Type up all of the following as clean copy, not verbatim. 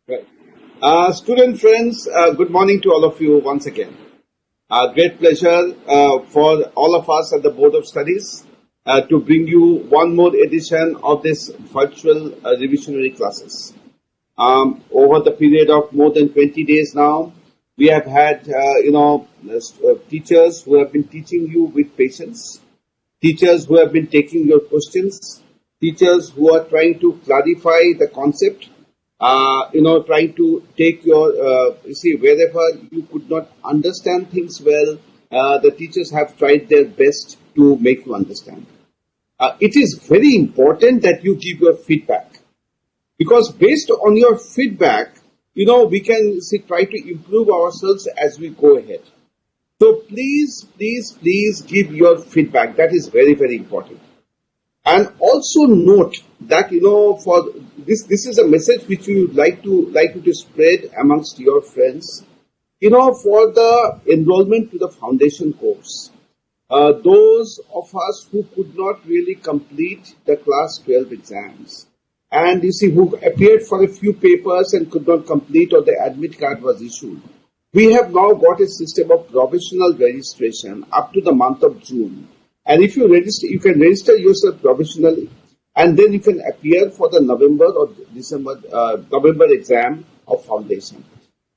Right. Student friends, good morning to all of you once again. Great pleasure for all of us at the Board of Studies to bring you one more edition of this virtual revisionary classes. Over the period of more than 20 days now, we have had, teachers who have been teaching you with patience, teachers who have been taking your questions, teachers who are trying to clarify the concept, trying to take your, wherever you could not understand things well, the teachers have tried their best to make you understand. It is very important that you give your feedback, because based on your feedback, we can try to improve ourselves as we go ahead. So please give your feedback. That is very, very important. And also note that, for this is a message which we would like you to spread amongst your friends. For the enrollment to the foundation course, those of us who could not really complete the class 12 exams, and who appeared for a few papers and could not complete, or the admit card was issued, we have now got a system of provisional registration up to the month of June. And if you register, you can register yourself provisionally, and then you can appear for the November or November exam of foundation.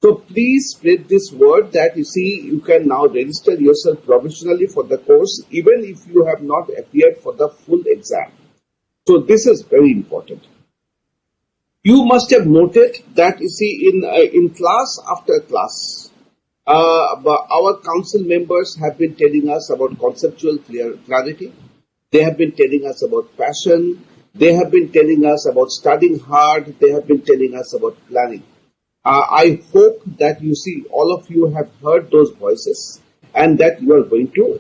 So please spread this word that you can now register yourself provisionally for the course, even if you have not appeared for the full exam. So this is very important. You must have noted that in class after class, our council members have been telling us about conceptual clarity. They have been telling us about passion. They have been telling us about studying hard. They have been telling us about planning. I hope that all of you have heard those voices, and that you are going to,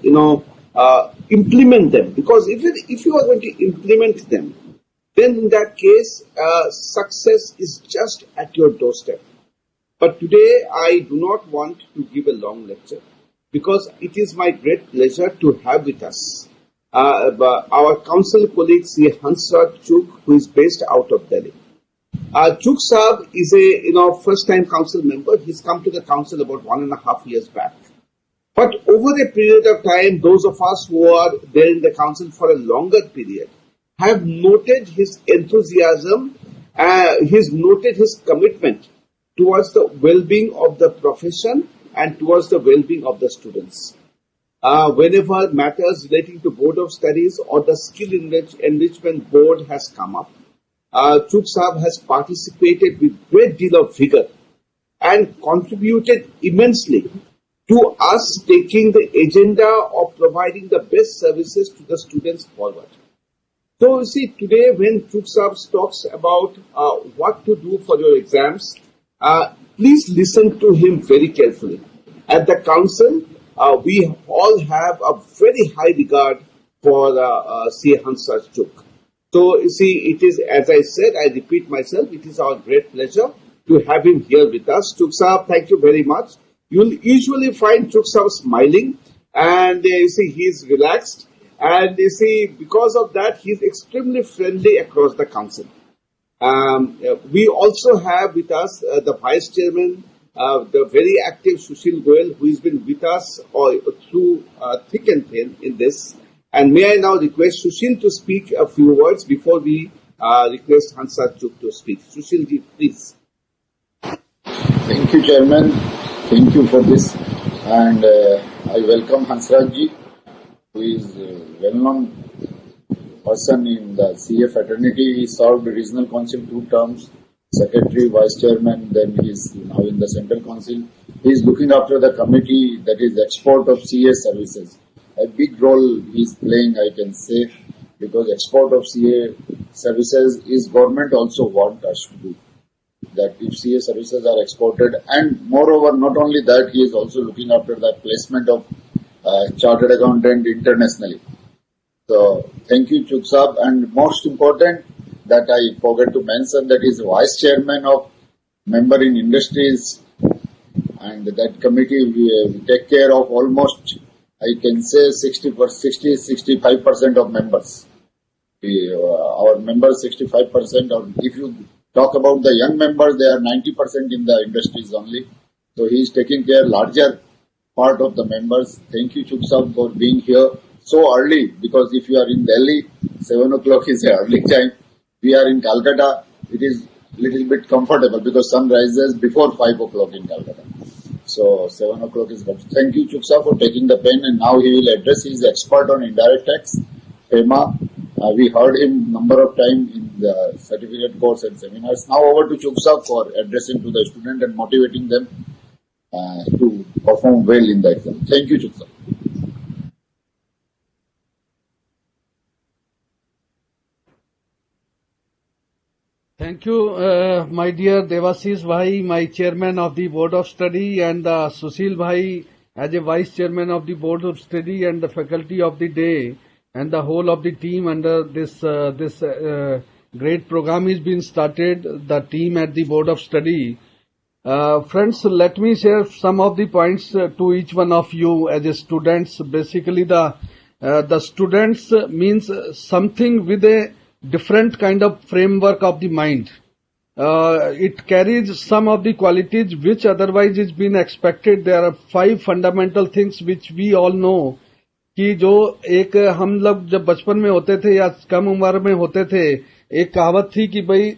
implement them. Because if you are going to implement them, then in that case, success is just at your doorstep. But today, I do not want to give a long lecture, because it is my great pleasure to have with us our council colleague, Sri Hansraj Chugh, who is based out of Delhi. Chugh Saab is a first-time council member. He's come to the council about 1.5 years back. But over a period of time, those of us who are there in the council for a longer period have noted his enthusiasm, he's noted his commitment towards the well-being of the profession and towards the well-being of the students. Whenever matters relating to Board of Studies or the Skill Enrichment Board has come up, Chugh Saab has participated with great deal of vigor and contributed immensely to us taking the agenda of providing the best services to the students forward. So today when Chugh Saab talks about what to do for your exams, please listen to him very carefully. At the council, we all have a very high regard for C. Hansraj Chugh. So it is, as I said, I repeat myself, it is our great pleasure to have him here with us. Chugh Saab, thank you very much. You'll usually find Chugh Saab smiling, and he is relaxed. And because of that, he is extremely friendly across the council. We also have with us the Vice Chairman, the very active Sushil Goyal, who has been with us through thick and thin in this. And may I now request Sushil to speak a few words before we request Hansraj Chugh to speak. Sushil ji, please. Thank you, Chairman. Thank you for this. And I welcome Hansraj ji, who is a well-known person in the CA fraternity. He served regional council 2 terms, secretary, vice chairman, then he is now in the central council. He is looking after the committee that is export of CA services. A big role he is playing, I can say, because export of CA services is government also want us to do. That if CA services are exported, and moreover, not only that, he is also looking after the placement of chartered accountant internationally. So, thank you, Chugh Saab. And most important, that I forgot to mention, that is vice chairman of member in industries, and that committee will take care of almost, I can say, 65% of members. Our members 65%, or if you talk about the young members, they are 90% in the industries only. So he is taking care larger part of the members. Thank you, Chuk for being here so early, because if you are in Delhi, 7 o'clock is the early time. We are in Calcutta, it is little bit comfortable because sun rises before 5 o'clock in Calcutta. So 7 o'clock is good. Thank you, Chuksa, for taking the pen, and now he will address. He is expert on indirect tax, FEMA. We heard him number of times in the certificate course and seminars. Now over to Chuksa for addressing to the student and motivating them to perform well in the exam. Thank you, Chuksa. Thank you, my dear Devashish Bhai, my chairman of the Board of Study, and Sushil Bhai as a vice chairman of the Board of Study, and the faculty of the day, and the whole of the team under this great program is being started, the team at the Board of Study. Friends, let me share some of the points to each one of you as a students. Basically, the students means something with a different kind of framework of the mind. It carries some of the qualities which otherwise is been expected. There are 5 fundamental things which we all know कि जो एक हम लोग जब बचपन में होते थे या कम उम्र में होते थे, एक कहावत थी कि भाई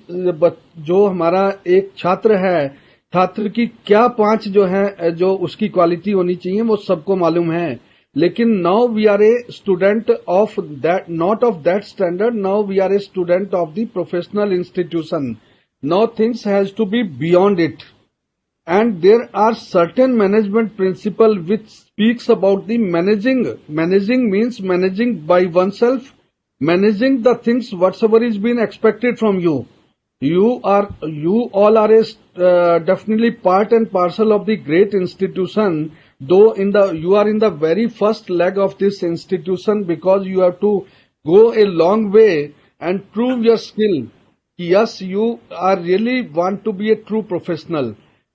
जो हमारा एक छात्र है, छात्र की क्या 5 जो है जो उसकी क्वालिटी होनी चाहिए वो सबको मालूम है. लेकिन now we are a student of that, not of that standard. Now we are a student of the professional institution. Now things has to be beyond it, and there are certain management principle which speaks about the managing. Managing means managing by oneself, managing the things whatsoever is being expected from you. You all are a definitely part and parcel of the great institution, though you are in the very first leg of this institution, because you have to go a long way and prove your skill. Yes, you are really want to be a true professional.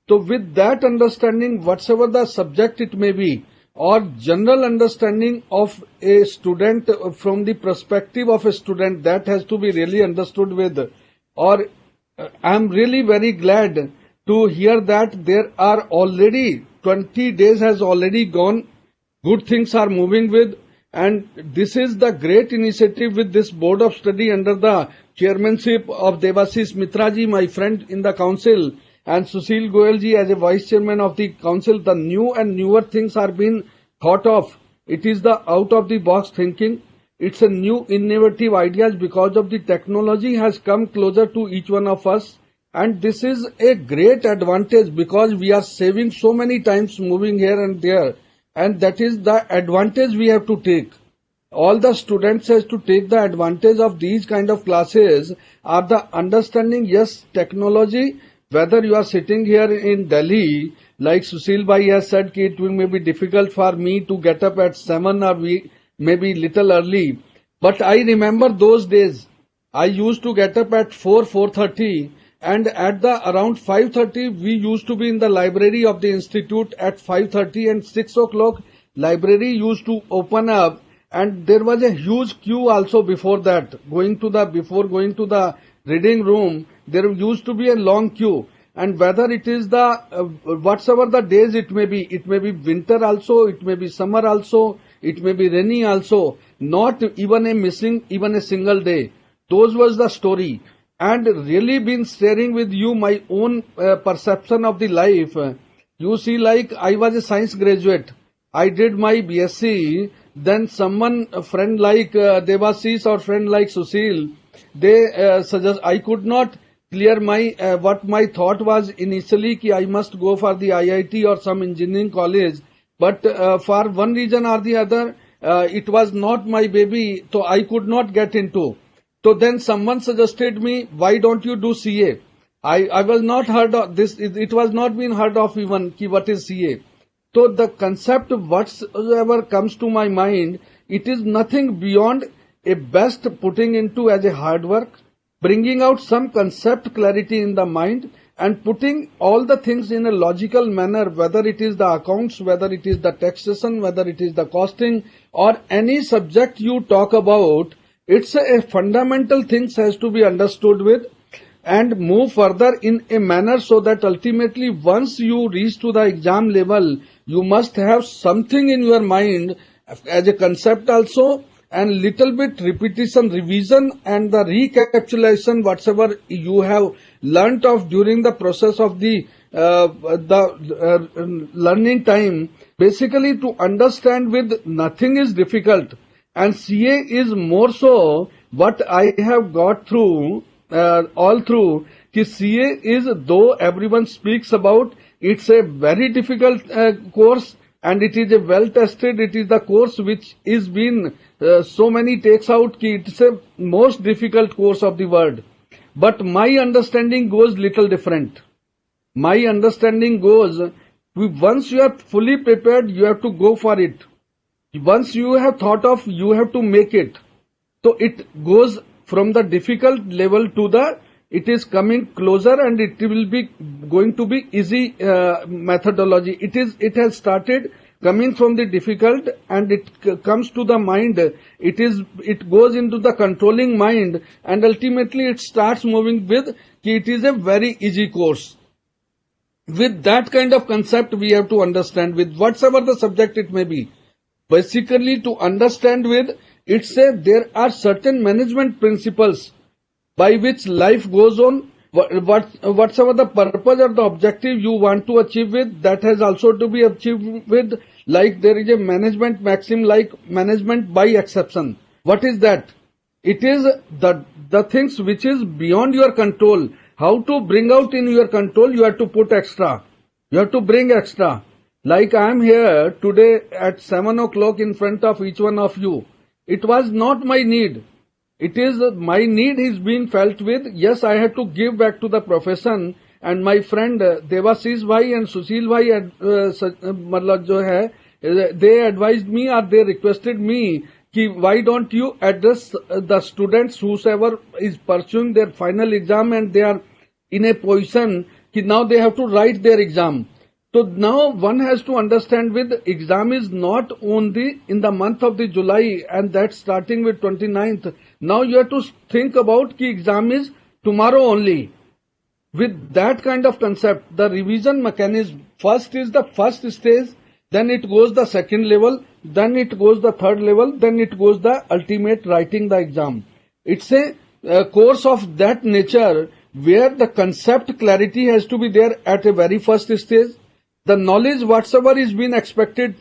So with that understanding, whatsoever the subject it may be, or general understanding of a student from the perspective of a student, that has to be really understood with. Or I am really very glad to hear that there are already 20 days has already gone. Good things are moving with, and this is the great initiative with this board of study under the chairmanship of Devashish Mitra ji, my friend in the council, and Sushil Goyal ji as a vice chairman of the council. The new and newer things are being thought of. It is the out of the box thinking. It's a new innovative ideas because of the technology has come closer to each one of us. And this is a great advantage because we are saving so many times moving here and there. And that is the advantage we have to take. All the students has to take the advantage of these kind of classes are the understanding, yes, technology. Whether you are sitting here in Delhi, like Sushil Bhai has said, it may be difficult for me to get up at 7 or maybe little early. But I remember those days. I used to get up at 4:30, and at the around 5:30 we used to be in the library of the institute at 5:30, and 6 o'clock library used to open up, and there was a huge queue also before that. Before going to the reading room, there used to be a long queue. And whether it is the whatsoever the days it may be winter also, it may be summer also, it may be rainy also, not even a single day. Those was the story. And really been sharing with you my own perception of the life. You see, like I was a science graduate. I did my BSc. Then a friend like Devashish or friend like Sushil, they suggest I could not clear my what my thought was initially कि I must go for the IIT or some engineering college, but for one reason or the other it was not my baby, so I could not get into. So then someone suggested me, why don't you do CA? I was not heard of this. It was not been heard of even कि what is CA. So the concept whatsoever comes to my mind, it is nothing beyond a best putting into as a hard work, bringing out some concept clarity in the mind and putting all the things in a logical manner, whether it is the accounts, whether it is the taxation, whether it is the costing or any subject you talk about, It's a fundamental things has to be understood with and move further in a manner so that ultimately once you reach to the exam level, you must have something in your mind as a concept also, and little bit repetition, revision and the recapitulation whatever you have learnt of during the process of the learning time, basically to understand with nothing is difficult. And CA is more so what I have got through all through कि CA is, though everyone speaks about, it's a very difficult course and it is a well tested, it is the course which is been so many takes out कि it's a most difficult course of the world. But my understanding goes little different. My understanding goes, once you are fully prepared, you have to go for it. Once you have thought of, you have to make it. So it goes from the difficult level to the, it is coming closer and it will be going to be easy methodology. It has started coming from the difficult and it comes to the mind. It goes into the controlling mind and ultimately it starts moving with, it is a very easy course. With that kind of concept we have to understand with whatsoever the subject it may be. Basically to understand with, it's a, there are certain management principles by which life goes on. Whatsoever the purpose or the objective you want to achieve with, that has also to be achieved with. Like there is a management maxim like management by exception. What is that? It is the things which is beyond your control. How to bring out in your control, you have to put extra. You have to bring extra. Like I am here today at 7 o'clock in front of each one of you. It was not my need. It is my need is being felt with. Yes, I had to give back to the profession. And my friend Devasis bhai and Sushil bhai, मतलब जो है, they advised me or they requested me कि why don't you address the students whosoever is pursuing their final exam and they are in a position कि now they have to write their exam. So now one has to understand with exam is not only in the month of the July and that's starting with 29th. Now you have to think about कि exam is tomorrow only. With that kind of concept, the revision mechanism, first is the first stage, then it goes the second level, then it goes the third level, then it goes the ultimate writing the exam. It's a course of that nature where the concept clarity has to be there at a very first stage. The knowledge whatsoever is being expected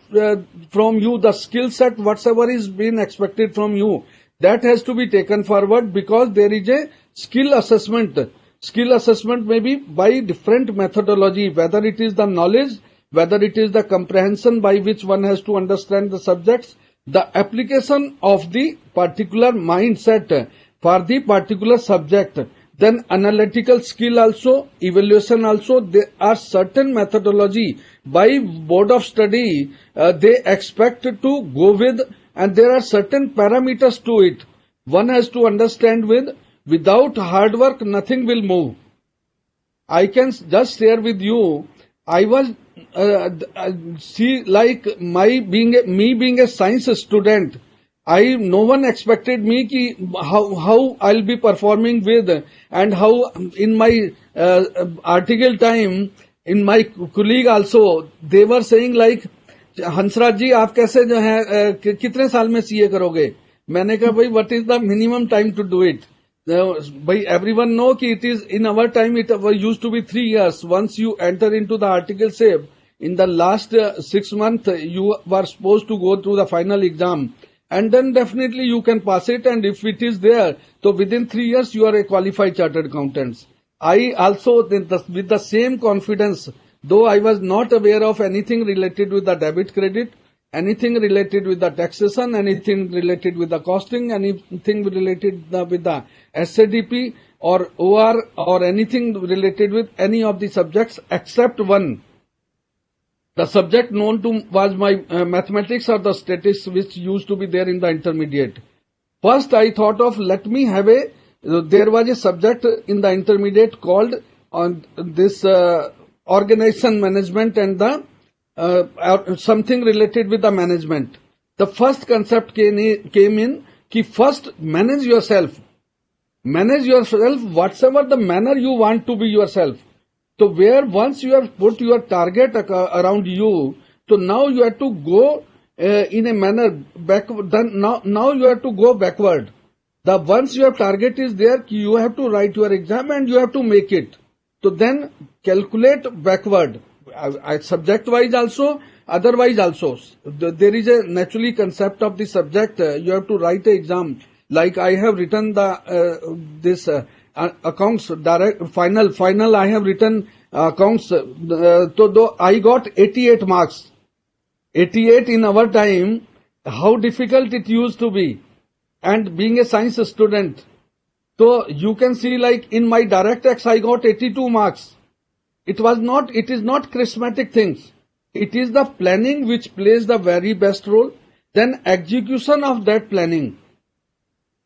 from you, the skill set whatsoever is being expected from you, that has to be taken forward because there is a skill assessment. Skill assessment may be by different methodology, whether it is the knowledge, whether it is the comprehension by which one has to understand the subjects, the application of the particular mindset for the particular subject, then analytical skill also, evaluation also. There are certain methodology by board of study they expect to go with, and there are certain parameters to it. One has to understand with, without hard work, nothing will move. I can just share with you, I was, see, like me being a science student, no one expected me ki how I'll be performing with and how in my article time, in my colleague also, they were saying like, Hansraj ji आप कैसे जो है कितने साल में CA करोगे? मैंने कहा भाई what is the minimum time to do it? By everyone know कि it is in our time it used to be 3 years. Once you enter into the article shape, in the last 6 months you were supposed to go through the final exam, and then definitely you can pass it. And if it is there, so within 3 years you are a qualified chartered accountant. I also with the same confidence, though I was not aware of anything related with the debit credit, anything related with the taxation, anything related with the costing, anything related with the SADP or OR or anything related with any of the subjects except one. The subject known to was my mathematics or the statistics which used to be there in the intermediate. First I thought of let me have there was a subject in the intermediate called on this organization management and the something related with the management. The first concept came in कि first manage yourself. Manage yourself whatsoever the manner you want to be yourself. So where once you have put your target around you, so now you have to go in a manner back. Then now you have to go backward. The once your target is there, you have to write your exam and you have to make it. So then calculate backward, subject wise also, otherwise also. There is a naturally concept of the subject. You have to write an exam. Like I have written the this accounts direct final. I have written accounts. So though I got 88 marks. 88 in our time. How difficult it used to be. And being a science student, so you can see like in my direct X I got 82 marks. It is not charismatic things. It is the planning which plays the very best role. Then execution of that planning.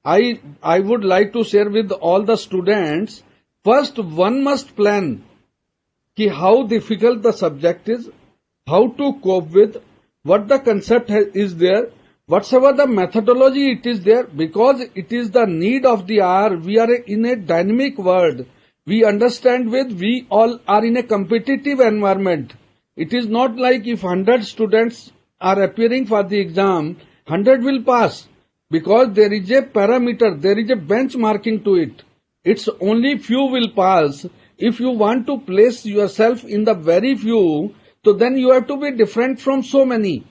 I would like to share with all the students, first one must plan ki how difficult the subject is, how to cope with, what the concept is there, whatsoever the methodology it is there, because it is the need of the hour. We are in a dynamic world. We understand we all are in a competitive environment. It is not like if 100 students are appearing for the exam, 100 will pass. Because there is a parameter, there is a benchmarking to it. It's only few will pass. If you want to place yourself in the very few, so then you have to be different from so many.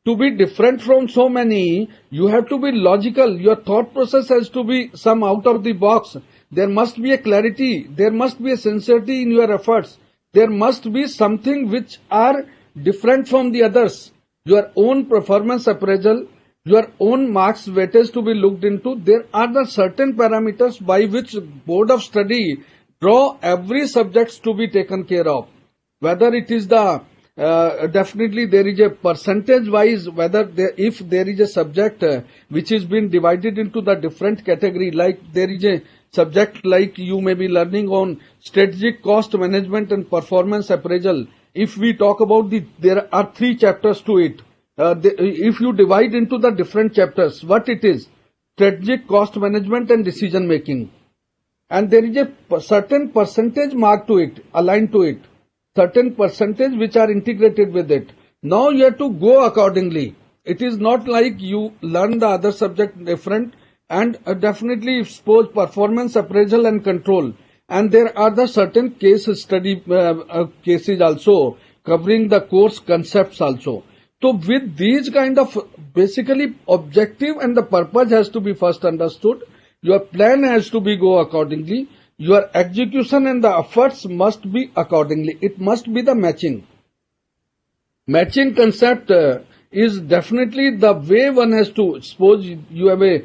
To be different from so many, you have to be logical. Your thought process has to be some out of the box. There must be a clarity. There must be a sincerity in your efforts. There must be something which are different from the others. Your own performance appraisal, your own marks weightage to be looked into. There are the certain parameters by which board of study draw every subject to be taken care of. Whether it is the definitely there is a percentage wise, whether if there is a subject which is been divided into the different category, like there is a subject like you may be learning on strategic cost management and performance appraisal. If we talk about there are 3 chapters to it. If you divide into the different chapters, what it is? Strategic cost management and decision making. And there is a certain percentage mark to it, aligned to it. Certain percentage which are integrated with it. Now you have to go accordingly. It is not like you learn the other subject different, and definitely suppose performance appraisal and control. And there are the certain case study cases also covering the course concepts also. So with these kind of basically objective and the purpose has to be first understood. Your plan has to be go accordingly. Your execution and the efforts must be accordingly. It must be the matching. Matching concept is definitely the way one has to, suppose you have a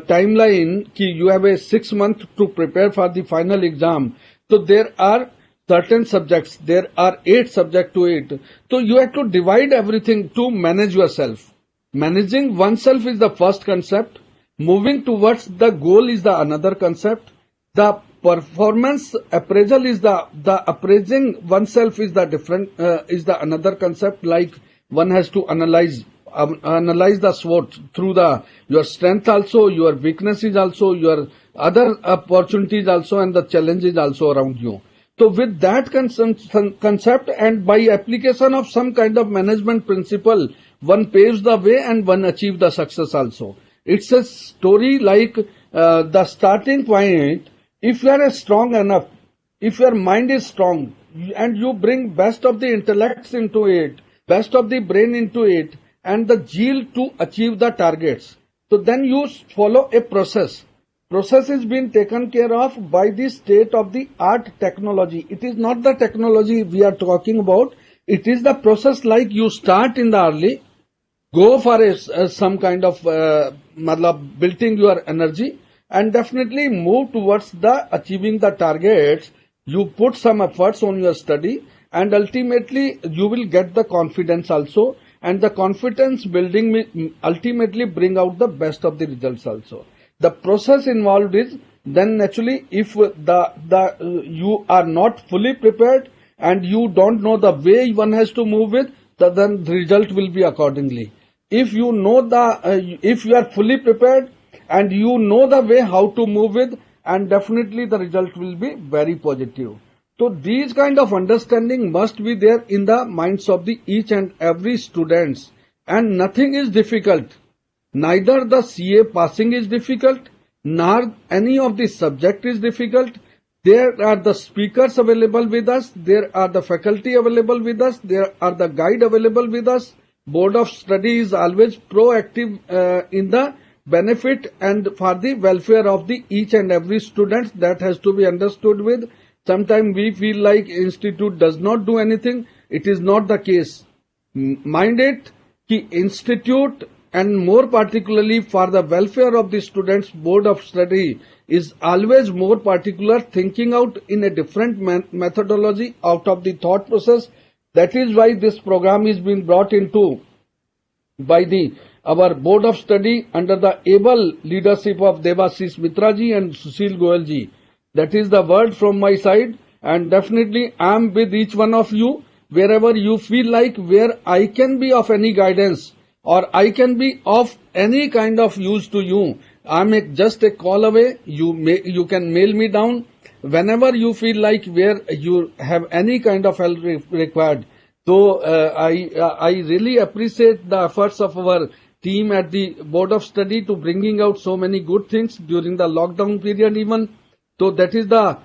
timeline, you have a 6 months to prepare for the final exam. So there are certain subjects, there are 8 subjects to it. So you have to divide everything to manage yourself. Managing oneself is the first concept. Moving towards the goal is the another concept. The performance appraisal is the appraising oneself is the different is the another concept. Like one has to analyze the SWOT through your strength also, your weaknesses also, your other opportunities also, and the challenges also around you. So with that concept and by application of some kind of management principle, one paves the way and one achieves the success also. It's a story like the starting point. If you are strong enough, if your mind is strong and you bring best of the intellects into it, best of the brain into it, and the zeal to achieve the targets, so then you follow a process. Process is being taken care of by the state of the art technology. It is not the technology we are talking about. It is the process, like you start in the early, go for some kind of building your energy, and definitely move towards the achieving the targets. You put some efforts on your study, and ultimately you will get the confidence also, and the confidence building will ultimately bring out the best of the results also. The process involved is, then naturally if you are not fully prepared and you don't know the way one has to move with, then the result will be accordingly. If you know if you are fully prepared, and you know the way how to move with, and definitely the result will be very positive. So these kind of understanding must be there in the minds of the each and every students, and nothing is difficult. Neither the CA passing is difficult, nor any of the subject is difficult. There are the speakers available with us, there are the faculty available with us, there are the guide available with us. Board of Study is always proactive in the benefit and for the welfare of the each and every student. That has to be understood with. Sometimes we feel like institute does not do anything. It is not the case. Mind it, कि institute and more particularly for the welfare of the students, Board of Study is always more particular, thinking out in a different methodology out of the thought process. That is why this program is being brought into by our Board of Study under the able leadership of Devasis Mitra ji and Sushil Goyal ji. That is the word from my side, and definitely I am with each one of you wherever you feel like where I can be of any guidance or I can be of any kind of use to you. I am just a call away. You can mail me down whenever you feel like where you have any kind of help required. So I really appreciate the efforts of our team at the Board of Study to bringing out so many good things during the lockdown period even. So that is the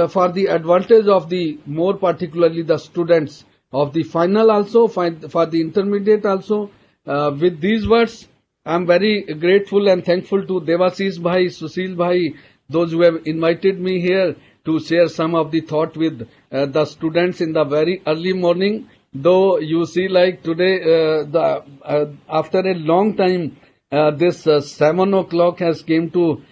for the advantage of the more particularly the students of the final also, for the intermediate also. With these words, I am very grateful and thankful to Devasis Bhai, Sushil Bhai, those who have invited me here to share some of the thought with the students in the very early morning. Though you see like today, after a long time, this 7 o'clock has came to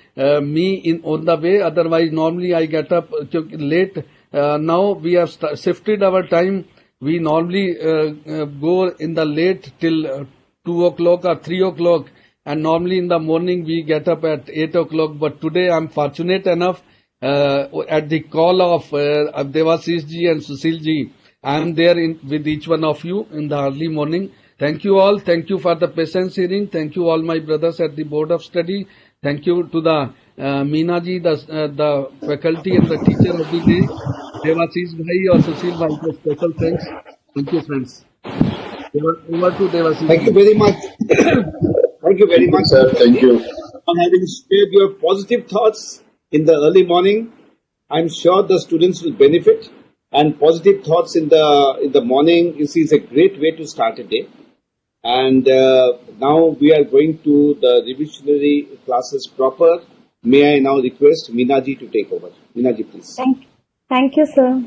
me on the way. Otherwise, normally I get up late. Now we have shifted our time. We normally go in the late till 2 o'clock or 3 o'clock, and normally in the morning we get up at 8 o'clock. But today I'm fortunate enough at the call of Devasis ji and Sushil ji, I am there with each one of you in the early morning. Thank you all. Thank you for the patience hearing. Thank you all my brothers at the Board of Study. Thank you to the Meena ji, the faculty and the teacher of the day, Devasis Bhai or Sushil Bhai, for special thanks. Thank you, friends. Over to Devasis. Thank you very much. Thank you very much, sir. Thank you for having shared your positive thoughts in the early morning. I'm sure the students will benefit, and positive thoughts in the morning is a great way to start a day. And now we are going to the revisionary classes proper. May I now request Meena ji to take over. Meena ji, please. Thank you, sir.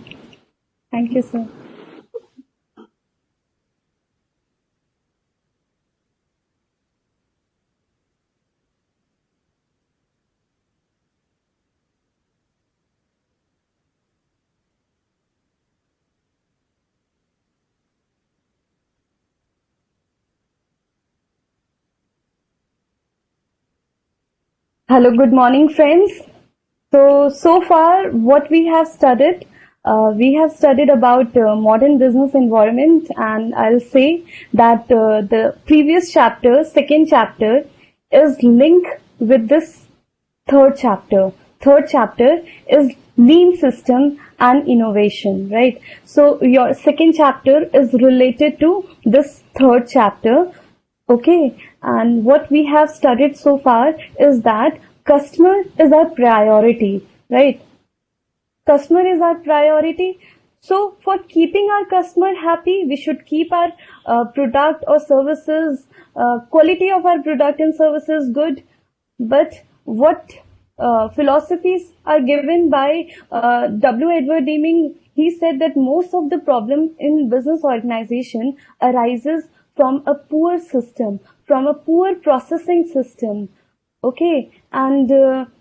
Thank you, sir. Hello, good morning, friends. So far what we have studied about modern business environment, and I'll say that the previous chapter, second chapter, is linked with this third chapter. Third chapter is lean system and innovation, right? So your second chapter is related to this third chapter. Okay, and what we have studied so far is that customer is our priority, right? Customer is our priority. So for keeping our customer happy, we should keep our product or services, quality of our product and services good. But what philosophies are given by W. Edward Deming, he said that most of the problem in business organization arises from a poor system, from a poor processing system. Okay, and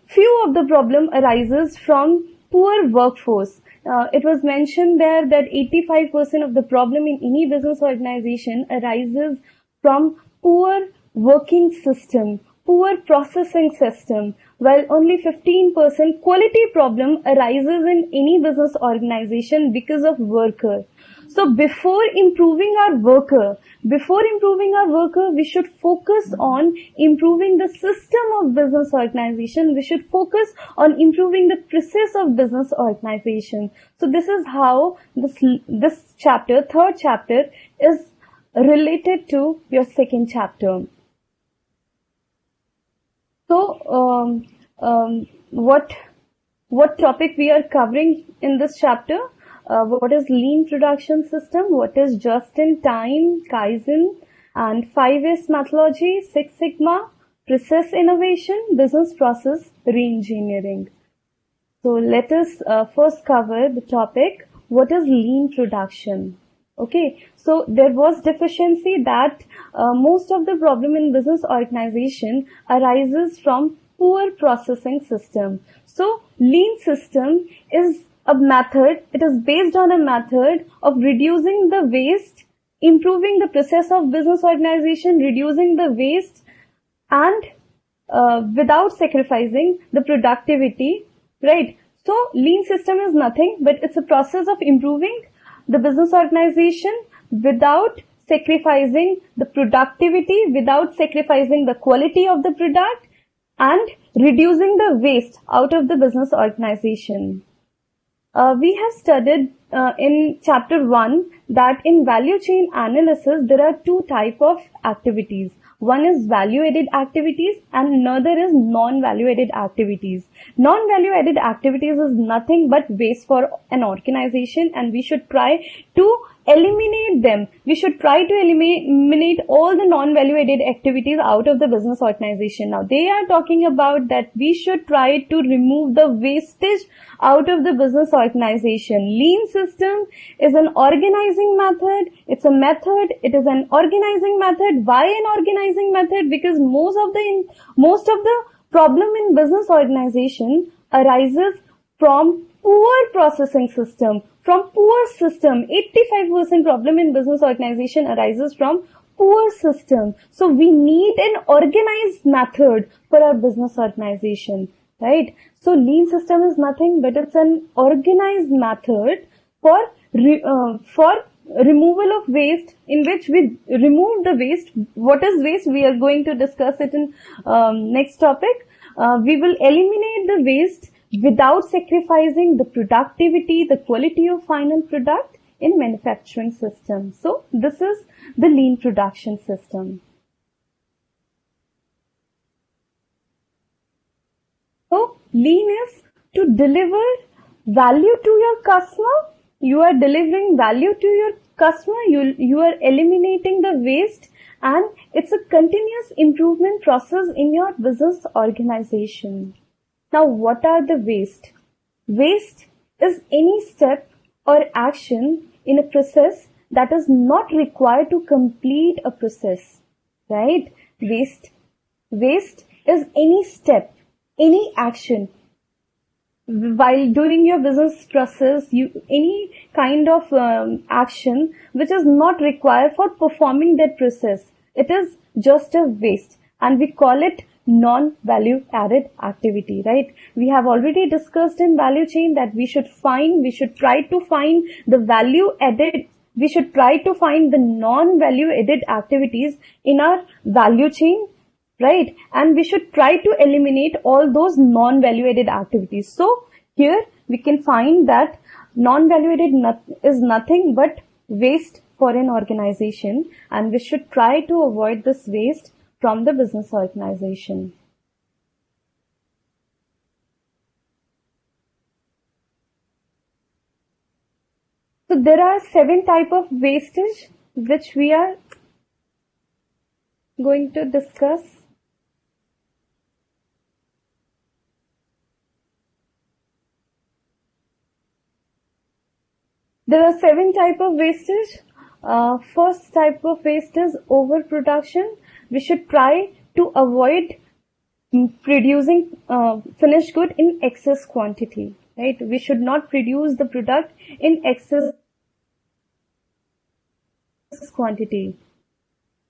few of the problem arises from poor workforce. It was mentioned there that 85% of the problem in any business organization arises from poor working system, poor processing system, while only 15% quality problem arises in any business organization because of worker. So before improving our worker, we should focus on improving the system of business organization. We should focus on improving the process of business organization. So this is how this chapter, third chapter, is related to your second chapter. So what topic we are covering in this chapter? What is lean production system? What is just-in-time, Kaizen, and 5S methodology, Six Sigma, process innovation, business process re-engineering. So let us first cover the topic, what is lean production? Okay, so there was deficiency that most of the problem in business organization arises from poor processing system. So lean system is a method, it is based on a method of reducing the waste, improving the process of business organization, reducing the waste, and without sacrificing the productivity, right? So lean system is nothing but it's a process of improving the business organization without sacrificing the productivity, without sacrificing the quality of the product, and reducing the waste out of the business organization. We have studied in chapter 1 that in value chain analysis there are two types of activities. One is value added activities and another is non-value added activities. Non-value added activities is nothing but waste for an organization, and we should try to eliminate them. We should try to eliminate all the non-value added activities out of the business organization. Now they are talking about that we should try to remove the wastage out of the business organization. Lean system is an organizing method. It's a method. It is an organizing method. Why an organizing method? Because most of the problem in business organization arises from poor processing system, from poor system. 85% problem in business organization arises from poor system. So we need an organized method for our business organization, right? So lean system is nothing but it's an organized method for removal of waste, in which we remove the waste. What is waste? We are going to discuss it in next topic. We will eliminate the waste without sacrificing the productivity, the quality of final product in manufacturing system. So this is the lean production system. So lean is to deliver value to your customer. You are delivering value to your customer. You are eliminating the waste, and it's a continuous improvement process in your business organization. Now, what are the waste? Waste is any step or action in a process that is not required to complete a process, right? Waste is any step, any action while doing your business process, any kind of action which is not required for performing that process. It is just a waste, and we call it non-value added activity, right? We have already discussed in value chain that we should try to find the value added, we should try to find the non-value added activities in our value chain, right? And we should try to eliminate all those non-value added activities. So here we can find that non-value added is nothing but waste for an organization, and we should try to avoid this waste from the business organization. So there are 7 types of wastage which we are going to discuss. There are 7 types of wastage. First type of waste is overproduction. We should try to avoid producing finished good in excess quantity, right? We should not produce the product in excess quantity.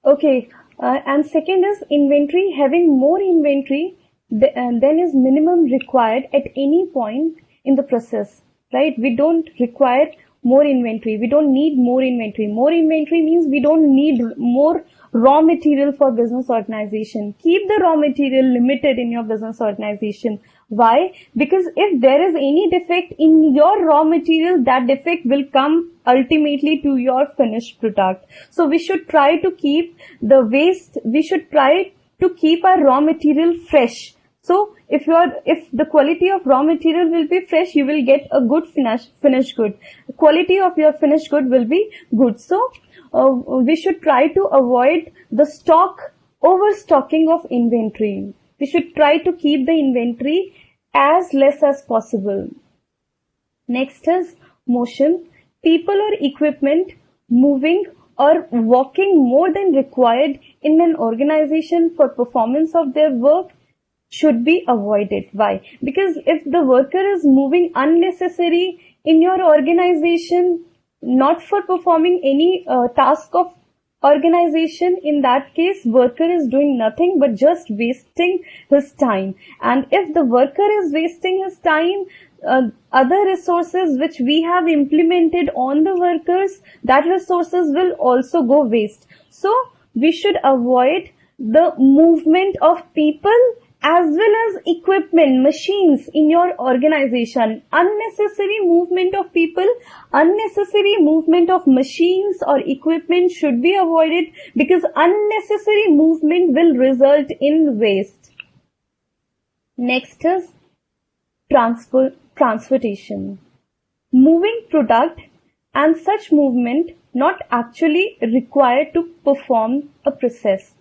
Okay, and second is inventory. Having more inventory than is minimum required at any point in the process, right? We don't require more inventory. We don't need more inventory. More inventory means we don't need more raw material for business organization. Keep the raw material limited in your business organization. Why? Because if there is any defect in your raw material, that defect will come ultimately to your finished product. So we should try to keep the waste, we should try to keep our raw material fresh. So if the quality of raw material will be fresh, you will get a good finished good. Quality of your finished good will be good. So we should try to avoid the overstocking of inventory. We should try to keep the inventory as less as possible. Next is motion. People or equipment moving or walking more than required in an organization for performance of their work should be avoided. Why? Because if the worker is moving unnecessary in your organization, not for performing any task of organization, in that case worker is doing nothing but just wasting his time. And if the worker is wasting his time, other resources which we have implemented on the workers, that resources will also go waste. So we should avoid the movement of people as well as equipment, machines in your organization. Unnecessary movement of people, unnecessary movement of machines or equipment should be avoided, because unnecessary movement will result in waste. Next is transportation. Moving product and such movement not actually required to perform a process.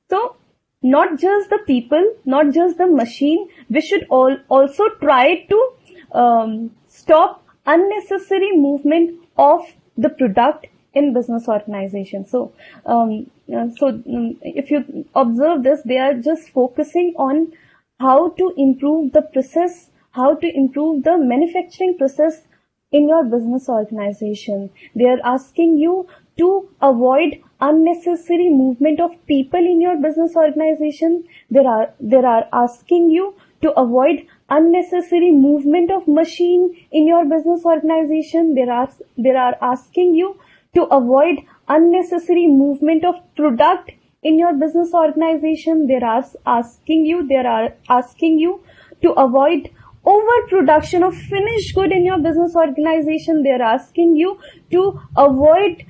So not just the people, not just the machine, we should also try to stop unnecessary movement of the product in business organization. So if you observe this, they are just focusing on how to improve the process, how to improve the manufacturing process in your business organization. They are asking you to avoid unnecessary movement of people in your business organization. They are asking you to avoid unnecessary movement of machine in your business organization. They are asking you to avoid unnecessary movement of product in your business organization. They are asking you to avoid overproduction of finished good in your business organization. They are asking you to avoid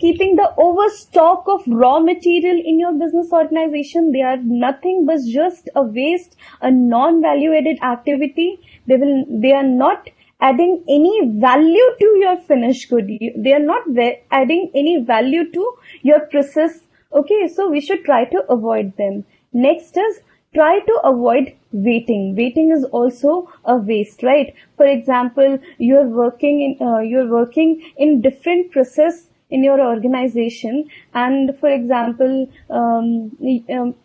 keeping the overstock of raw material in your business organization. They are nothing but just a waste, a non-value added activity. They are not adding any value to your finished good. They are not adding any value to your process. Okay, so we should try to avoid them. Next is try to avoid waiting. Waiting is also a waste, right? For example, you're working in different process in your organization, and for example,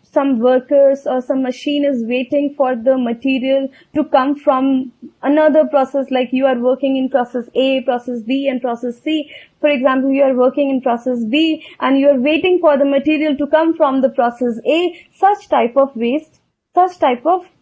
some workers or some machine is waiting for the material to come from another process, like you are working in process A, process B and process C. For example, you are working in process B and you are waiting for the material to come from the process A. Such type of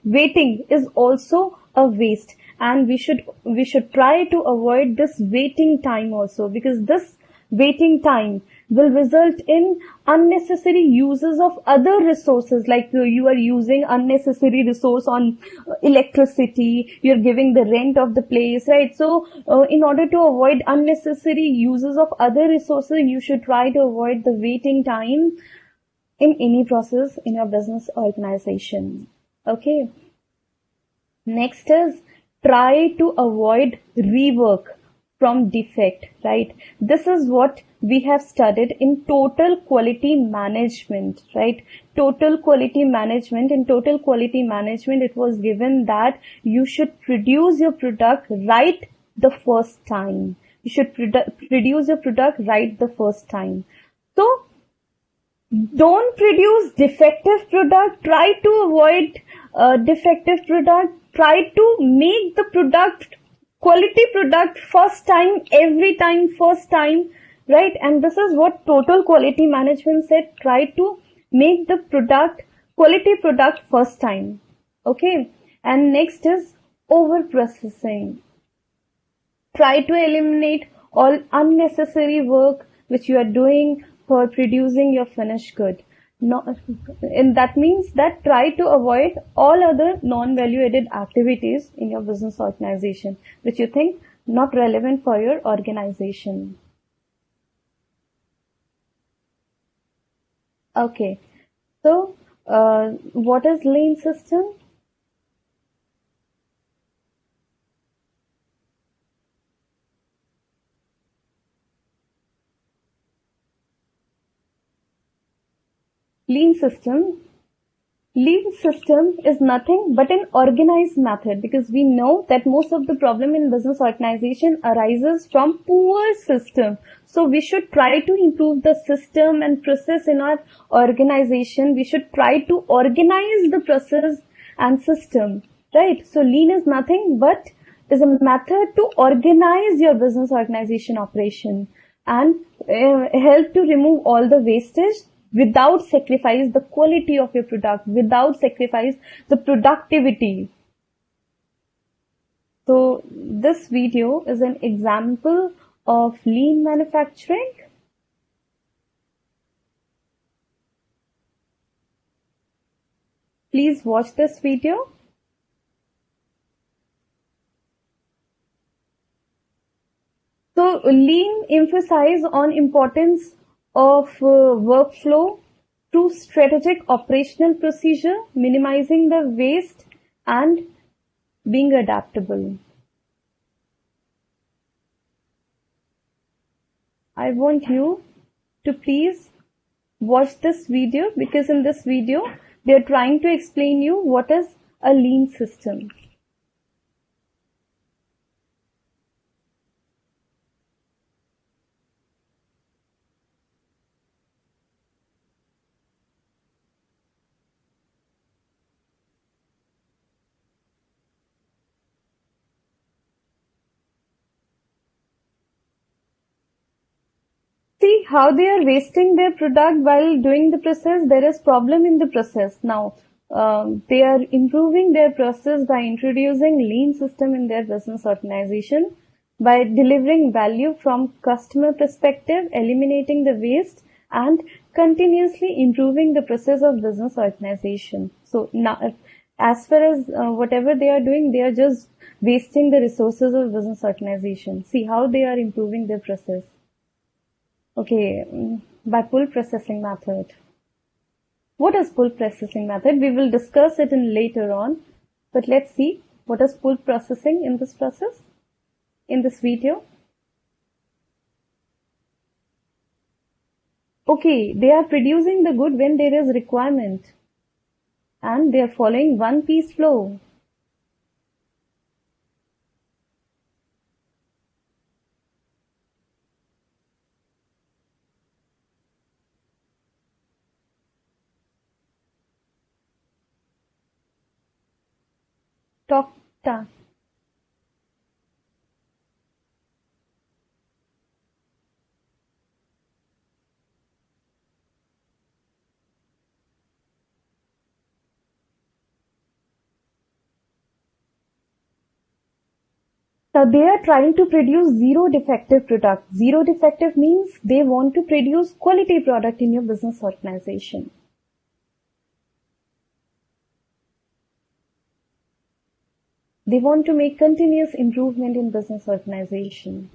waiting is also a waste, and we should try to avoid this waiting time also, because this waiting time will result in unnecessary uses of other resources, like you are using unnecessary resource on electricity, you're giving the rent of the place, right? So in order to avoid unnecessary uses of other resources, you should try to avoid the waiting time in any process in your business organization. Okay. Next is try to avoid rework from defect, right? This is what we have studied in total quality management, right? Total quality management. In total quality management, it was given that you should produce your product right the first time. You should produce your product right the first time. So don't produce defective product. Try to avoid defective product. Try to make the product quality product first time, every time, first time, right? And this is what total quality management said. Try to make the product quality product first time. Okay. And next is over processing. Try to eliminate all unnecessary work which you are doing for producing your finished good. And that means that try to avoid all other non-value added activities in your business organization which you think not relevant for your organization. Okay, so what is lean system? Lean system is nothing but an organized method, because we know that most of the problem in business organization arises from poor system. So we should try to improve the system and process in our organization. We should try to organize the process and system, right? So lean is nothing but is a method to organize your business organization operation and help to remove all the wastage without sacrifice the quality of your product, without sacrifice the productivity. So this video is an example of lean manufacturing. Please watch this video. So lean emphasizes on importance of workflow through strategic operational procedure, minimizing the waste and being adaptable. I want you to please watch this video, because in this video they are trying to explain you what is a lean system. See how they are wasting their product while doing the process. There is problem in the process. Now they are improving their process by introducing lean system in their business organization, by delivering value from customer perspective, eliminating the waste and continuously improving the process of business organization. So now, as far as whatever they are doing, they are just wasting the resources of business organization. See how they are improving their process. Okay, by pull processing method. What is pull processing method? We will discuss it in later on, but let's see what is pull processing in this process, in this video. Okay, they are producing the good when there is requirement and they are following one piece flow. Tokta. So they are trying to produce zero defective product. Zero defective means they want to produce quality product in your business organization. They want to make continuous improvement in business organization.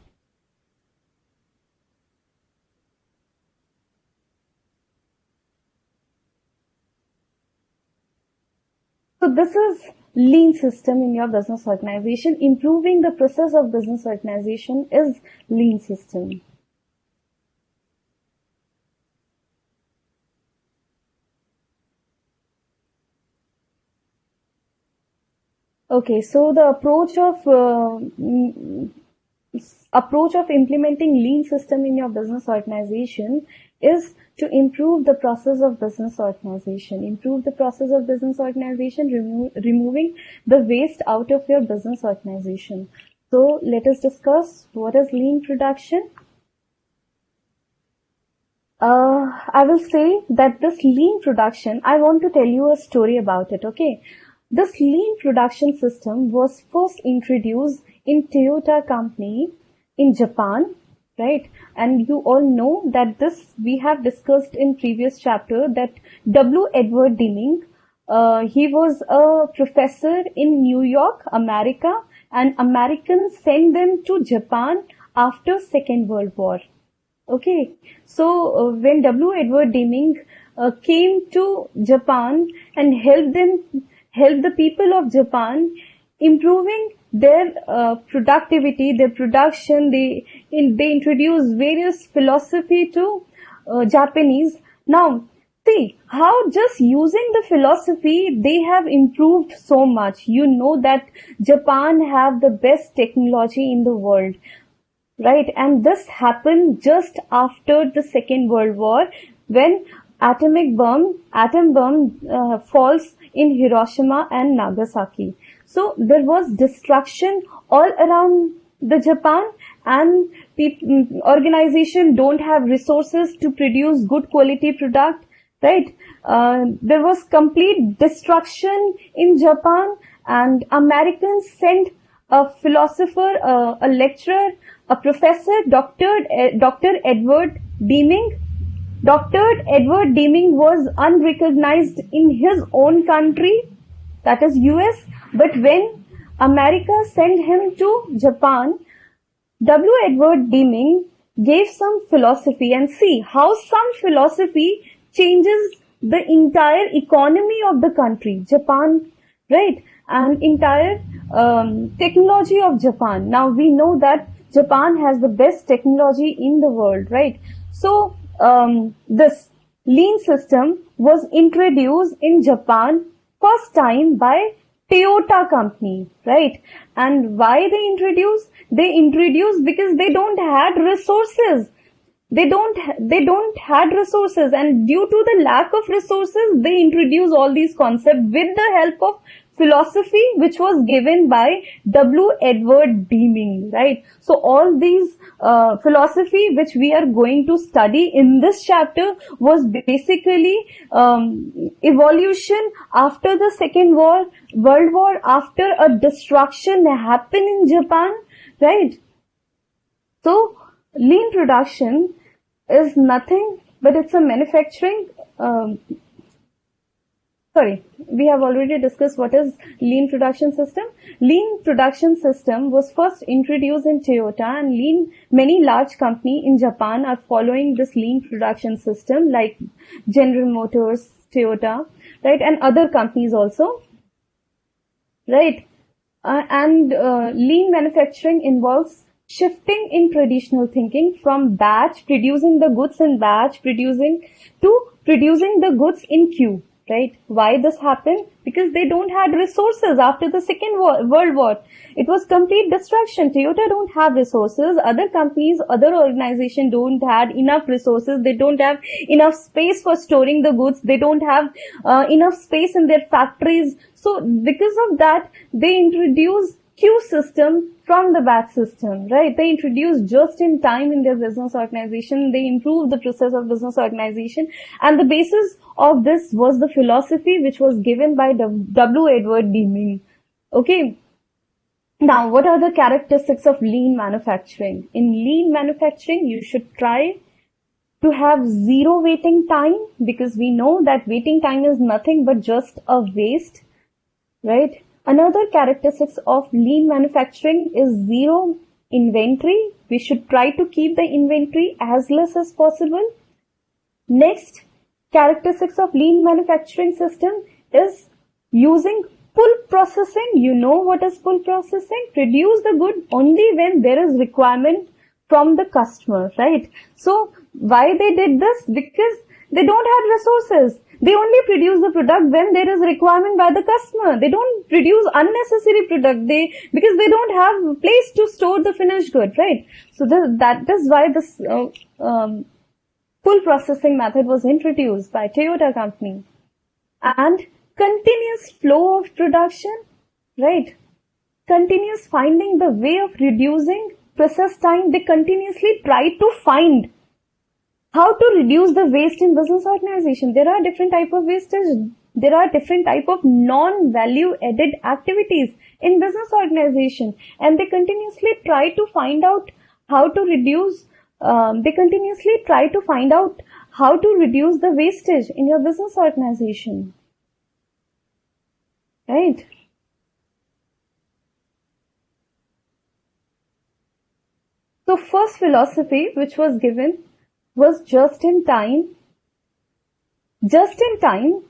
So this is lean system in your business organization. Improving the process of business organization is lean system. Okay, so the approach of implementing lean system in your business organization is to improve the process of business organization. Improve the process of business organization, removing the waste out of your business organization. So let us discuss what is lean production. I will say that this lean production, I want to tell you a story about it, okay? This lean production system was first introduced in Toyota company in Japan right? And you all know that this we have discussed in previous chapter that W. Edward Deming, he was a professor in New York, America, and Americans sent them to Japan after Second World War. Okay, so when W. Edward Deming came to Japan and helped the people of Japan improving their productivity, their production. They introduced various philosophy to Japanese. Now, see how just using the philosophy they have improved so much. You know that Japan have the best technology in the world. Right, and this happened just after the Second World War when atom bomb falls in Hiroshima and Nagasaki. So there was destruction all around the Japan, and organization don't have resources to produce good quality product. Right, there was complete destruction in Japan, and Americans sent a philosopher, a lecturer, a professor, Dr. Edward Deming. Dr. Edward Deming was unrecognized in his own country, that is US, but when America sent him to Japan, W. Edward Deming gave some philosophy, and see how some philosophy changes the entire economy of the country, Japan, right? And entire technology of Japan. Now we know that Japan has the best technology in the world, right? So this lean system was introduced in Japan first time by Toyota company, right? And why they introduced? They introduced because they don't had resources. They don't had resources, and due to the lack of resources, they introduce all these concepts with the help of philosophy which was given by W. Edward Deming, right? So all these philosophy which we are going to study in this chapter was basically evolution after the Second World War, after a destruction happened in Japan, right? So lean production is nothing but it's a manufacturing we have already discussed what is lean production system. Lean production system was first introduced in Toyota, and many large companies in Japan are following this lean production system like General Motors, Toyota, right, and other companies also, right? Lean manufacturing involves shifting in traditional thinking from producing the goods in batch producing to producing the goods in queue. Right? Why this happened? Because they don't have resources after the Second World War. It was complete destruction. Toyota don't have resources. Other companies, other organizations don't have enough resources. They don't have enough space for storing the goods. They don't have enough space in their factories. So because of that, they introduced queue system from the batch system, right? They introduced just in time in their business organization. They improved the process of business organization, and the basis of this was the philosophy which was given by W. Edward Deming. Okay. Now, what are the characteristics of lean manufacturing? In lean manufacturing, you should try to have zero waiting time, because we know that waiting time is nothing but just a waste, right? Another characteristics of lean manufacturing is zero inventory. We should try to keep the inventory as less as possible. Next, characteristics of lean manufacturing system is using pull processing. You know what is pull processing? Produce the good only when there is requirement from the customer, right? So why they did this? Because they don't have resources. They only produce the product when there is requirement by the customer. They don't produce unnecessary product. Because they don't have place to store the finished good, right? So that is why this pull processing method was introduced by Toyota company. And continuous flow of production, right? Continuous finding the way of reducing process time. They continuously try to find how to reduce the waste in business organization. There are different type of wastage. There are different type of non-value added activities in business organization, and they continuously try to find out how to reduce they continuously try to find out how to reduce the wastage in your business organization, right? So first philosophy which was given was just in time. Just in time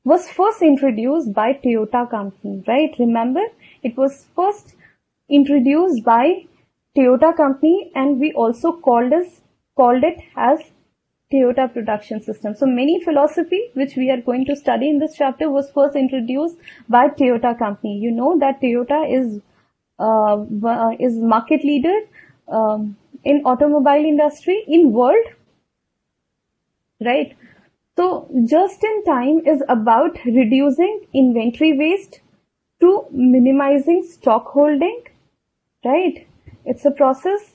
was first introduced by Toyota company, right? Remember, it was first introduced by Toyota company, and we also called it as Toyota production system. So many philosophy which we are going to study in this chapter was first introduced by Toyota company. You know that Toyota is market leader in automobile industry in world, right? So just in time is about reducing inventory waste to minimizing stock holding, right? It's a process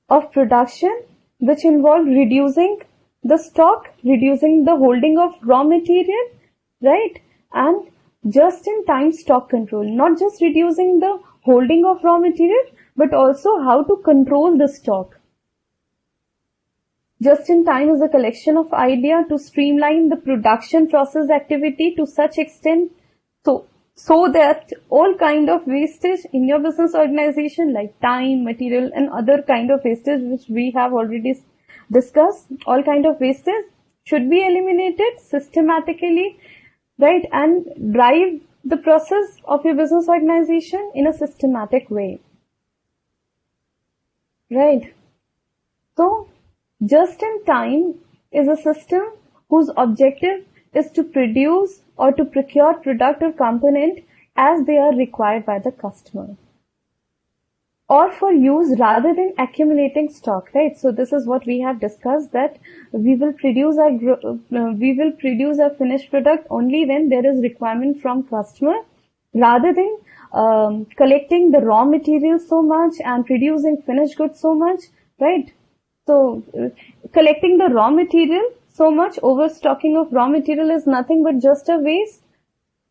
of production which involves reducing the stock, reducing the holding of raw material, right? And just in time stock control, not just reducing the holding of raw material, but also how to control the stock. Just in time is a collection of ideas to streamline the production process activity to such extent so that all kind of wastage in your business organization like time, material and other kind of wastage which we have already discussed, all kind of wastage should be eliminated systematically, right? And drive the process of your business organization in a systematic way, right? So just in time is a system whose objective is to produce or to procure product or component as they are required by the customer or for use rather than accumulating stock, right? So this is what we have discussed, that we will produce our finished product only when there is requirement from customer rather than collecting the raw material so much and producing finished goods so much, right? So collecting the raw material so much, overstocking of raw material is nothing but just a waste.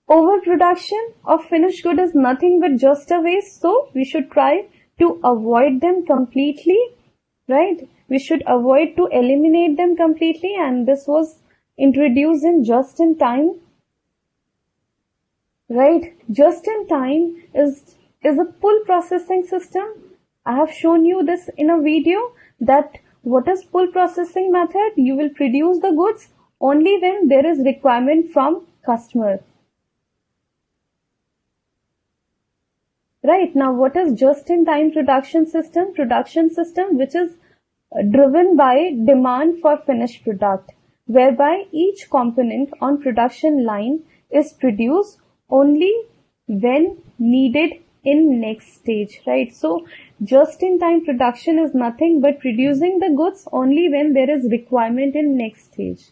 Overproduction of finished good is nothing but just a waste. So we should try to avoid them completely, right? We should avoid to eliminate them completely, and this was introduced in just in time, right? Just in time is a pull processing system. I have shown you this in a video, that what is pull processing method? You will produce the goods only when there is requirement from customer. Right, now what is just-in-time production system? Production system which is driven by demand for finished product, whereby each component on production line is produced only when needed in next stage, right? So just-in-time production is nothing but producing the goods only when there is requirement in next stage.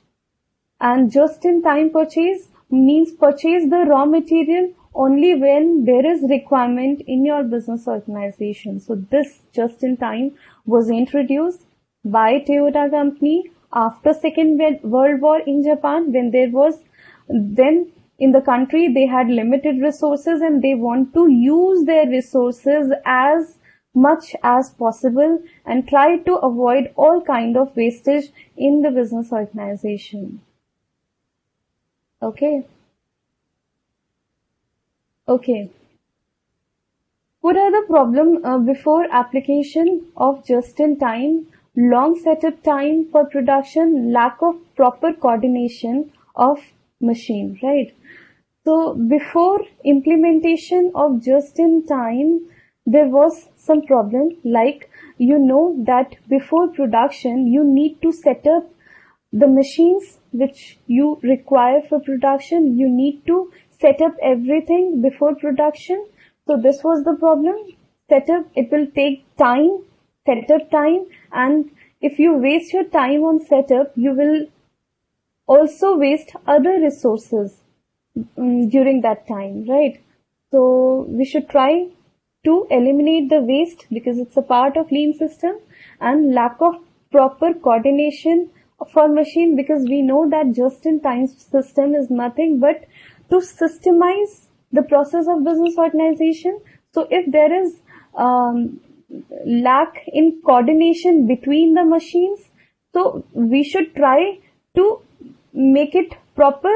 And just-in-time purchase means purchase the raw material only when there is requirement in your business organization. So this just-in-time was introduced by Toyota company after Second World War in Japan, when then in the country they had limited resources and they want to use their resources as much as possible and try to avoid all kind of wastage in the business organization. Okay. What are the problem before application of just-in-time? Long setup time for production, lack of proper coordination of machine, right? So before implementation of just-in-time, there was some problem, like you know that before production you need to set up the machines which you require for production. You need to set up everything before production. So this was the problem. Setup, it will take time, setup time, and if you waste your time on setup, you will also waste other resources during that time, right? So we should try to eliminate the waste because it's a part of lean system, and lack of proper coordination for machine, because we know that just-in-time system is nothing but to systemize the process of business organization. So if there is lack in coordination between the machines. So we should try to make it proper,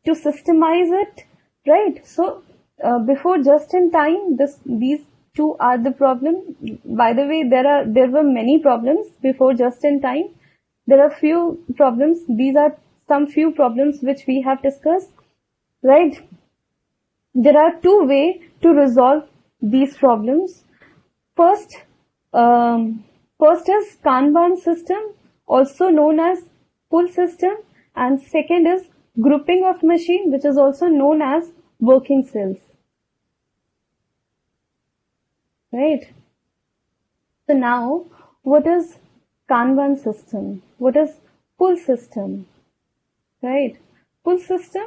to systemize it, right? So before just in time, these two are the problem. By the way, there were many problems before just in time. There are few problems. These are some few problems which we have discussed, right? There are two ways to resolve these problems. First, first is Kanban system, also known as pull system, and second is grouping of machine, which is also known as working cells. Right? So now, what is Kanban system? What is pull system? Right? Pull system,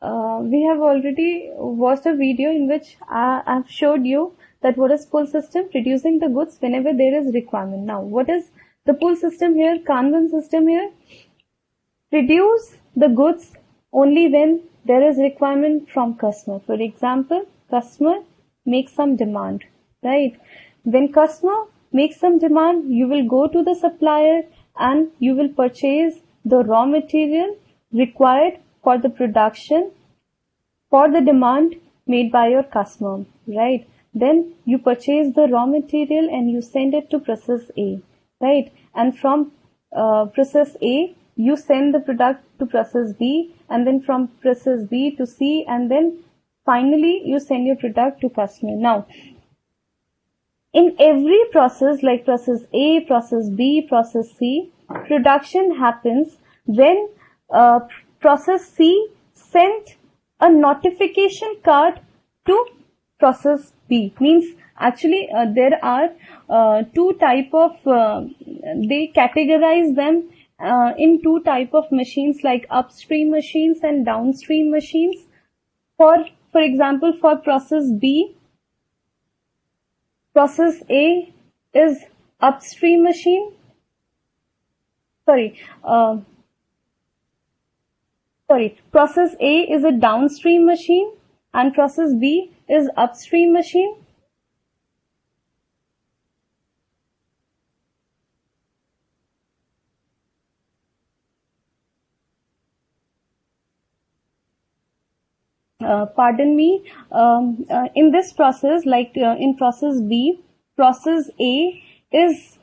we have already watched a video in which I have showed you that what is pull system, producing the goods whenever there is requirement. Now, what is the pull system here, Kanban system here? Produce the goods only when there is requirement from customer. For example, customer makes some demand, right? When customer makes some demand, you will go to the supplier and you will purchase the raw material required for the production for the demand made by your customer, right? Then you purchase the raw material and you send it to process A, right? And from process A, you send the product to process B, and then from process B to C, and then finally you send your product to customer. Now, in every process like process A, process B, process C, production happens when process C sent a notification card to process B. Means actually there are two type of, they categorize them in two type of machines, like upstream machines and downstream machines. For example, for process B, process A is upstream machine. Process A is a downstream machine and process B is upstream machine. Pardon me, in this process, like in process B, process A is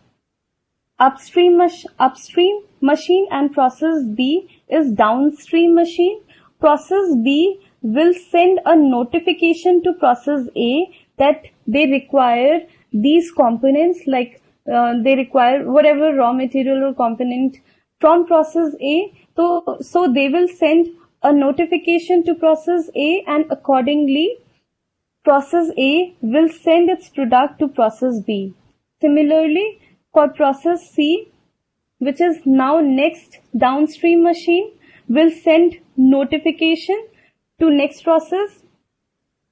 upstream machine and process B is downstream machine. Process B will send a notification to process A that they require these components, like they require whatever raw material or component from process A. So they will send a notification to process A, and accordingly process A will send its product to process B. Similarly, for process C, which is now next downstream machine, will send notification to next process,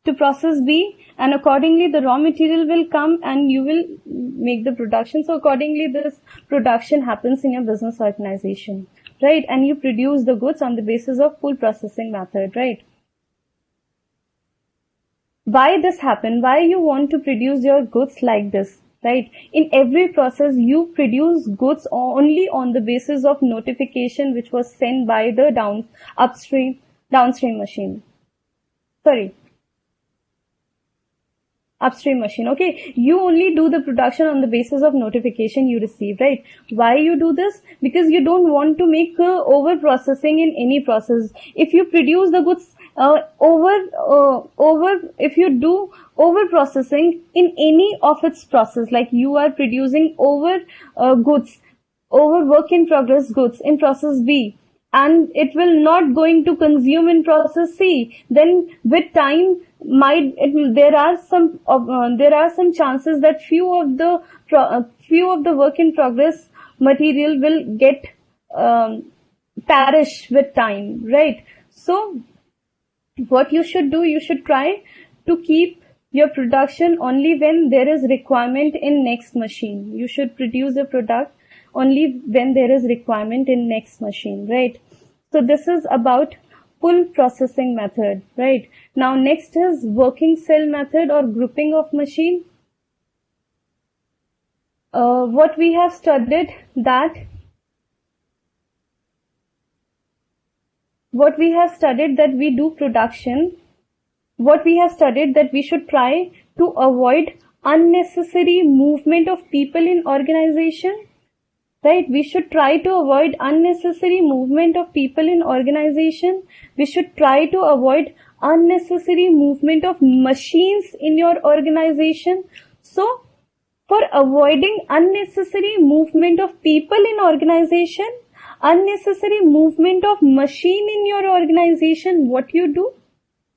to process B, and accordingly the raw material will come and you will make the production. So accordingly this production happens in your business organization, right? And you produce the goods on the basis of full processing method, right? Why this happen? Why you want to produce your goods like this, right? In every process you produce goods only on the basis of notification which was sent by the downstream machine. Upstream machine, okay? You only do the production on the basis of notification you receive, right? Why you do this? Because you don't want to make over processing in any process. If you produce the goods if you do over processing in any of its process, like you are producing over work in progress goods in process B, and it will not going to consume in process C, then with time there are some chances that few of the work in progress material will get perish with time, right? So what you should do, you should try to keep your production only when there is requirement in next machine. You should produce a product only when there is requirement in next machine, right? So this is about full processing method, right? Now next is working cell method or grouping of machine. what we have studied that we do production, what we have studied that we should try to avoid unnecessary movement of people in organization, right? We should try to avoid unnecessary movement of people in organization. We should try to avoid unnecessary movement of machines in your organization. So, for avoiding unnecessary movement of people in organization, unnecessary movement of machine in your organization, what you do?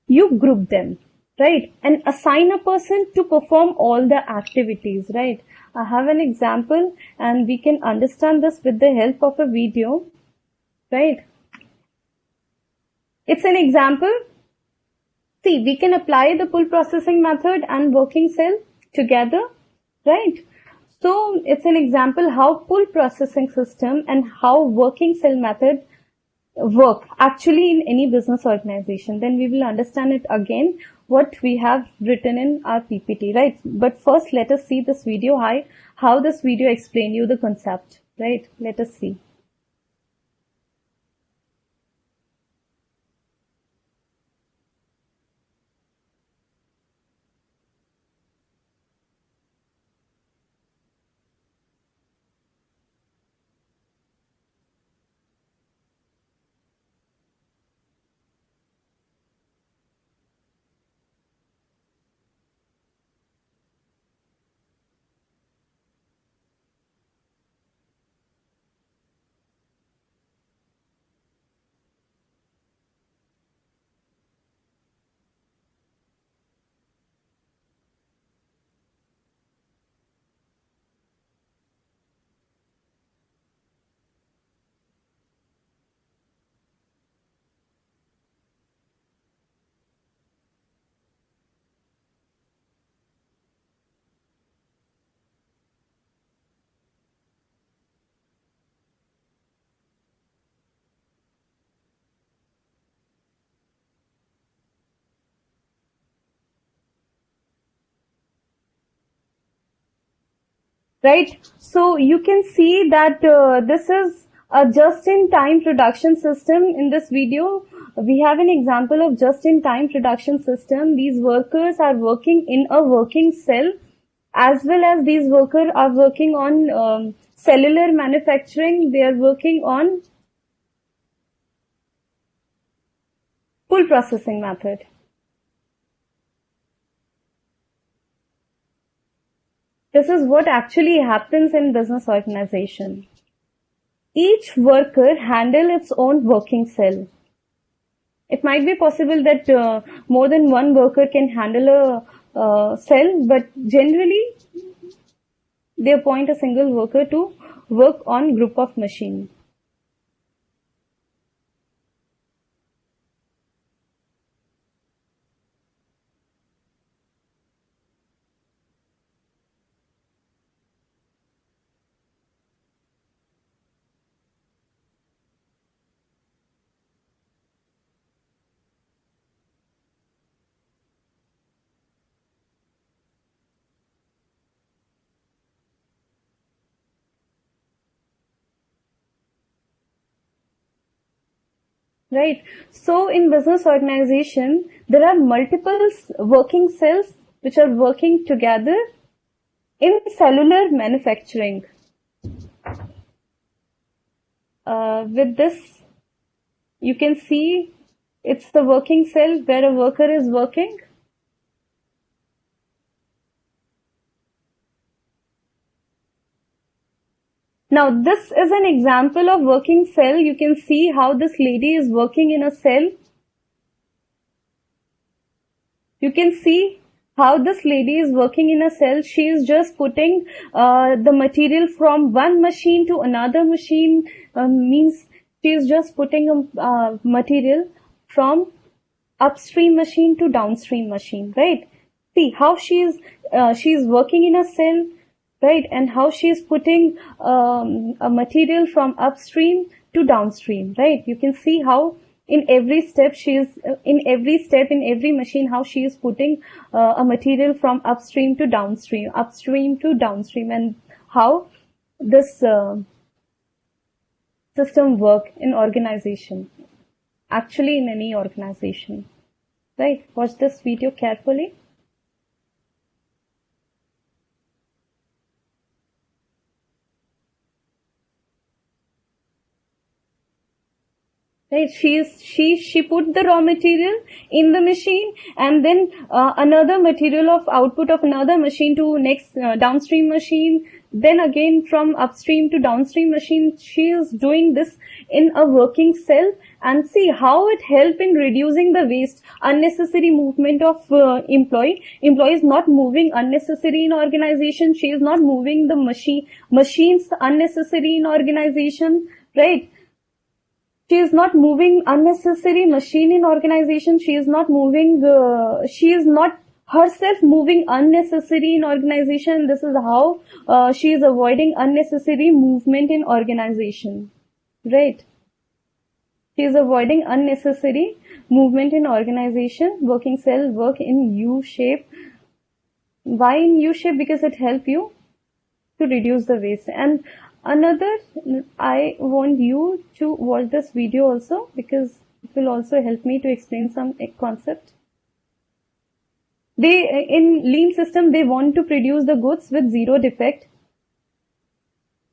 You group them, right? And assign a person to perform all the activities, right? I have an example and we can understand this with the help of a video, right? It's an example. See, we can apply the pull processing method and working cell together, right? So it's an example how pull processing system and how working cell method work actually in any business organization. Then we will understand it again what we have written in our PPT, right? But first let us see this video, how this video explain you the concept, right? Let us see. Right, so you can see that this is a just-in-time production system. In this video, we have an example of just-in-time production system. These workers are working in a working cell, as well as these workers are working on cellular manufacturing. They are working on pull processing method. This is what actually happens in business organization. Each worker handles its own working cell. It might be possible that more than one worker can handle a cell, but generally they appoint a single worker to work on group of machines. Right. So in business organization, there are multiple working cells which are working together in cellular manufacturing. With this, you can see it's the working cell where a worker is working. Now, this is an example of working cell. You can see how this lady is working in a cell. You can see how this lady is working in a cell. She is just putting the material from one machine to another machine. Means she is just putting material from upstream machine to downstream machine, right? See how she is working in a cell, right? And how she is putting a material from upstream to downstream, right? You can see how in every step in every machine, how she is putting a material from upstream to downstream, and how this system work in organization, actually in any organization, right? Watch this video carefully. Right, she put the raw material in the machine, and then another material of output of another machine to next downstream machine, then again from upstream to downstream machine. She is doing this in a working cell, and see how it help in reducing the waste, unnecessary movement of employees not moving unnecessary in organization. She is not moving the machines unnecessary in organization, right? She is not moving unnecessary machine in organization. She is not herself moving unnecessary in organization. This is how she is avoiding unnecessary movement in organization, right? She is avoiding unnecessary movement in organization. Working cell work in U shape. Why in U shape? Because it helps you to reduce the waste. And another, I want you to watch this video also, because it will also help me to explain some concept. In lean system, they want to produce the goods with zero defect,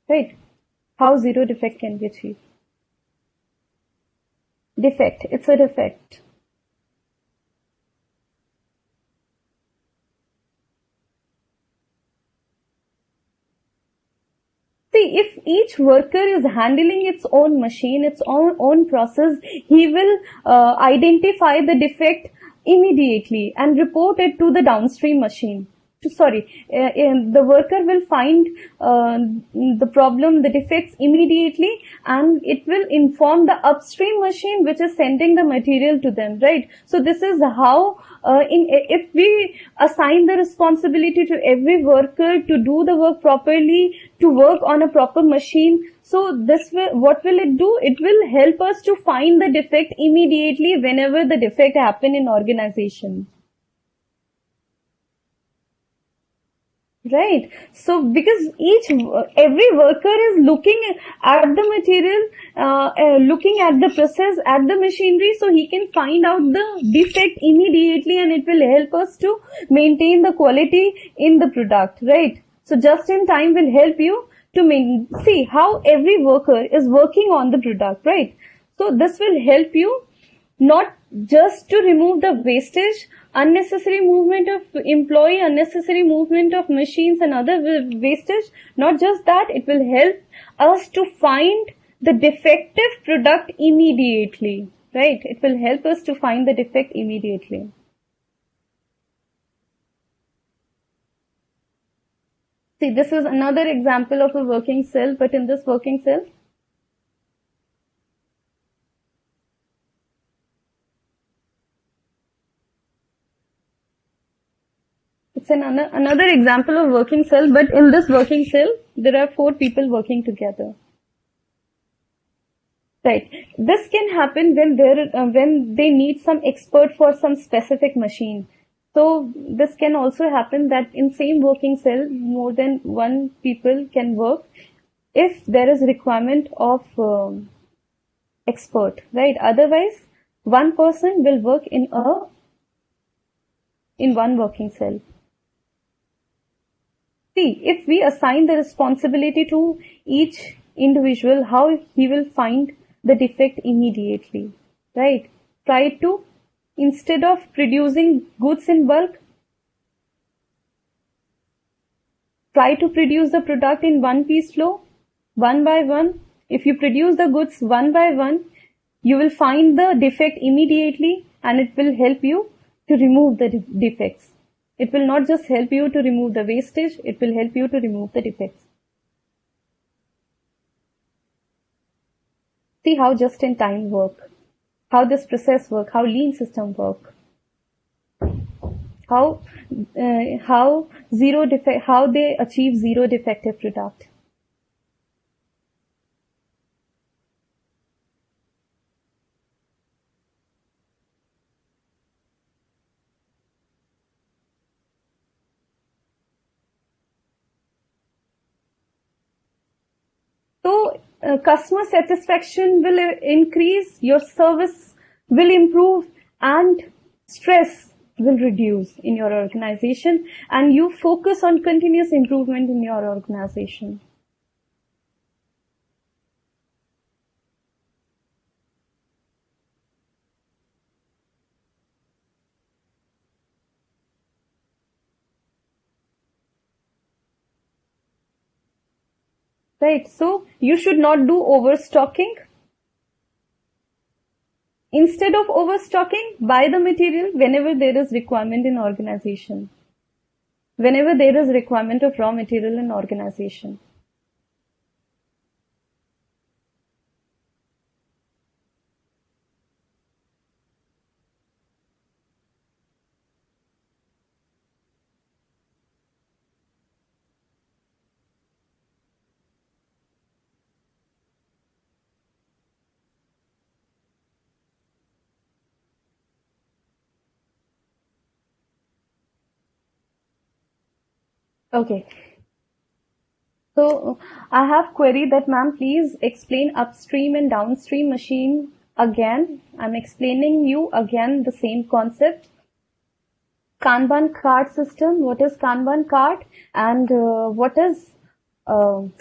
right? How zero defect can be achieved? Defect, it's a defect. See, if each worker is handling its own machine, its own process, he will identify the defect immediately and report it to the downstream machine. The worker will find the problem, the defects immediately, and it will inform the upstream machine which is sending the material to them, right? So this is how, if we assign the responsibility to every worker to do the work properly, to work on a proper machine, so what will it do? It will help us to find the defect immediately whenever the defect happen in organization. Right. So because every worker is looking at the material, looking at the process, at the machinery, so he can find out the defect immediately, and it will help us to maintain the quality in the product, right? So just in time will help you to see how every worker is working on the product, right? So this will help you not just to remove the wastage, unnecessary movement of employee, unnecessary movement of machines and other wastage. Not just that, it will help us to find the defective product immediately, right? It will help us to find the defect immediately. See, this is another example of a working cell, but in this working cell, it's another example of working cell, but in this working cell, there are 4 people working together. Right. This can happen when they need some expert for some specific machine. So this can also happen that in same working cell, more than 1 people can work if there is requirement of expert, right? Otherwise, 1 person will work in 1 working cell. See, if we assign the responsibility to each individual, how he will find the defect immediately, right? Try to, instead of producing goods in bulk, try to produce the product in 1 piece flow, 1 by 1. If you produce the goods 1 by 1, you will find the defect immediately, and it will help you to remove the defects. It will not just help you to remove the wastage, it will help you to remove the defects. See how just-in-time work, how this process work, how lean system work, how they achieve zero defective product. customer satisfaction will increase, your service will improve, and stress will reduce in your organization, and you focus on continuous improvement in your organization. Right, so you should not do overstocking. Instead of overstocking, buy the material whenever there is requirement in organization. Whenever there is requirement of raw material in organization. Okay. So I have query that ma'am, please explain upstream and downstream machine again. I'm explaining you again the same concept. Kanban card system. What is Kanban card and what is Kanban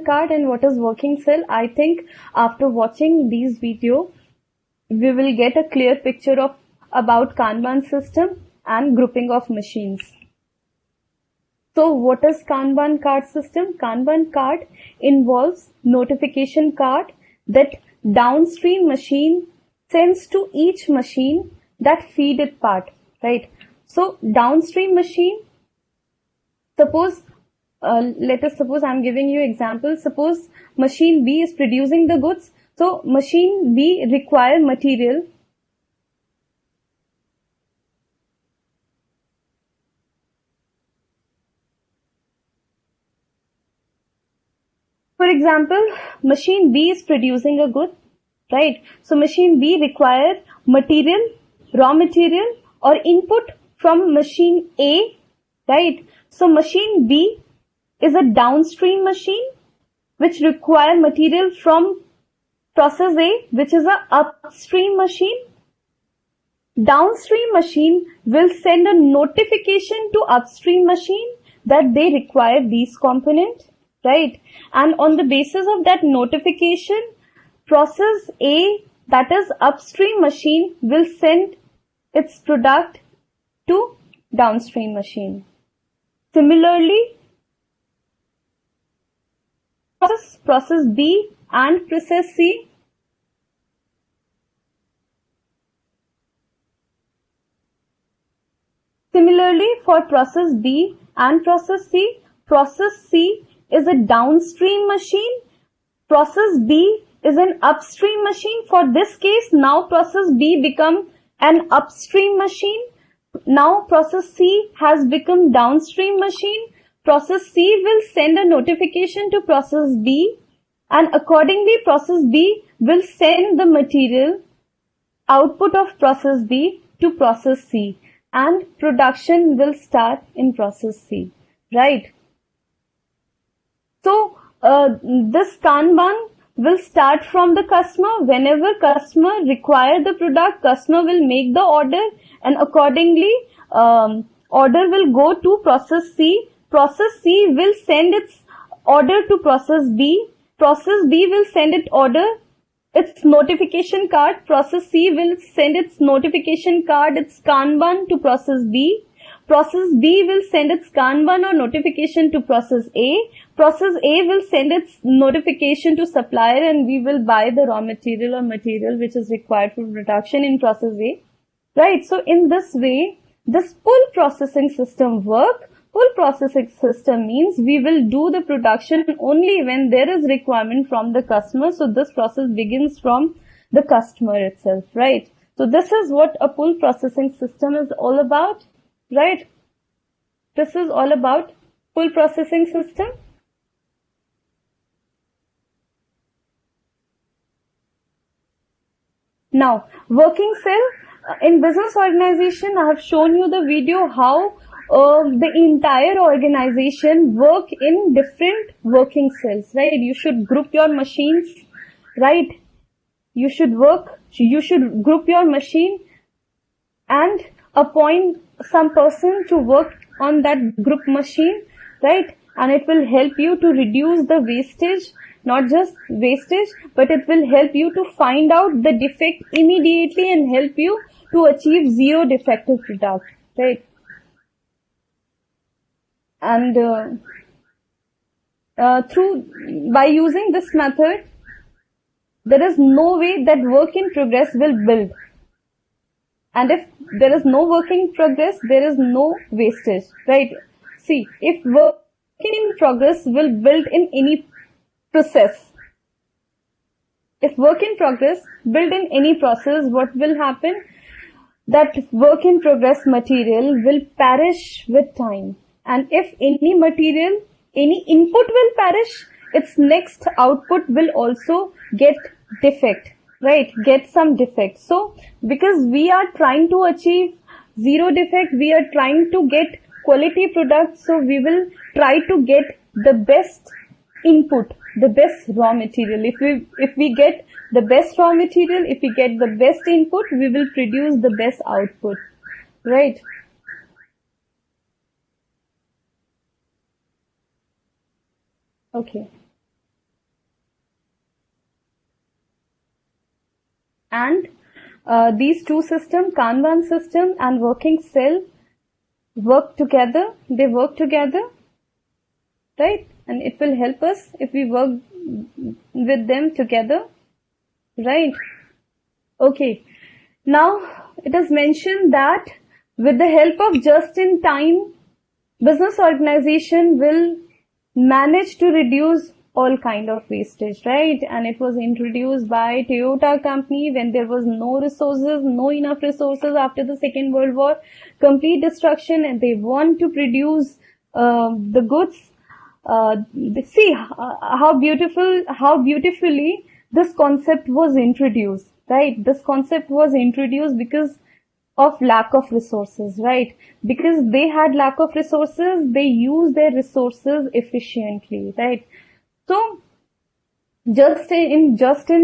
card and what is working cell? I think after watching these video, we will get a clear picture of about Kanban system and grouping of machines. So what is Kanban card system? Kanban card involves notification card that downstream machine sends to each machine that feed it part, right? So downstream machine, suppose, let us suppose I'm giving you example. Suppose machine B is producing the goods. So machine B require material. For example, machine B is producing a good, right? So machine B require material, raw material or input from machine A, right? So machine B is a downstream machine which require material from process A, which is a upstream machine. Downstream machine will send a notification to upstream machine that they require these components, right? And on the basis of that notification, process A, that is upstream machine, will send its product to downstream machine. Similarly, process B and process C Similarly, for process B and process C is a downstream machine. Process B is an upstream machine. For this case, now process B become an upstream machine. Now process C has become downstream machine. Process C will send a notification to process B, and accordingly process B will send the material output of process B to process C, and production will start in process C, right? So this Kanban will start from the customer. Whenever customer require the product, customer will make the order, and accordingly order will go to process C. Process C will send its order to process B. Process B will send its notification card. Process C will send its notification card, its Kanban, to process B. Process B will send its Kanban or notification to process A. Process A will send its notification to supplier, and we will buy the raw material or material which is required for production in process A. Right. So in this way, this pull processing system work. Pull processing system means we will do the production only when there is requirement from the customer. So this process begins from the customer itself, right? So this is what a pull processing system is all about, right? This is all about pull processing system. Now, working cell. In business organization, I have shown you the video how the entire organization work in different working cells, right? You should group your machines, right? You should group your machine and appoint some person to work on that group machine, right? And it will help you to reduce the wastage, not just wastage, but it will help you to find out the defect immediately and help you to achieve zero defective product, right? And by using this method, there is no way that work in progress will build. And if there is no work in progress, there is no wastage, right? See, if work in progress will build in any process, if work in progress build in any process, what will happen? That work in progress material will perish with time. And if any material, any input will perish, its next output will also get defect, right? Get some defect. So, because we are trying to achieve zero defect, we are trying to get quality products, so we will try to get the best input, the best raw material. If we get the best raw material, if we get the best input, we will produce the best output, right? Okay. And these two systems, Kanban system and working cell, work together. They work together, right? And it will help us if we work with them together, right? Okay. Now, it is mentioned that with the help of just-in-time, business organization will manage to reduce all kind of wastage, right? And it was introduced by Toyota company when there was no resources, no enough resources after the Second World War, complete destruction, and they want to produce the goods. See how beautifully this concept was introduced, right? This concept was introduced because of lack of resources, right? Because they had lack of resources, they use their resources efficiently, right? So, just in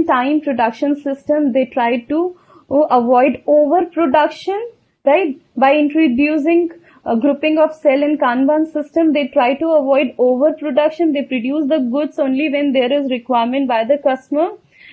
time production system, they try to avoid overproduction, right? By introducing a grouping of cell and Kanban system, they try to avoid overproduction. They produce the goods only when there is requirement by the customer,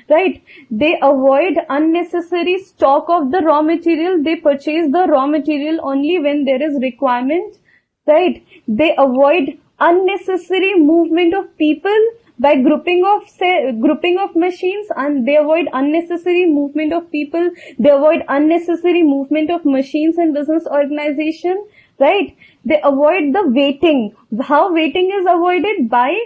right? They avoid unnecessary stock of the raw material. They purchase the raw material only when there is requirement, right? They avoid unnecessary movement of people by grouping of machines, and they avoid unnecessary movement of people. They avoid unnecessary movement of machines in business organization, right? They avoid the waiting. How waiting is avoided? By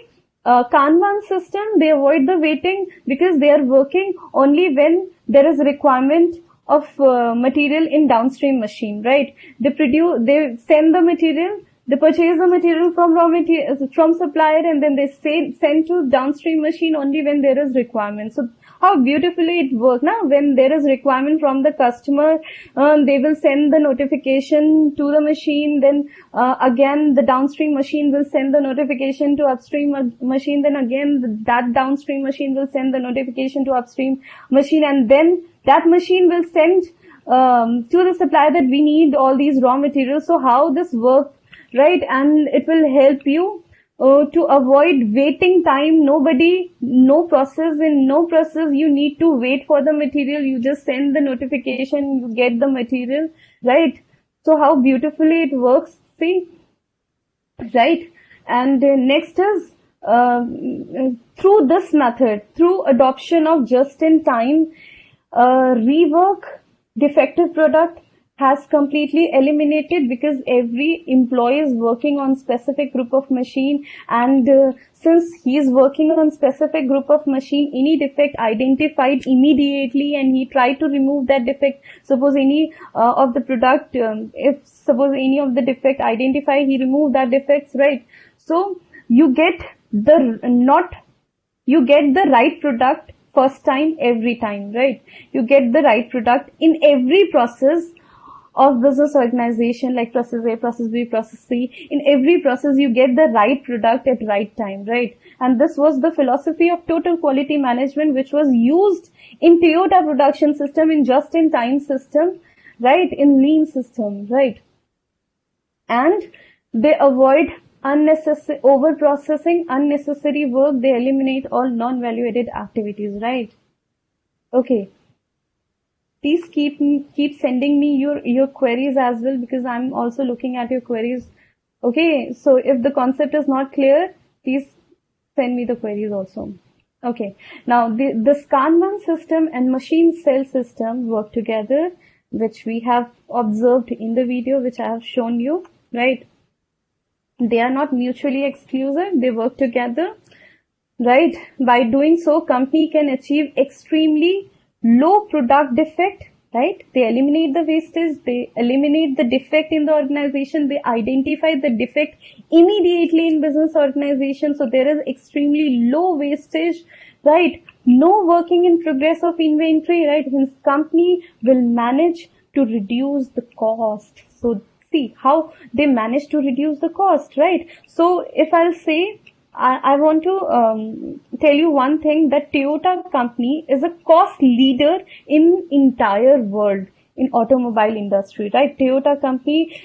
Kanban system, they avoid the waiting because they are working only when there is requirement of material in downstream machine, right? They send the material, they purchase the material from supplier, and then they send to downstream machine only when there is requirement. So how beautifully it works. Now, when there is requirement from the customer, they will send the notification to the machine. Then again, the downstream machine will send the notification to upstream machine. Then again, that downstream machine will send the notification to upstream machine, and then that machine will send to the supplier that we need all these raw materials. So how this works, right? And it will help you to avoid waiting time. No process you need to wait for the material. You just send the notification, you get the material, right? So how beautifully it works, see, right? And next is through this method, through adoption of just-in-time, rework defective product has completely eliminated, because every employee is working on specific group of machine, and since he is working on specific group of machine, any defect identified immediately and he tried to remove that defect. Suppose any of the product, if suppose any of the defect identified, he removed that defects, right? So you get the right product first time, every time, right? You get the right product in every process of business organization, like process A, process B, process C. In every process, you get the right product at right time, right? And this was the philosophy of total quality management, which was used in Toyota production system, in just-in-time system, right? In lean system, right? And they avoid unnecessary over-processing, unnecessary work. They eliminate all non-value-added activities, right? Okay. Please keep sending me your queries as well, because I'm also looking at your queries. Okay, so if the concept is not clear, please send me the queries also. Okay, now the Kanban system and machine cell system work together, which we have observed in the video which I have shown you, right? They are not mutually exclusive, they work together, right? By doing so, company can achieve extremely low product defect, right? They eliminate the wastage, they eliminate the defect in the organization, they identify the defect immediately in business organization, so there is extremely low wastage, right? No working in progress of inventory, right? Hence company will manage to reduce the cost. So see how they manage to reduce the cost, right? So if I'll say, I want to tell you one thing, that Toyota company is a cost leader in entire world in automobile industry, right? Toyota company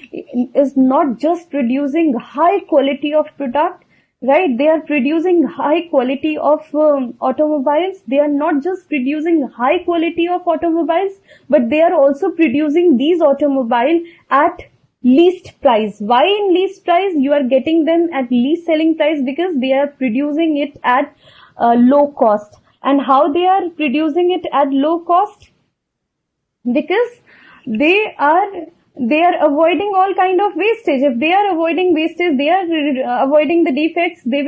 is not just producing high quality of product, right? They are producing high quality of automobiles. They are not just producing high quality of automobiles, but they are also producing these automobiles at least price. Why in least price? You are getting them at least selling price because they are producing it at low cost. And how they are producing it at low cost? Because they are avoiding all kind of wastage. If they are avoiding wastage, they are avoiding the defects, they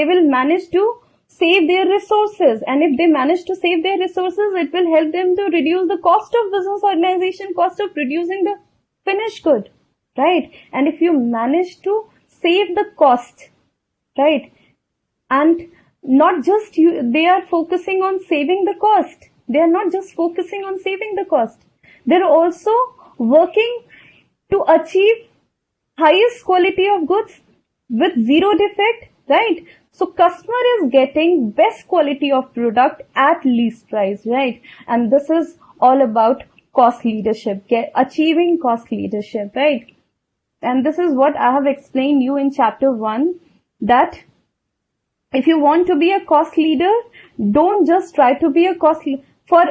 will manage to save their resources. And if they manage to save their resources, it will help them to reduce the cost of business organization, cost of producing the finished good, right? And if you manage to save the cost, right, and not just they are focusing on saving the cost. They are not just focusing on saving the cost. They're also working to achieve highest quality of goods with zero defect, right? So customer is getting best quality of product at least price, right? And this is all about cost leadership, achieving cost leadership, right? And this is what I have explained you in chapter 1, that if you want to be a cost leader, don't just try to be a cost leader. For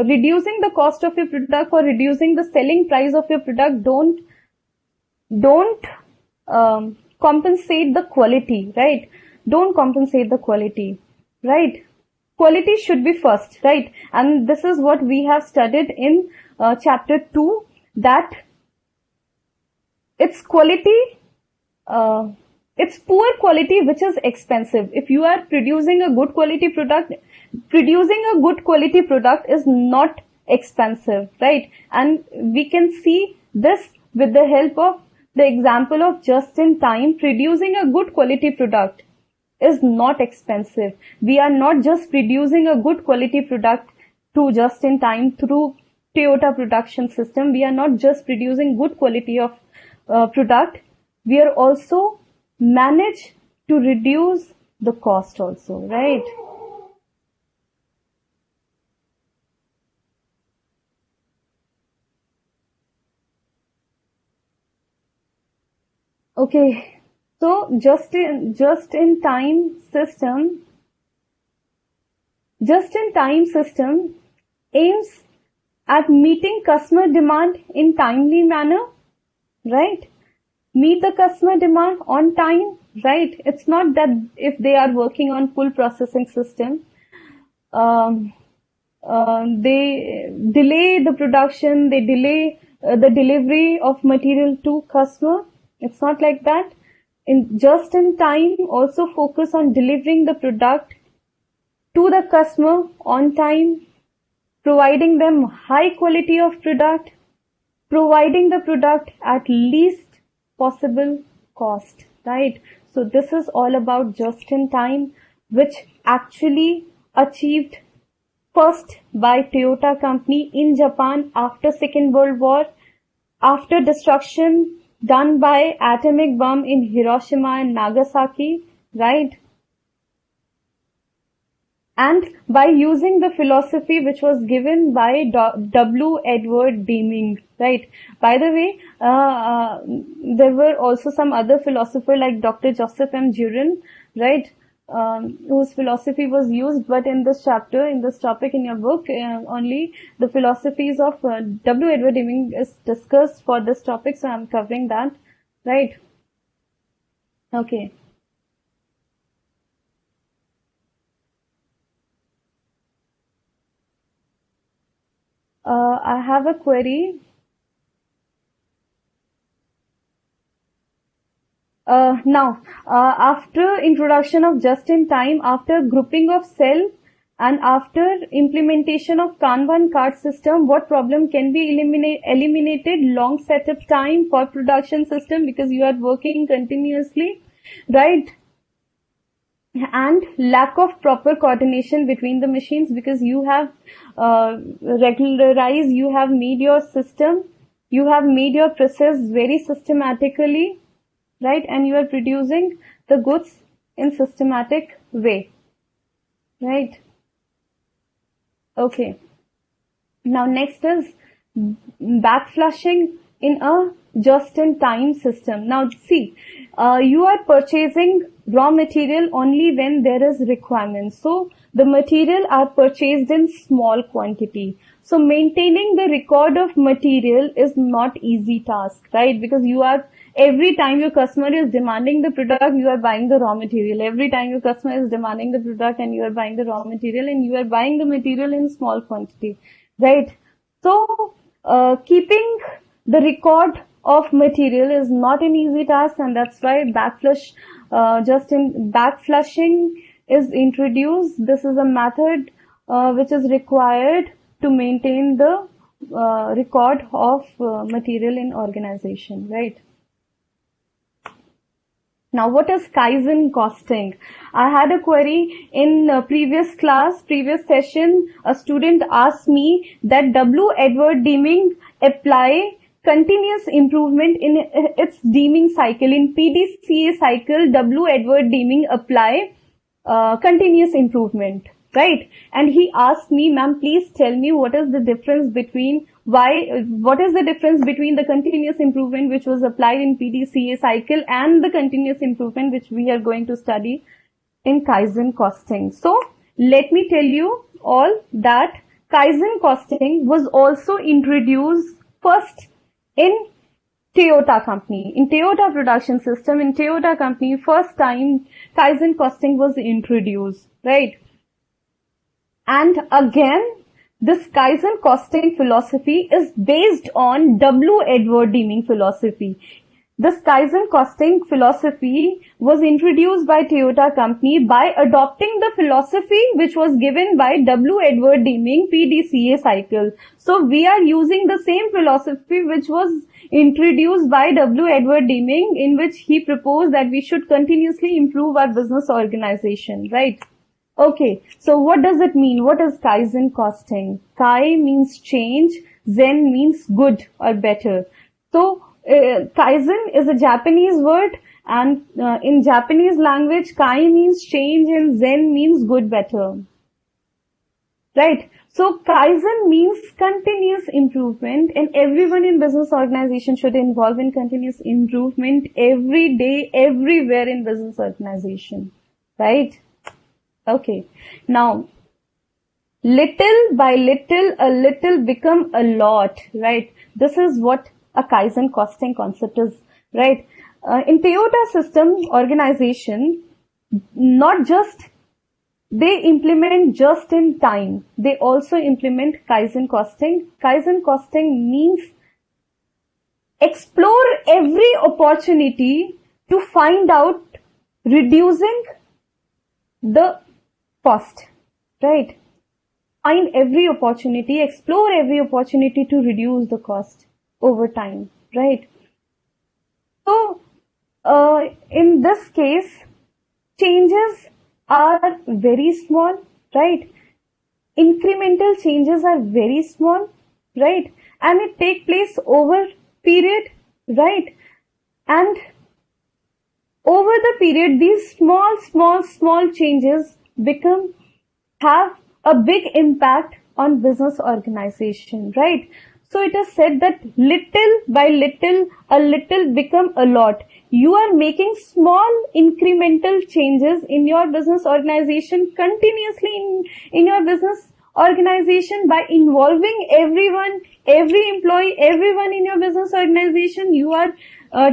reducing the cost of your product, for reducing the selling price of your product, don't compensate the quality, right? Don't compensate the quality, right? Quality should be first, right? And this is what we have studied in chapter 2, that it's quality, it's poor quality which is expensive. If you are producing a good quality product, producing a good quality product is not expensive, right? And we can see this with the help of the example of just in time. Producing a good quality product is not expensive. We are not just producing a good quality product to just in time through Toyota production system. We are not just producing good quality of product. We are also manage to reduce the cost also, right? Okay, so just in time system aims at meeting customer demand in timely manner, right? Meet the customer demand on time, right? It's not that if they are working on full processing system, they delay the production, they delay the delivery of material to customer. It's not like that. In just in time, also focus on delivering the product to the customer on time, providing them high quality of product, providing the product at least possible cost, right? So this is all about just in time, which actually achieved first by Toyota company in Japan after Second World War, after destruction done by atomic bomb in Hiroshima and Nagasaki, right? And by using the philosophy which was given by W. Edward Deming, right? By the way, there were also some other philosophers like Dr. Joseph M. Jurin, right? Whose philosophy was used, but in this chapter, in this topic in your book, only the philosophies of W. Edward Deming is discussed for this topic, so I'm covering that, right? Okay. I have a query. After introduction of just-in-time, after grouping of cell, and after implementation of Kanban card system, what problem can be eliminated? Long setup time for production system because you are working continuously, right? And lack of proper coordination between the machines because you have regularized, you have made your system, you have made your process very systematically, right? And you are producing the goods in systematic way, right? Okay. Now next is backflushing in a just-in-time system. Now see, you are purchasing raw material only when there is requirement. So the material are purchased in small quantity. So maintaining the record of material is not easy task, right? Because you are, every time your customer is demanding the product, you are buying the raw material. Every time your customer is demanding the product and you are buying the raw material, and you are buying the material in small quantity, right? So keeping the record of material is not an easy task, and that's why backflushing is introduced. This is a method which is required to maintain the record of material in organization, right? Now, what is Kaizen costing? I had a query in previous session. A student asked me that W. Edward Deming apply continuous improvement in its Deming cycle. In PDCA cycle, W. Edward Deming apply continuous improvement, right? And he asked me, ma'am, please tell me what is the difference between the continuous improvement which was applied in PDCA cycle and the continuous improvement which we are going to study in Kaizen costing. So let me tell you all that Kaizen costing was also introduced first in Toyota company. In Toyota production system, in Toyota company, first time Kaizen costing was introduced, right? And again, this Kaizen costing philosophy is based on W. Edward Deming philosophy. This Kaizen costing philosophy was introduced by Toyota company by adopting the philosophy which was given by W. Edward Deming PDCA cycle. So we are using the same philosophy which was introduced by W. Edward Deming, in which he proposed that we should continuously improve our business organization, right? Okay, so what does it mean? What is Kaizen costing? Kai means change, Zen means good or better. So Kaizen is a Japanese word, and in Japanese language, Kai means change and Zen means good, better. Right? So Kaizen means continuous improvement, and everyone in business organization should involve in continuous improvement every day, everywhere in business organization. Right? Okay. Now, little by little, a little become a lot, right? This is what a Kaizen costing concept is, right? In Toyota system organization, not just they implement just in time, they also implement Kaizen costing. Kaizen costing means explore every opportunity to find out reducing the cost, right? Find every opportunity, explore every opportunity to reduce the cost over time, right? So, in this case, changes are very small, right? incremental changes are very small, right? And it take place over period, right? And over the period, these small changes have a big impact on business organization, right? So it is said that little by little, a little become a lot. You are making small incremental changes in your business organization continuously in your business organization by involving everyone, every employee, everyone in your business organization. You are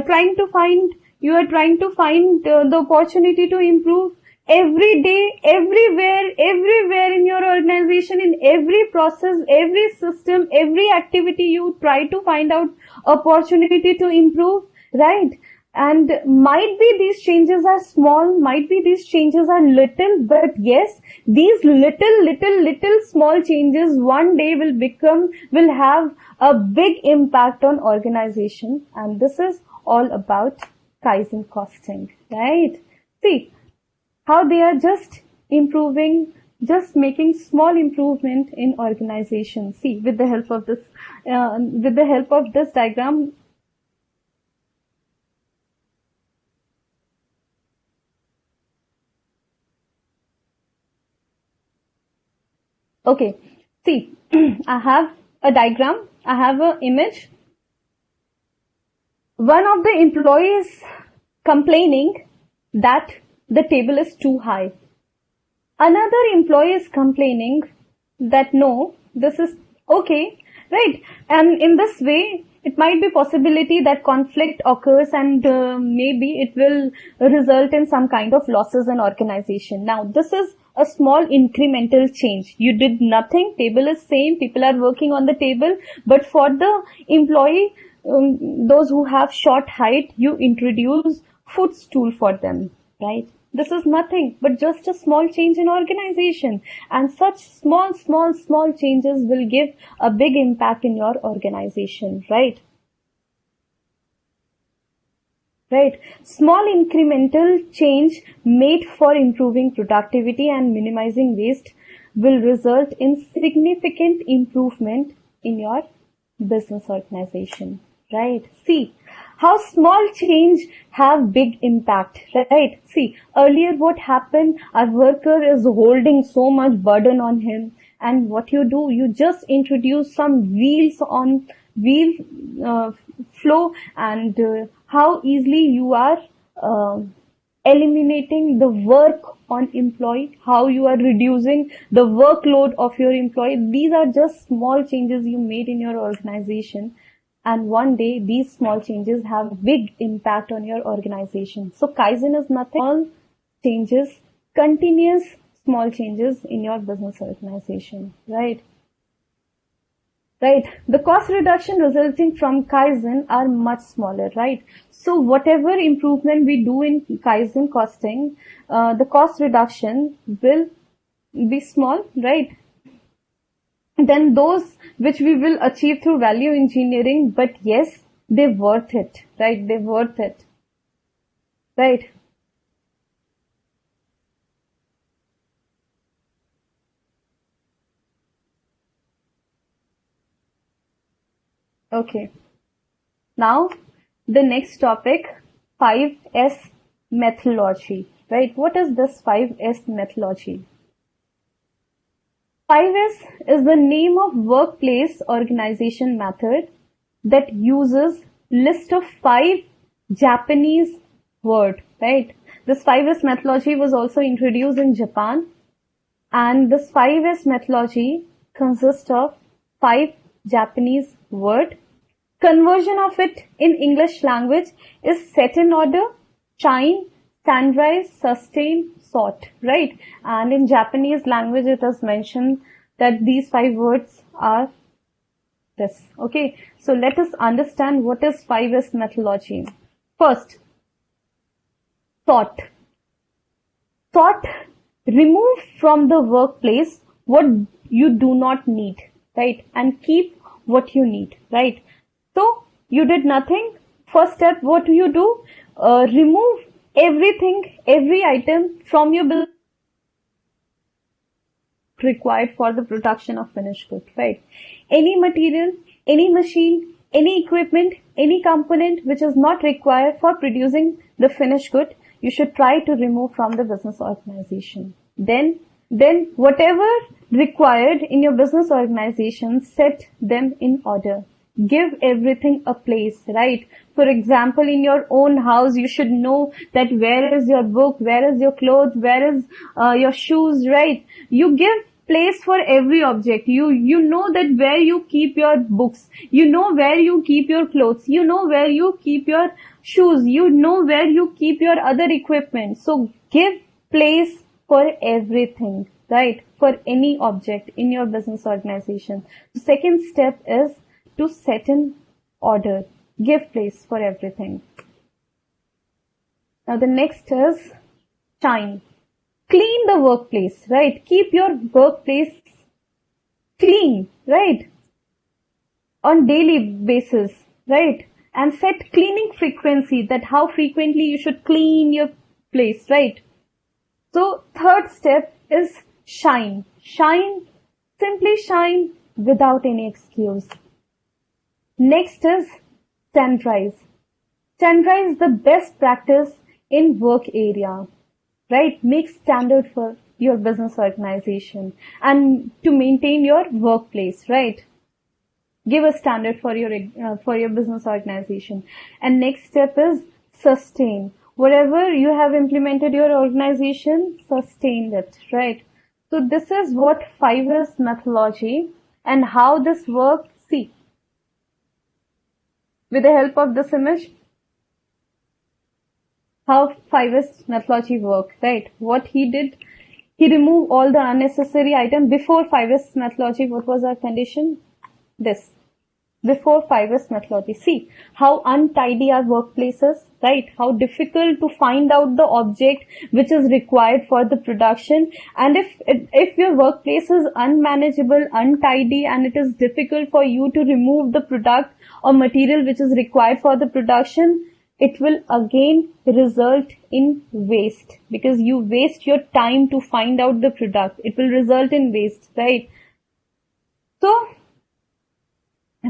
trying to find the opportunity to improve every day, everywhere in your organization, in every process, every system, every activity. You try to find out opportunity to improve, right? And might be these changes are small, might be these changes are little, but yes, these little small changes one day will have a big impact on organization. And this is all about Kaizen costing, right? See how they are just improving, just making small improvement in organization. See, with the help of this diagram. Okay, see, I have a diagram, I have an image. One of the employees complaining that the table is too high. Another employee is complaining that no, this is okay, right? And in this way, it might be possibility that conflict occurs and maybe it will result in some kind of losses in organization. Now, this is a small incremental change. You did nothing, table is same, people are working on the table, but for the employee, those who have short height, you introduce footstool for them, right? This is nothing but just a small change in organization, and such small changes will give a big impact in your organization, right? Right. Small incremental change made for improving productivity and minimizing waste will result in significant improvement in your business organization, right? See how small change have big impact, right? See, earlier what happened, our worker is holding so much burden on him, and what you do, you just introduce some wheels on wheel flow, and how easily you are eliminating the work on employee, how you are reducing the workload of your employee. These are just small changes you made in your organization, and one day these small changes have big impact on your organization. So Kaizen is nothing, small changes, continuous small changes in your business organization, right? Right. The cost reduction resulting from Kaizen are much smaller, right? So whatever improvement we do in Kaizen costing, the cost reduction will be small, right? Than those which we will achieve through value engineering, but yes, they're worth it, right? They're worth it, right? Okay. Now, the next topic, 5S methodology, right? What is this 5S methodology? 5S is the name of workplace organization method that uses list of 5 Japanese word, right? This 5S methodology was also introduced in Japan, and this 5S methodology consists of 5 Japanese word. Conversion of it in English language is set in order, shine, standardize, sustain, sort, right? And in Japanese language, it is mentioned that these 5 words are this. Okay, so let us understand what is 5S methodology. First, sort. Sort, remove from the workplace what you do not need, right? And keep what you need, right? So you did nothing. First step, what do you do? Remove everything, every item from your business. required for the production of finished good, right? Any material, any machine, any equipment, any component which is not required for producing the finished good, you should try to remove from the business organization. Then whatever required in your business organization, set them in order. Give everything a place, right? For example, in your own house, you should know that where is your book, where is your clothes, where is your shoes, right? You give place for every object. You know that where you keep your books, you know where you keep your clothes, you know where you keep your shoes, you know where you keep your other equipment. So give place for everything, right? For any object in your business organization. The second step is to set in order. Give place for everything. Now the next is shine. Clean the workplace, right? Keep your workplace clean, right? On daily basis, right? And set cleaning frequency, that how frequently you should clean your place, right? So third step is shine. Shine, simply shine without any excuse. Next is standardize. Standardize the best practice in work area, right? Make standard for your business organization and to maintain your workplace, right? Give a standard for your business organization. And next step is sustain. Whatever you have implemented your organization, sustain it, right? So this is what 5S methodology and how this works. See, with the help of this image, how 5S methodology works, right? What he did, he removed all the unnecessary items. Before 5S methodology, what was our condition? This. Before 5S methodology. See how untidy our workplaces, right? How difficult to find out the object which is required for the production. And if your workplace is unmanageable, untidy, and it is difficult for you to remove the product or material which is required for the production, it will again result in waste, because you waste your time to find out the product. It will result in waste, right? So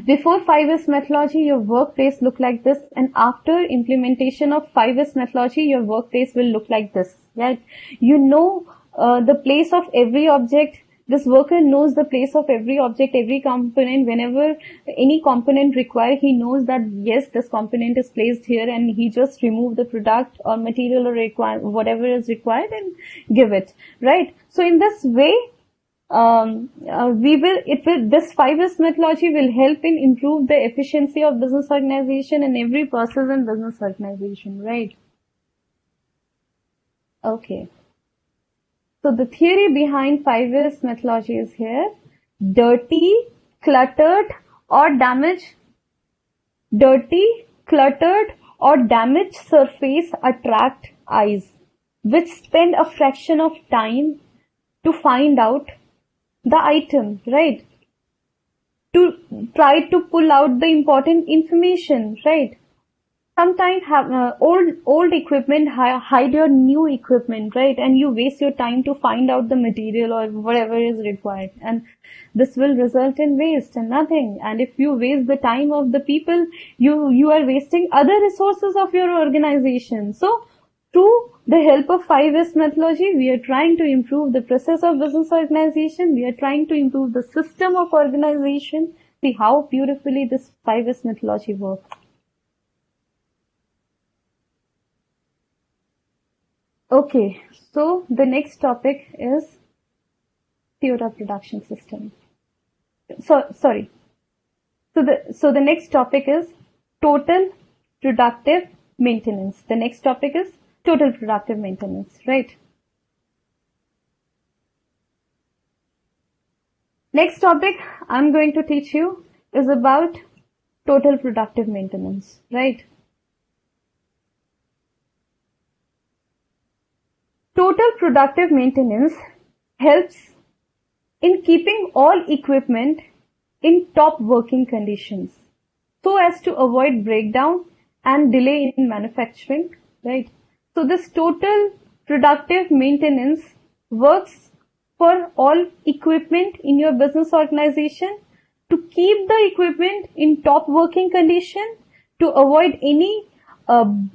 before 5S methodology, your workplace look like this, and after implementation of 5S methodology, your workplace will look like this, right? You know the place of every object. This worker knows the place of every object, every component. Whenever any component required, he knows that yes, this component is placed here, and he just remove the product or material or whatever is required and give it, right? So in this way, this 5S methodology will help in improve the efficiency of business organization and every process in business organization, right? Okay. So the theory behind 5S methodology is here. Dirty, cluttered or damaged surface attract eyes, which spend a fraction of time to find out the item, right? To try to pull out the important information, right? Sometimes old equipment hide your new equipment, right? And you waste your time to find out the material or whatever is required, and this will result in waste and nothing. And if you waste the time of the people, you are wasting other resources of your organization. So through the help of 5S methodology, we are trying to improve the process of business organization. We are trying to improve the system of organization. See how beautifully this 5S methodology works. Okay, so the next topic is Toyota production system. So the next topic is total productive maintenance. The next topic is total productive maintenance, right? Next topic I'm going to teach you is about total productive maintenance, right? Total productive maintenance helps in keeping all equipment in top working conditions so as to avoid breakdown and delay in manufacturing, right? So this total productive maintenance works for all equipment in your business organization, to keep the equipment in top working condition, to avoid any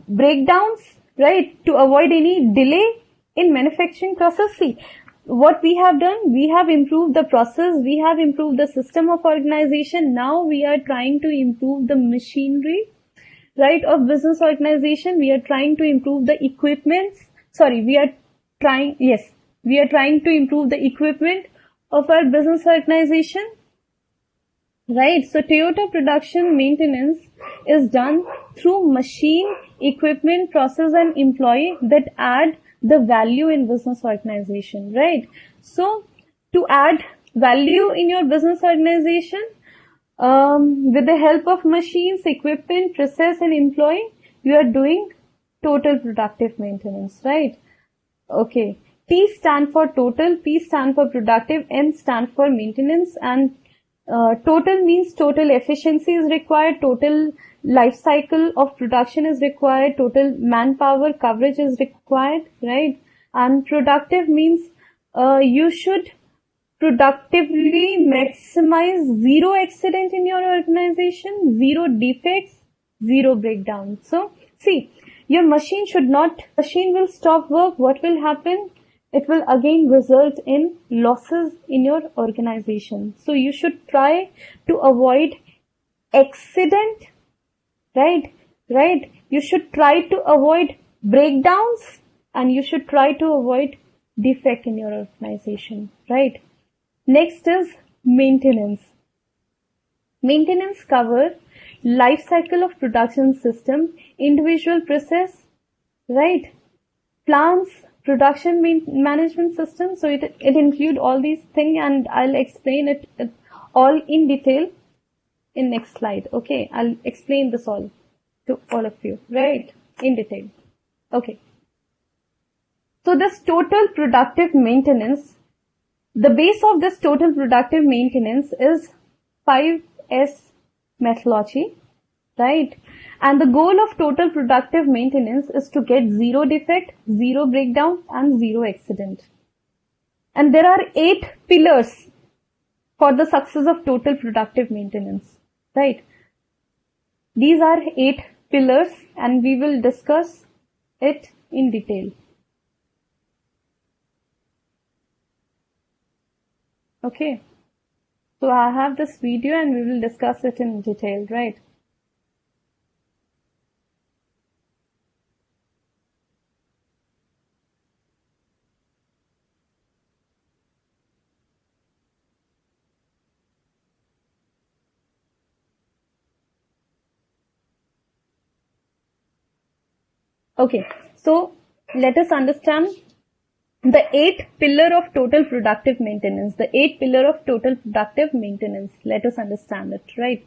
breakdowns, right? To avoid any delay in manufacturing process. See, what we have done, we have improved the process, we have improved the system of organization. Now we are trying to improve the machinery, right, of business organization. We are trying to improve the equipments. Sorry, we are trying to improve the equipment of our business organization. Right, so Toyota production maintenance is done through machine, equipment, process and employee that add the value in business organization, right? So to add value in your business organization, with the help of machines, equipment, process and employee, you are doing total productive maintenance, right? Okay, T stand for total, P stand for productive, M stand for maintenance, and total means total efficiency is required, total life cycle of production is required, total manpower coverage is required, right? And productive means you should productively maximize zero accident in your organization, zero defects, zero breakdown. So see, your machine will stop work. What will happen? It will again result in losses in your organization. So you should try to avoid accident, right? You should try to avoid breakdowns and you should try to avoid defect in your organization, right? Next is maintenance. Maintenance cover life cycle of production system, individual process, right? Plants, production management system. So it include all these things, and I'll explain it all in detail in next slide. Okay, I'll explain this all to all of you, right, in detail. Okay, so this total productive maintenance, the base of this total productive maintenance is 5S methodology, right? And the goal of total productive maintenance is to get zero defect, zero breakdown and zero accident. And there are 8 pillars for the success of total productive maintenance, right? These are 8 pillars and we will discuss it in detail. Okay, so I have this video and we will discuss it in detail, right? Okay, so let us understand the 8 pillar of total productive maintenance. The 8 pillar of total productive maintenance. Let us understand it, right?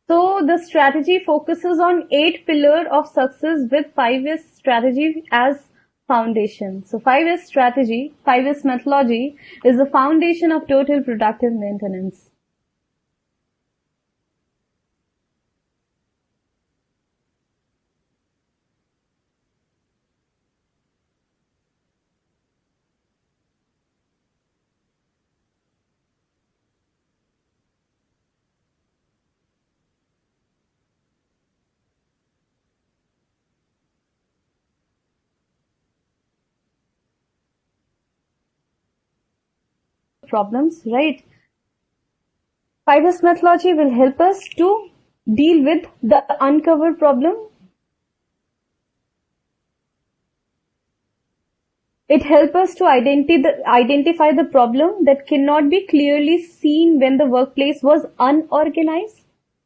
So the strategy focuses on 8 pillars of success with 5S strategy as foundation. So 5S strategy, 5S methodology is the foundation of total productive maintenance. Problems, right? 5S methodology will help us to deal with the uncovered problem. It helps us to identify the problem that cannot be clearly seen when the workplace was unorganized,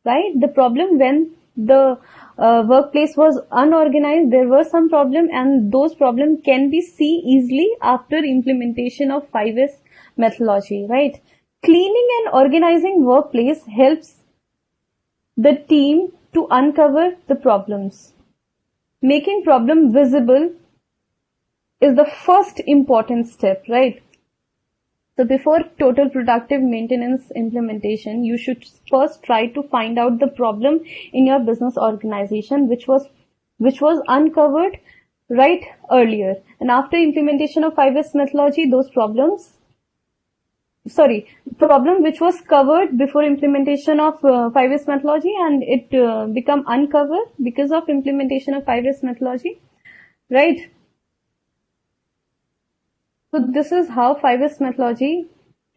right? The problem when the workplace was unorganized, there were some problem, and those problems can be seen easily after implementation of 5S methodology, right? Cleaning and organizing workplace helps the team to uncover the problems. Making problem visible is the first important step, right? So before total productive maintenance implementation, you should first try to find out the problem in your business organization, which was uncovered right earlier. And after implementation of 5S methodology, problem which was covered before implementation of 5S methodology, and it become uncovered because of implementation of 5S methodology, right? So this is how 5S methodology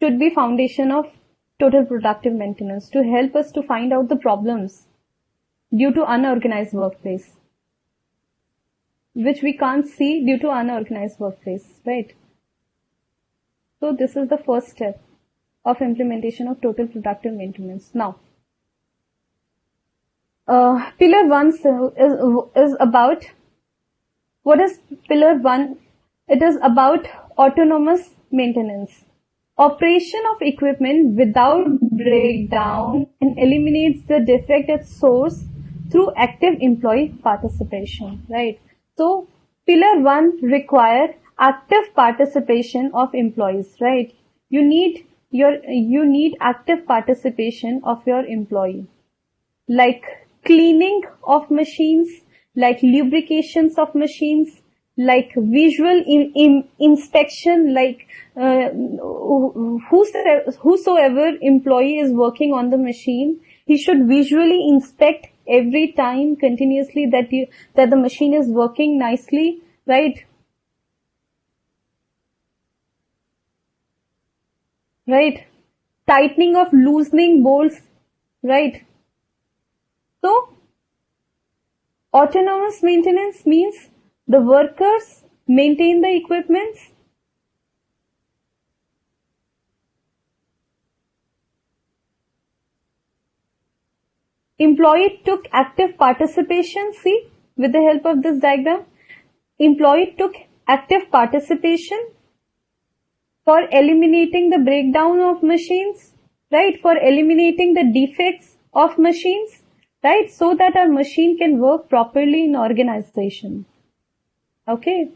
should be foundation of total productive maintenance, to help us to find out the problems due to unorganized workplace, which we can't see due to unorganized workplace, right? So this is the first step of implementation of total productive maintenance. Now, pillar 1 is about, what is pillar 1? It is about autonomous maintenance. Operation of equipment without breakdown and eliminates the defect at source through active employee participation, right? So, pillar 1 require active participation of employees, right? You need active participation of your employee, like cleaning of machines, like lubrications of machines, like visual inspection, like whosoever employee is working on the machine, he should visually inspect every time continuously that the machine is working nicely, right? Right? Tightening of loosening bolts, right? So, autonomous maintenance means the workers maintain the equipment, employee took active participation, see, with the help of this diagram, employee took active participation for eliminating the breakdown of machines, right, for eliminating the defects of machines, right, so that our machine can work properly in organization. Okay.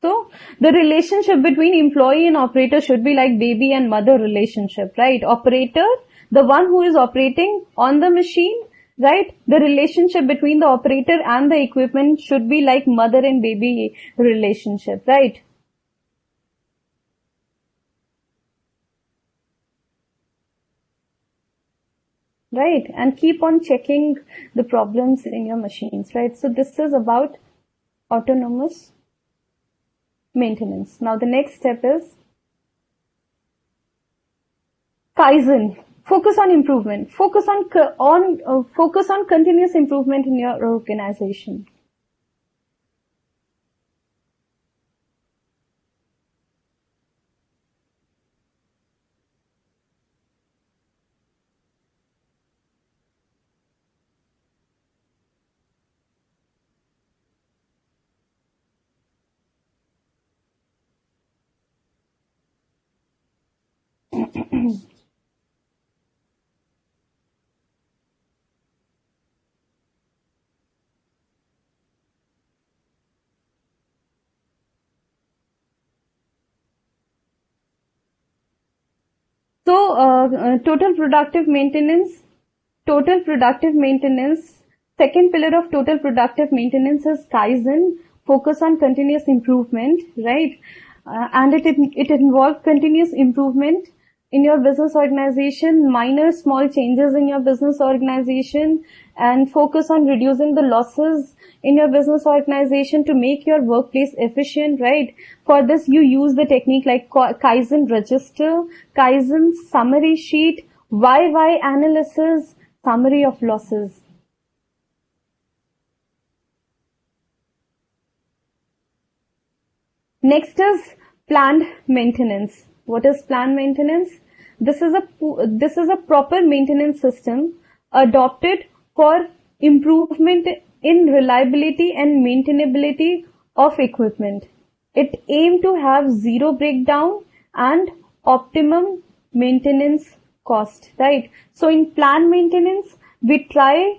So, the relationship between employee and operator should be like baby and mother relationship, right? Operator, the one who is operating on the machine, right? The relationship between the operator and the equipment should be like mother and baby relationship, right? Right? And keep on checking the problems in your machines, right? So this is about autonomous maintenance. Now the next step is Kaizen. Focus on improvement. Focus on continuous improvement in your organization. So, total productive maintenance, second pillar of total productive maintenance is Kaizen, focus on continuous improvement, right? And it involves continuous improvement in your business organization, minor small changes in your business organization, and focus on reducing the losses in your business organization to make your workplace efficient, right? For this, you use the technique like Kaizen register, Kaizen summary sheet, YY analysis, summary of losses. Next is planned maintenance. What is planned maintenance? This is a proper maintenance system adopted for improvement in reliability and maintainability of equipment. It aims to have zero breakdown and optimum maintenance cost, right? So in planned maintenance, we try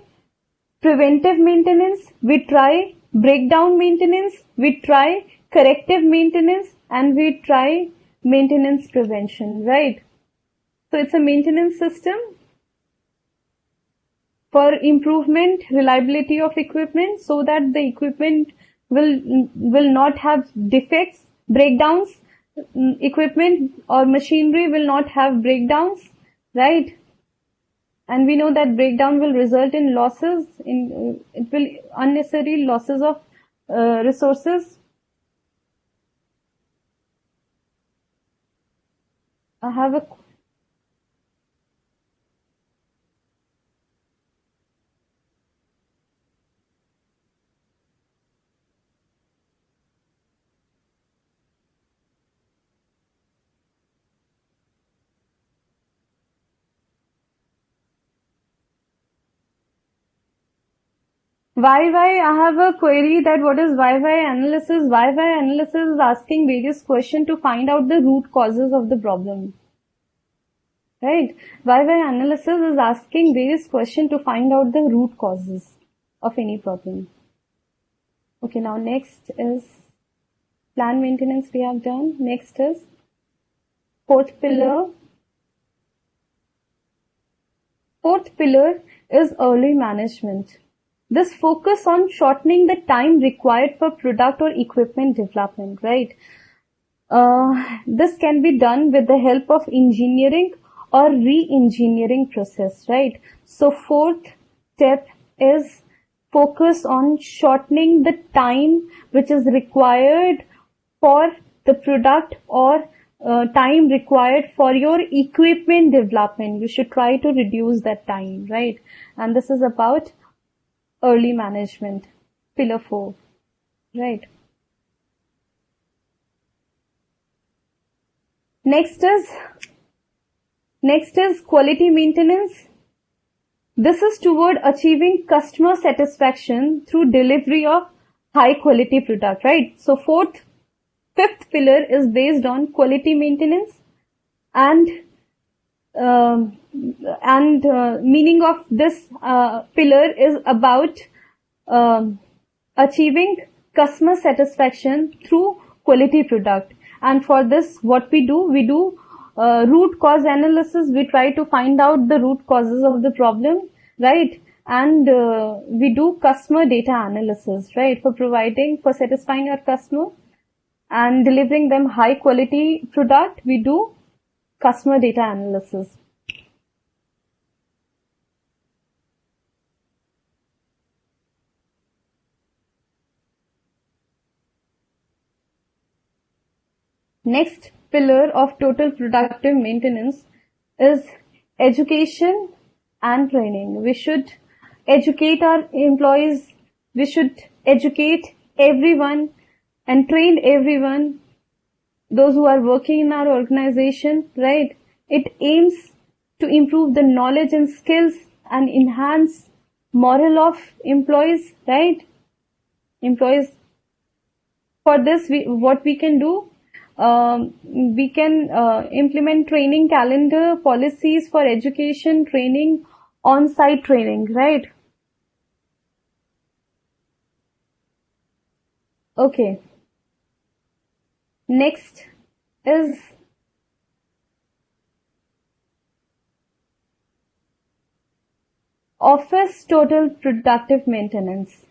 preventive maintenance, we try breakdown maintenance, we try corrective maintenance, and we try maintenance prevention, right? So it's a maintenance system for improvement, reliability of equipment, so that the equipment will not have defects, breakdowns, equipment or machinery will not have breakdowns, right? And we know that breakdown will result in losses, it will unnecessary losses of resources. I have a YY, I have a query that what is YY analysis? YY analysis is asking various questions to find out the root causes of the problem. Right? YY analysis is asking various questions to find out the root causes of any problem. Okay, now next is plan maintenance we have done. Next is fourth pillar. Fourth pillar is early management. This focus on shortening the time required for product or equipment development, right? This can be done with the help of engineering or re-engineering process, right? So fourth step is focus on shortening the time which is required for the product or time required for your equipment development. You should try to reduce that time, right? And this is about early management, pillar 4, right? Next is quality maintenance. This is toward achieving customer satisfaction through delivery of high quality product, right? So fifth pillar is based on quality maintenance, and meaning of this pillar is about achieving customer satisfaction through quality product. And for this, what we do root cause analysis. We try to find out the root causes of the problem, right? And we do customer data analysis, right, for satisfying our customer and delivering them high quality product. We do customer data analysis. Next pillar of total productive maintenance is education and training. We should educate our employees. We should educate everyone and train everyone, those who are working in our organization, right? It aims to improve the knowledge and skills and enhance morale of employees, right? Employees. For this, what we can do, we can implement training calendar, policies for education, training, on-site training, right? Okay. Next is office total productive maintenance.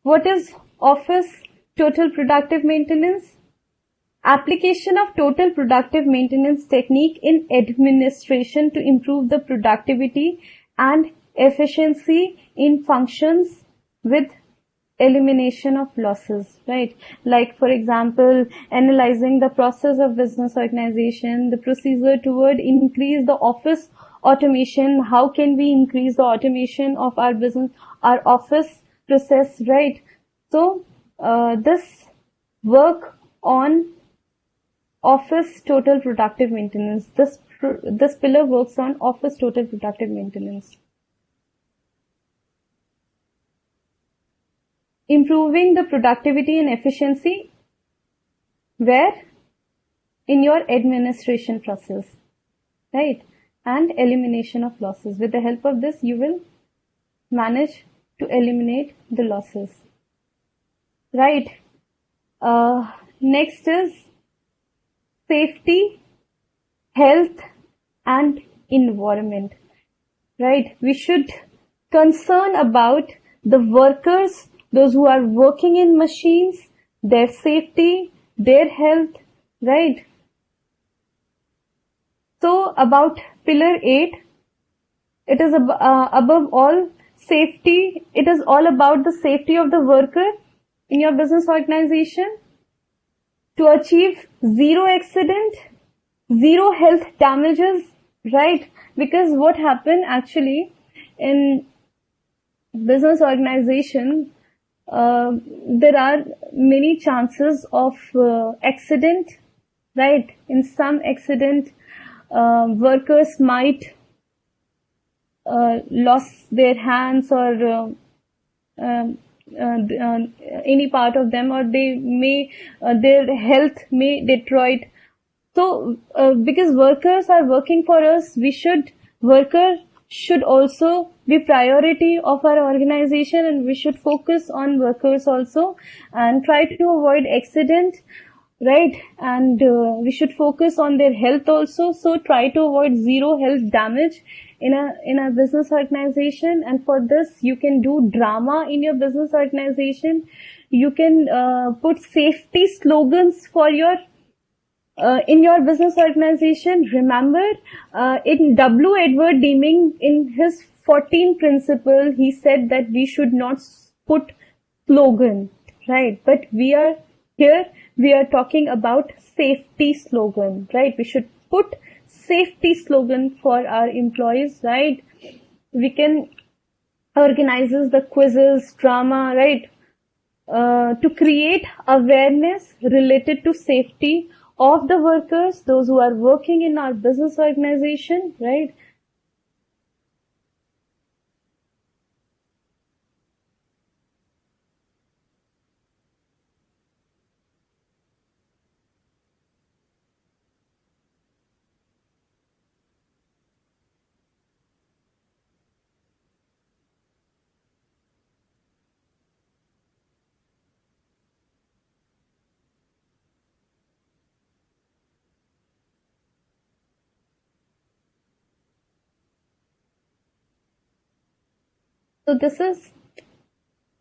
What is office total productive maintenance? application of total productive maintenance technique in administration to improve the productivity and efficiency in functions with elimination of losses, right? Like, for example, analyzing the process of business organization, the procedure toward increase the office automation. How can we increase the automation of our business, our office process, right? So, this work on office total productive maintenance. This pillar works on office total productive maintenance. Improving the productivity and efficiency where? In your administration process, right? And elimination of losses. With the help of this, you will manage to eliminate the losses, right? Next is safety, health and environment, right? We should concern about the workers, those who are working in machines, their safety, their health, right? So about pillar 8, it is above all safety. It is all about the safety of the worker in your business organization to achieve zero accident, zero health damages, right? Because what happened actually in business organization, there are many chances of accident, right? In some accident, workers might lose their hands or any part of them, or they may their health may deteriorate. So because workers are working for us, worker should also be priority of our organization, and we should focus on workers also and try to avoid accident, right? And we should focus on their health also. So try to avoid zero health damage in a business organization. And for this, you can do drama in your business organization. You can put safety slogans for your in your business organization. Remember, in W. Edward Deming, in his 14 principle, he said that we should not put slogan, right? But we are talking about safety slogan, right? We should put safety slogan for our employees, right? We can organize the quizzes, drama, right? To create awareness related to safety of the workers, those who are working in our business organization, right? So this is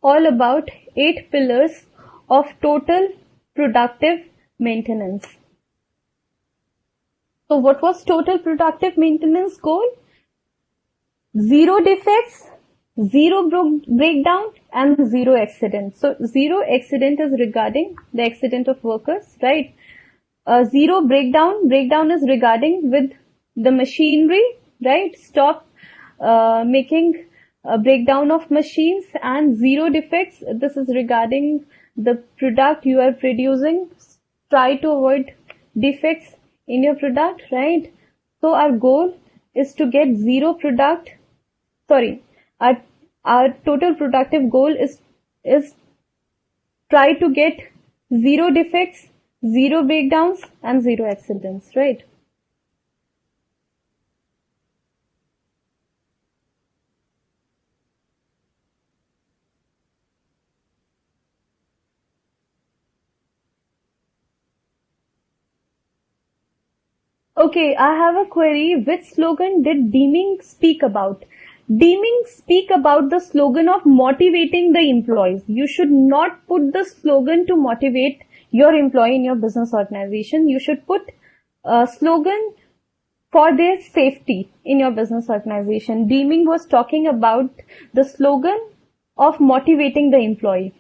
all about 8 pillars of total productive maintenance. So what was total productive maintenance goal? Zero defects, zero breakdown and zero accident. So zero accident is regarding the accident of workers, right? Zero breakdown is regarding with the machinery, right? Stop making a breakdown of machines. And zero defects, this is regarding the product you are producing. Try to avoid defects in your product, right? So our goal is to get our total productive goal is try to get zero defects, zero breakdowns and zero accidents, right? Okay, I have a query. Which slogan did Deming speak about? Deming speak about the slogan of motivating the employees. You should not put the slogan to motivate your employee in your business organization, you should put a slogan for their safety in your business organization. Deming was talking about the slogan of motivating the employee.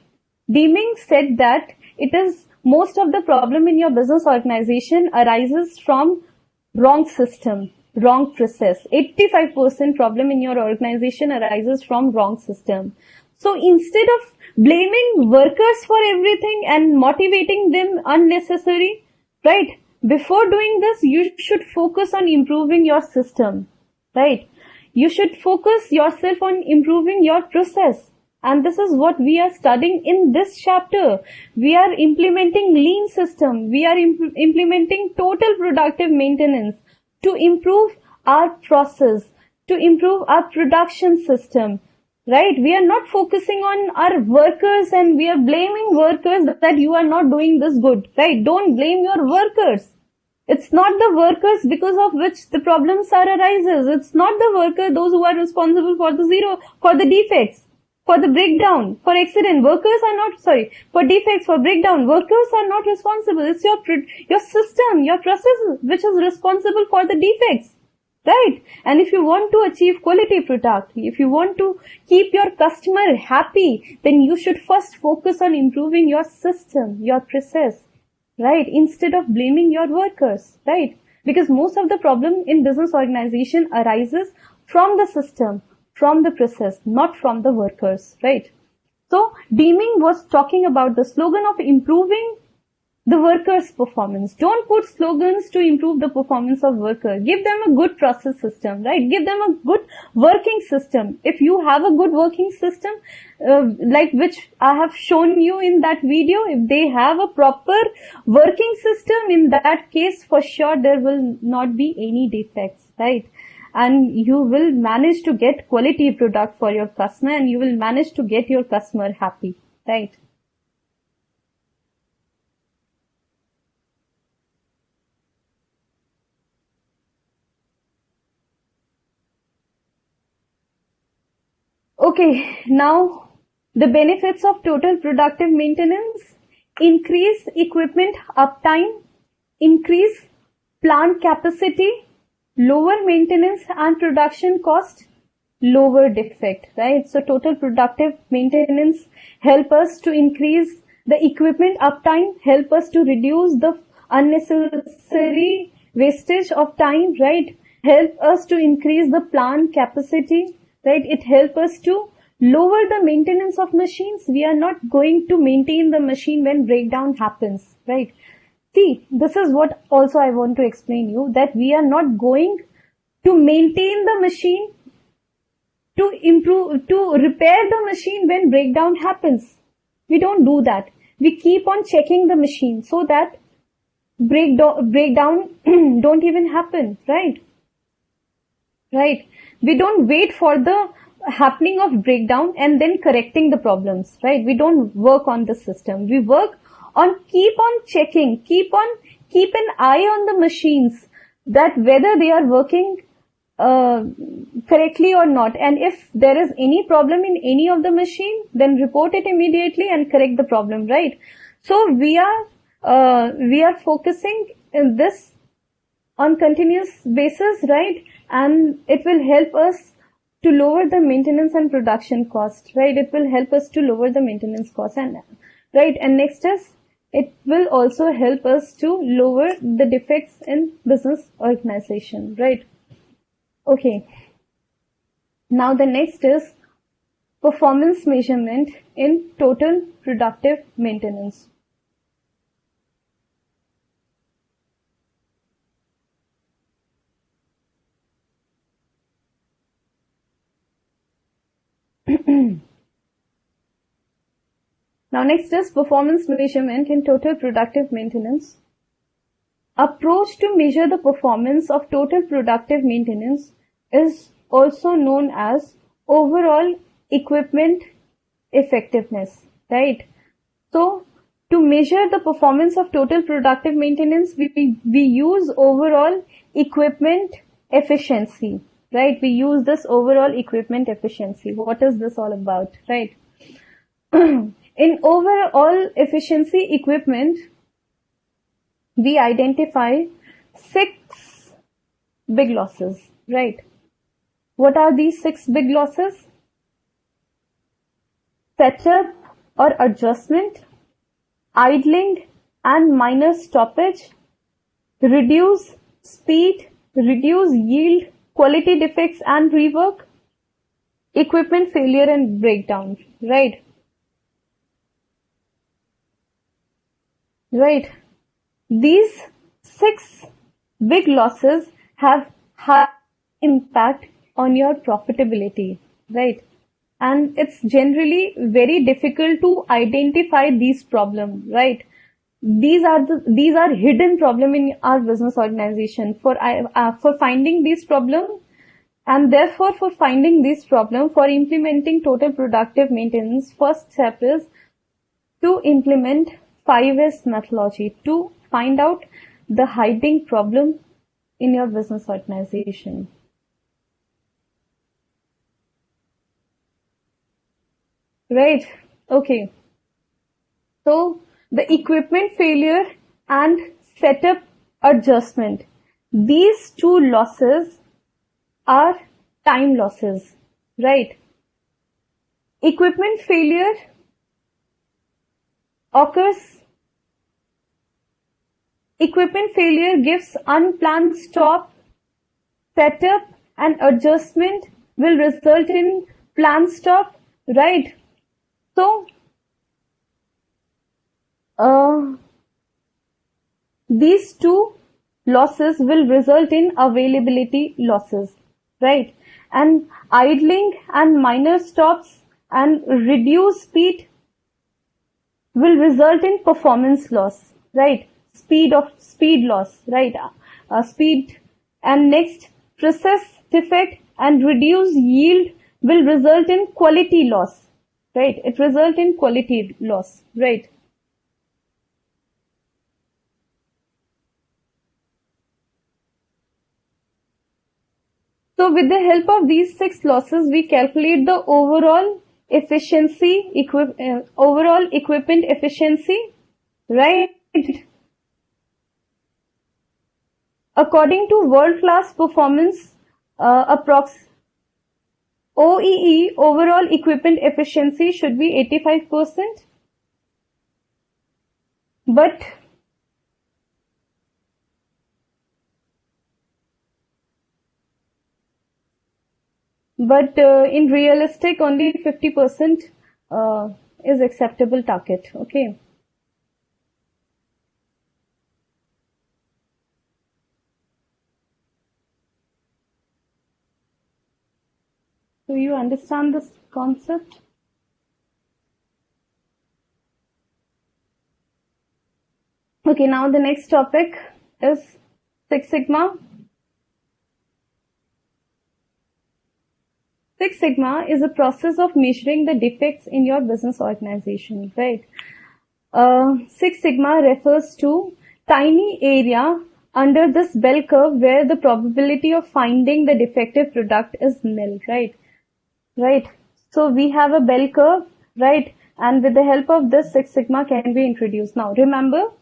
Deming said that it is most of the problem in your business organization arises from wrong system, wrong process. 85% problem in your organization arises from wrong system. So instead of blaming workers for everything and motivating them unnecessary, right? Before doing this, you should focus on improving your system, right? You should focus yourself on improving your process. And this is what we are studying in this chapter. We are implementing lean system. We are implementing total productive maintenance to improve our process, to improve our production system, right? We are not focusing on our workers and we are blaming workers that you are not doing this good, right? Don't blame your workers. It's not the workers because of which the problems are arises. It's not the worker, those who are responsible for the defects, for the breakdown, for accident. Workers are not, for defects, for breakdown. Workers are not responsible. It's your system, your process which is responsible for the defects, right? And if you want to achieve quality product, if you want to keep your customer happy, then you should first focus on improving your system, your process, right? Instead of blaming your workers, right? Because most of the problem in business organization arises from the system, from the process, not from the workers, right? So Deming was talking about the slogan of improving the workers' performance. Don't put slogans to improve the performance of workers. Give them a good process system, right? Give them a good working system. If you have a good working system, like which I have shown you in that video, if they have a proper working system, in that case, for sure, there will not be any defects, right? And you will manage to get quality product for your customer and you will manage to get your customer happy, right? Okay, now the benefits of total productive maintenance: increase equipment uptime, increase plant capacity, lower maintenance and production cost, lower defect, right? So total productive maintenance help us to increase the equipment uptime, help us to reduce the unnecessary wastage of time, right? Help us to increase the plant capacity, right? It help us to lower the maintenance of machines. We are not going to maintain the machine when breakdown happens, right? See, this is what also I want to explain you, that we are not going to maintain the machine, to repair the machine when breakdown happens. We don't do that. We keep on checking the machine so that breakdown don't even happen, right? Right. We don't wait for the happening of breakdown and then correcting the problems, right? We don't work on the system. We work on keep on checking, keep an eye on the machines, that whether they are working correctly or not. And if there is any problem in any of the machine, then report it immediately and correct the problem, right? So we are focusing in this on continuous basis, right? And it will help us to lower the maintenance and production cost, right? It will help us to lower the maintenance cost, and right. And next is, it will also help us to lower the defects in business organization, right? Okay. Now the next is performance measurement in total productive maintenance. Now next is performance measurement in total productive maintenance. Approach to measure the performance of total productive maintenance is also known as overall equipment effectiveness, right? So to measure the performance of total productive maintenance, we use overall equipment efficiency, right? We use this overall equipment efficiency. What is this all about, right? In overall efficiency equipment, we identify 6 big losses, right? What are these 6 big losses? Setup or adjustment, idling and minor stoppage, reduce speed, reduce yield, quality defects and rework, equipment failure and breakdown, right? Right. These 6 big losses have high impact on your profitability, right? And it's generally very difficult to identify these problems, right? These are hidden problem in our business organization. For finding these problems, and therefore for finding this problem, for implementing total productive maintenance, first step is to implement 5S methodology to find out the hiding problem in your business organization. Right? Okay. So the equipment failure and setup adjustment. These 2 losses are time losses, right? Equipment failure occurs. Equipment failure gives unplanned stop. Setup and adjustment will result in planned stop, right? So, these 2 losses will result in availability losses, right? And idling and minor stops and reduced speed will result in performance loss, right? Speed loss, right? Speed. And next, process defect and reduced yield will result in quality loss, right? It result in quality loss, right? So with the help of these 6 losses, we calculate the overall efficiency, overall equipment efficiency, right? According to world-class performance, OEE, overall equipment efficiency, should be 85%. But in realistic, only 50% is acceptable target. Okay. Do you understand this concept? Okay, now the next topic is Six Sigma. Six Sigma is a process of measuring the defects in your business organization, right? Six Sigma refers to tiny area under this bell curve where the probability of finding the defective product is nil, right? Right. So we have a bell curve, right? And with the help of this, Six Sigma can be introduced. Now, remember,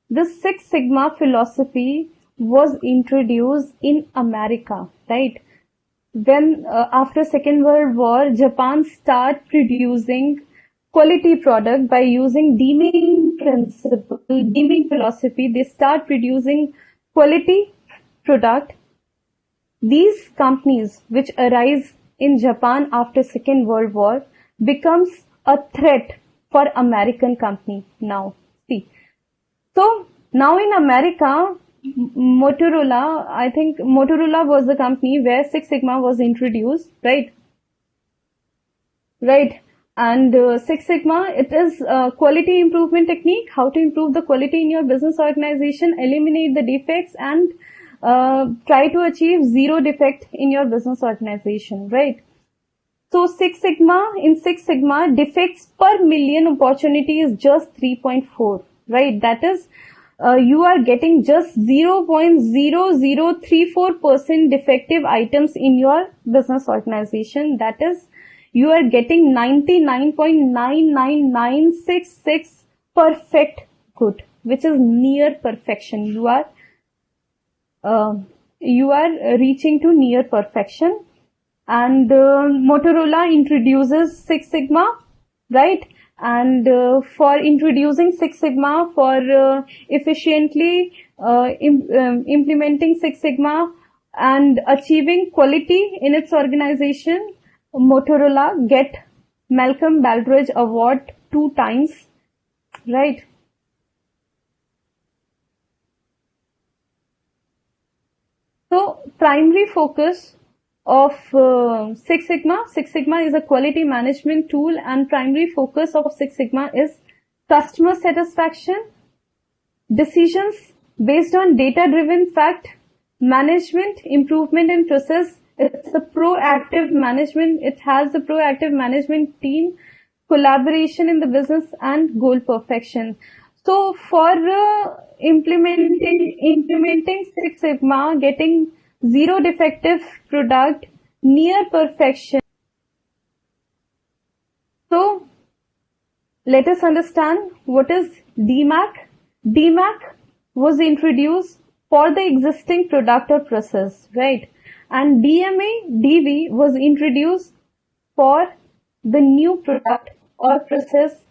this Six Sigma philosophy was introduced in America, right? When after Second World War, Japan started producing quality product by using DMAIC principle, DMAIC philosophy. They start producing quality product. These companies which arise in Japan after Second World War becomes a threat for American company now. See. So now in America, Motorola, I think Motorola was the company where Six Sigma was introduced, right? Right. And Six Sigma, it is a quality improvement technique, how to improve the quality in your business organization, eliminate the defects and try to achieve 0 defect in your business organization, right? So in Six Sigma, defects per million opportunity is just 3.4, right? That is, you are getting just 0.0034% defective items in your business organization. That is, you are getting 99.99966 perfect good, which is near perfection. You are reaching to near perfection. And Motorola introduces Six Sigma, right? And for introducing Six Sigma, for efficiently implementing Six Sigma and achieving quality in its organization, Motorola get Malcolm Baldrige Award 2 times, right? So primary focus of Six Sigma is a quality management tool, and primary focus of Six Sigma is customer satisfaction, decisions based on data-driven fact, management, improvement in process. It's a proactive management. It has a proactive management team, collaboration in the business, and goal perfection. So for implementing Six Sigma, getting zero defective product, near perfection. So let us understand what is DMAIC. DMAIC was introduced for the existing product or process, right? And DMADV was introduced for the new product or process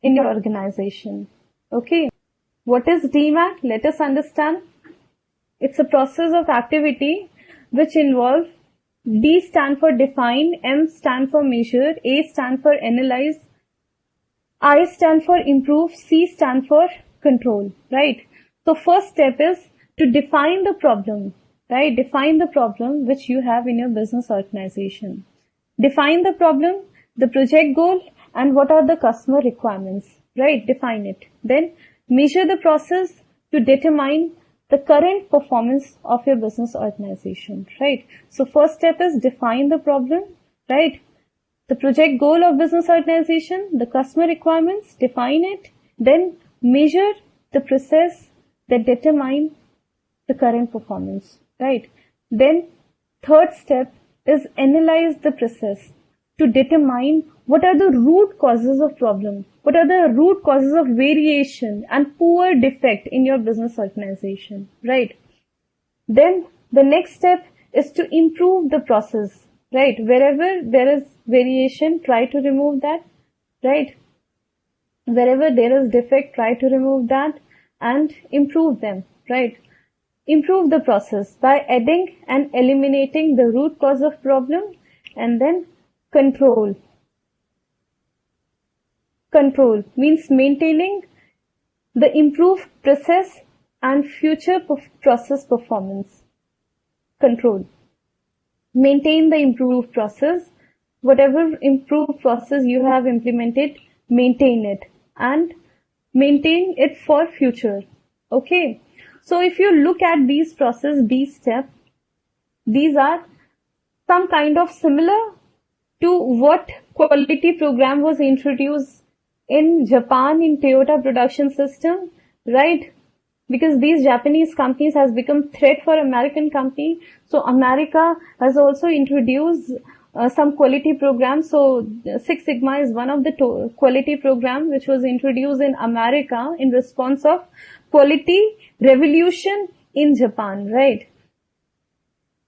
in your organization. Okay. What is DMAIC? Let us understand. It's a process of activity which involve D stand for define, M stand for measure, A stand for analyze, I stand for improve, C stand for control, right? So first step is to define the problem, right? Define the problem which you have in your business organization. Define the problem, the project goal, and what are the customer requirements, right? Define it. Then measure the process to determine the current performance of your business organization, right? So first step is define the problem, right? The project goal of business organization, the customer requirements, define it, then measure the process that determine the current performance, right? Then third step is analyze the process to determine what are the root causes of problem, what are the root causes of variation and poor defect in your business organization, right? Then the next step is to improve the process, right? Wherever there is variation, try to remove that, right? Wherever there is defect, try to remove that and improve them, right? Improve the process by adding and eliminating the root cause of problem, and then control. Control means maintaining the improved process and future process performance. Control. Maintain the improved process. Whatever improved process you have implemented, maintain it and maintain it for future. Okay. So if you look at these process, these steps, these are some kind of similar to what quality program was introduced in Japan in Toyota production system, right? Because these Japanese companies has become threat for American company. So America has also introduced some quality programs. So Six Sigma is one of the quality program which was introduced in America in response of quality revolution in Japan, right?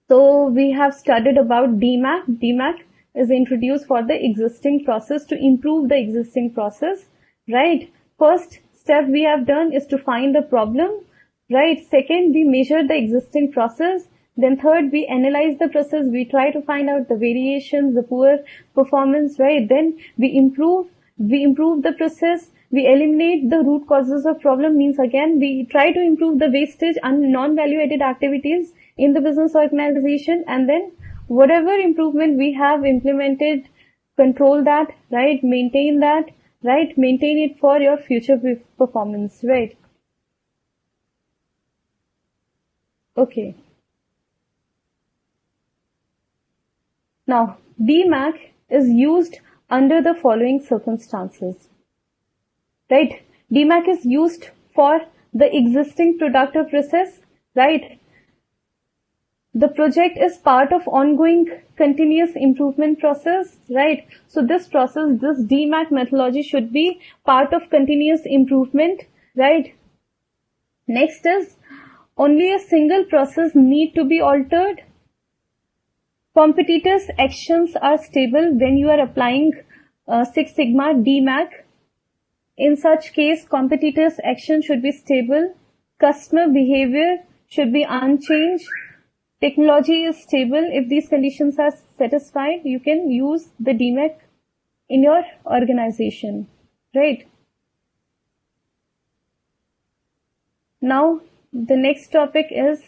So we have studied about DMAIC. DMAIC is introduced for the existing process to improve the existing process, right? First step we have done is to find the problem, right? Second, we measure the existing process. Then third, we analyze the process. We try to find out the variations, the poor performance, right? Then we improve the process. We eliminate the root causes of problem, means again, we try to improve the wastage and non-value added activities in the business organization, and then whatever improvement we have implemented, control that, right? Maintain that, right? Maintain it for your future performance, right? Okay. Now, DMAIC is used under the following circumstances, right? DMAIC is used for the existing product or process, right? The project is part of ongoing continuous improvement process, right? So this process, this DMAIC methodology should be part of continuous improvement, right? Next is only a single process need to be altered. Competitors' actions are stable when you are applying Six Sigma DMAIC. In such case, competitors' action should be stable. Customer behavior should be unchanged. Technology is stable. If these conditions are satisfied, you can use the DMAIC in your organization, right? Now, the next topic is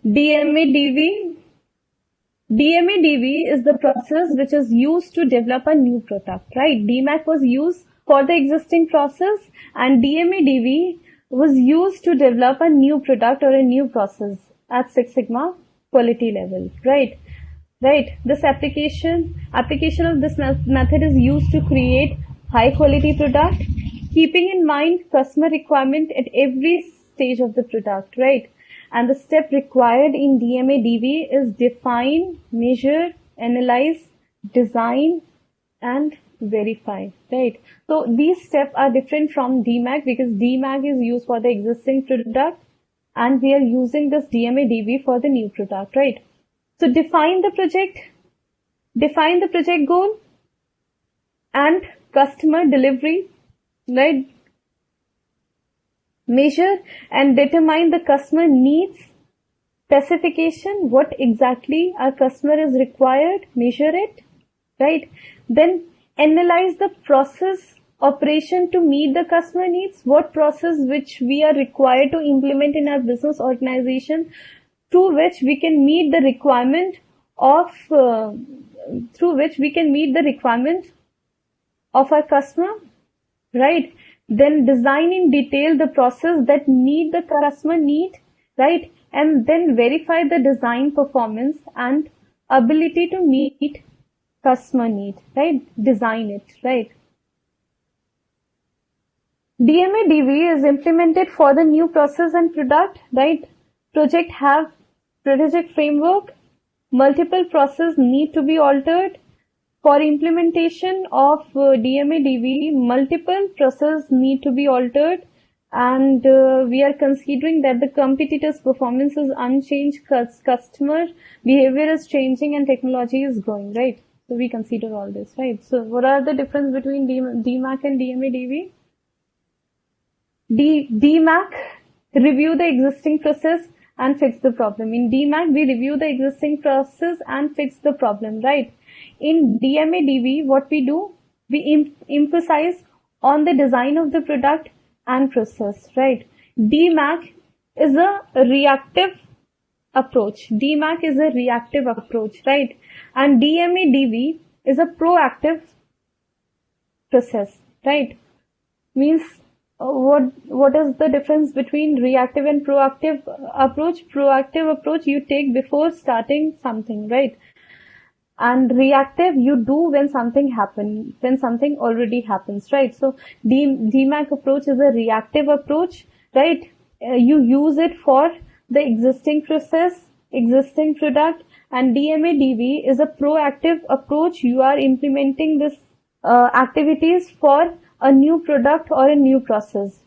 DMADV. DMADV is the process which is used to develop a new product, right? DMAIC was used for the existing process and DMADV was used to develop a new product or a new process at Six Sigma quality level, right? Right. This application of this method is used to create high quality product, keeping in mind customer requirement at every stage of the product, right? And the step required in DMADV is define, measure, analyze, design, and verify, right? So these steps are different from DMAIC because DMAIC is used for the existing product and we are using this DMADV for the new product, right? So define the project goal and customer delivery, right? Measure and determine the customer needs, specification, what exactly our customer is required, measure it, right? Then analyze the process operation to meet the customer needs, what process which we are required to implement in our business organization through which we can meet the requirement of our customer, right? Then design in detail the process that meet the customer need, right? And then verify the design performance and ability to meet customer need, right? Design it, right? DMADV is implemented for the new process and product, right? Project have strategic framework, multiple process need to be altered. For implementation of DMADV, multiple processes need to be altered and we are considering that the competitor's performance is unchanged, customer behavior is changing and technology is growing, right? So we consider all this, right? So what are the difference between DMAIC and DMADV? DMAIC review the existing process and fix the problem. In DMAIC, we review the existing process and fix the problem, right? In DMADV, what we do, we emphasize on the design of the product and process, right? DMAIC is a reactive approach. DMAIC is a reactive approach, right? And DMADV is a proactive process, right? Means what is the difference between reactive and proactive approach? Proactive approach you take before starting something, right? And reactive you do when something already happens, right? So DMAIC approach is a reactive approach, right? You use it for the existing process, existing product, and DMADV is a proactive approach. You are implementing this activities for a new product or a new process.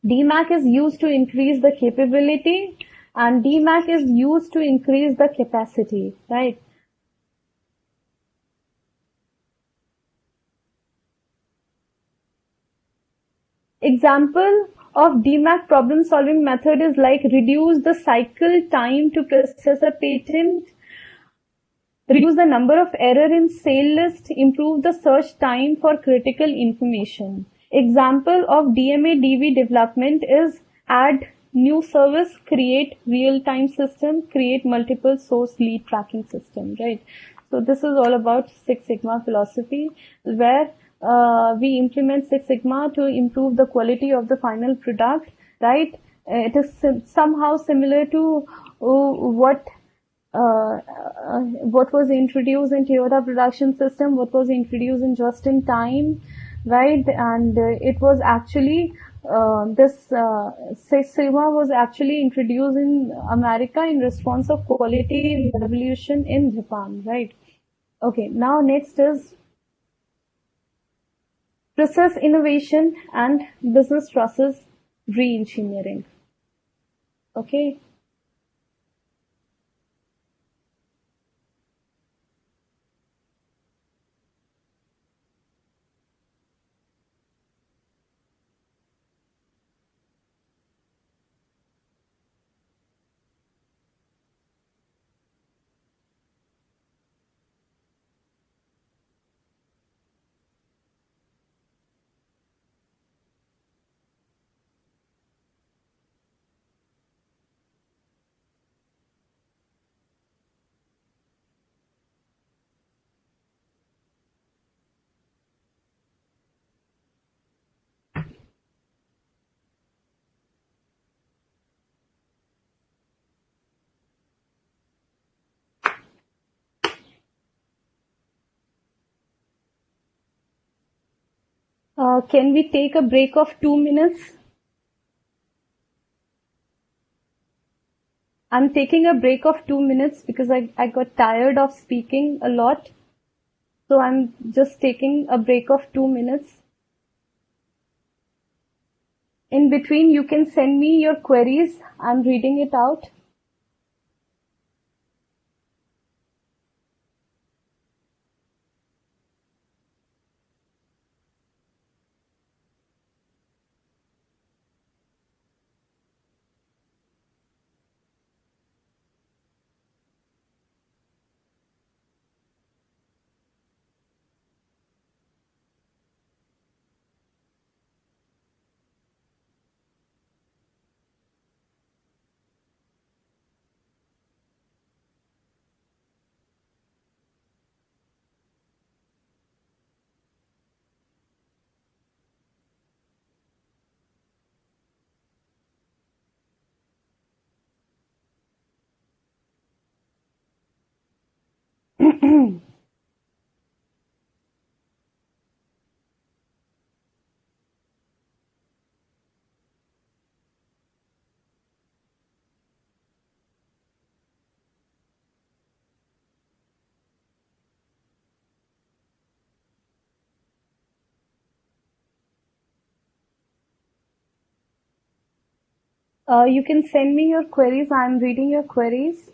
DMAIC is used to increase the capability and DMAIC is used to increase the capacity, right? Example of DMAIC problem solving method is like reduce the cycle time to process a patent, reduce the number of error in sale list, improve the search time for critical information. Example of DMADV development is add new service, create real-time system, create multiple source lead tracking system, right? So this is all about Six Sigma philosophy where we implement Six Sigma to improve the quality of the final product, right? It is somehow similar to what what was introduced in Toyota production system, what was introduced in just in time, right? And it was actually this SEMA was actually introduced in America in response of quality revolution in Japan, right? Okay, now next is process innovation and business process re-engineering. Okay. Can we take a break of 2 minutes? I'm taking a break of 2 minutes because I got tired of speaking a lot. So I'm just taking a break of 2 minutes. In between, you can send me your queries. I'm reading it out. You can send me your queries. I'm reading your queries.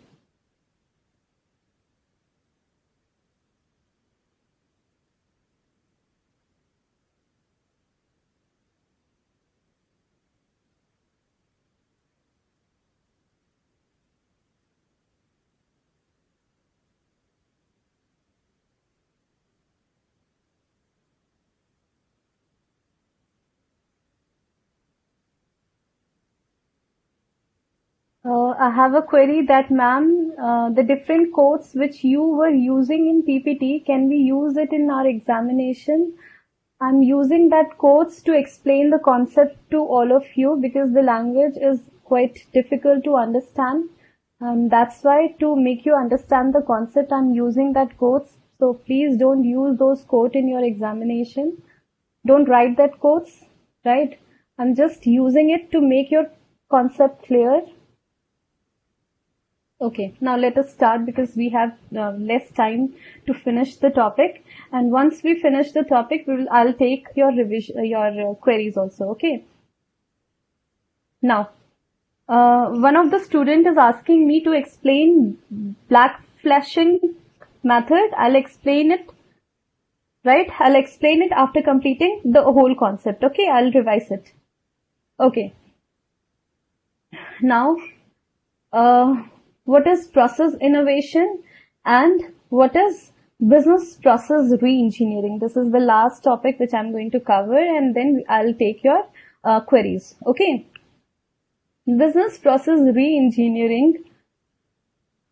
I have a query that, ma'am, the different quotes which you were using in PPT, can we use it in our examination? I'm using that quotes to explain the concept to all of you because the language is quite difficult to understand. And that's why to make you understand the concept, I'm using that quotes. So please don't use those quotes in your examination. Don't write that quotes, right? I'm just using it to make your concept clear. Okay, now let us start because we have less time to finish the topic. And once we finish the topic, I'll take your revision, your queries also. Okay. Now, one of the student is asking me to explain Backflushing method. I'll explain it. Right? I'll explain it after completing the whole concept. Okay, I'll revise it. Okay. Now, what is process innovation and what is business process re-engineering? This is the last topic which I'm going to cover, and then I'll take your queries. Okay. Business process re-engineering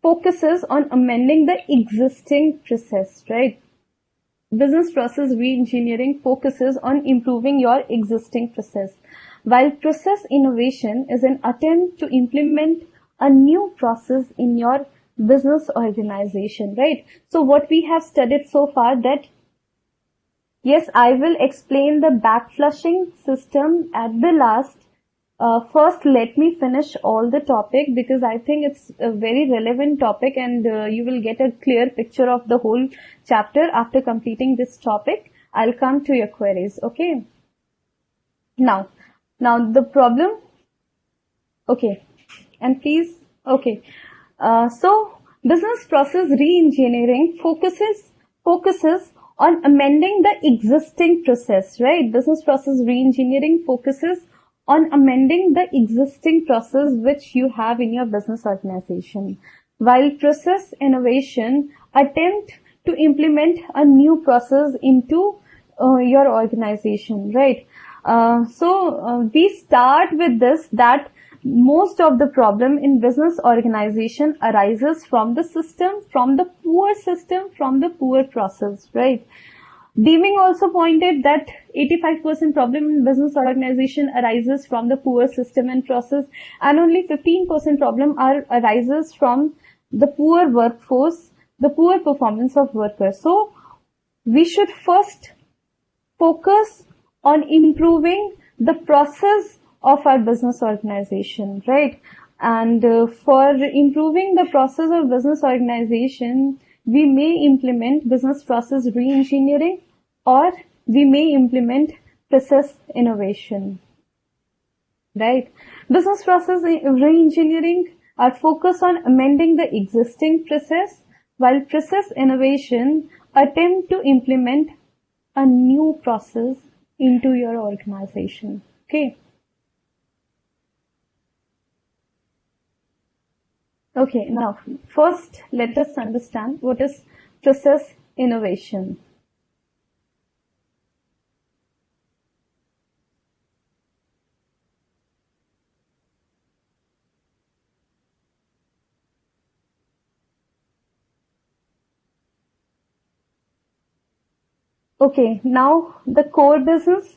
focuses on amending the existing process, right? Business process re-engineering focuses on improving your existing process, while process innovation is an attempt to implement a new process in your business organization, right? So what we have studied so far that, yes, I will explain the backflushing system at the last. First, let me finish all the topic because I think it's a very relevant topic and you will get a clear picture of the whole chapter after completing this topic. I'll come to your queries, okay? Now the problem, okay, and please, okay. So business process re-engineering focuses on amending the existing process, right? Business process re-engineering focuses on amending the existing process which you have in your business organization, while process innovation attempt to implement a new process into your organization, right? We start with this, that most of the problem in business organization arises from the system, from the poor process, right? DMAIC also pointed that 85% problem in business organization arises from the poor system and process, and only 15% problem arises from the poor workforce, the poor performance of workers. So we should first focus on improving the process of our business organization, right? And for improving the process of business organization, we may implement business process re-engineering or we may implement process innovation, right? Business process re-engineering are focused on amending the existing process, while process innovation attempt to implement a new process into your organization, okay? Okay, now first let us understand what is process innovation. Okay, now the core business.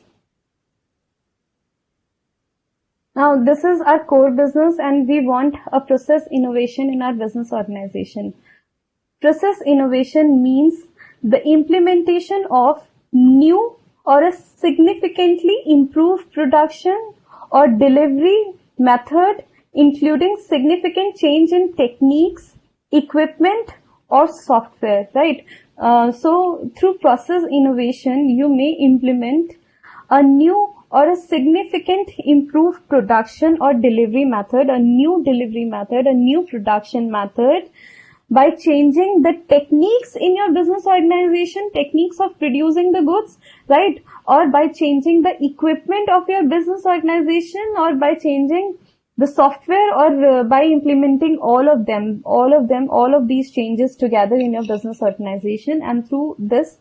Now this is our core business and we want a process innovation in our business organization. Process innovation means the implementation of new or a significantly improved production or delivery method, including significant change in techniques, equipment or software, right? So through process innovation, you may implement a new or a significant improved production or delivery method, a new delivery method, a new production method, by changing the techniques in your business organization, techniques of producing the goods, right? Or by changing the equipment of your business organization, or by changing the software, or by implementing all of these changes together in your business organization. And through this,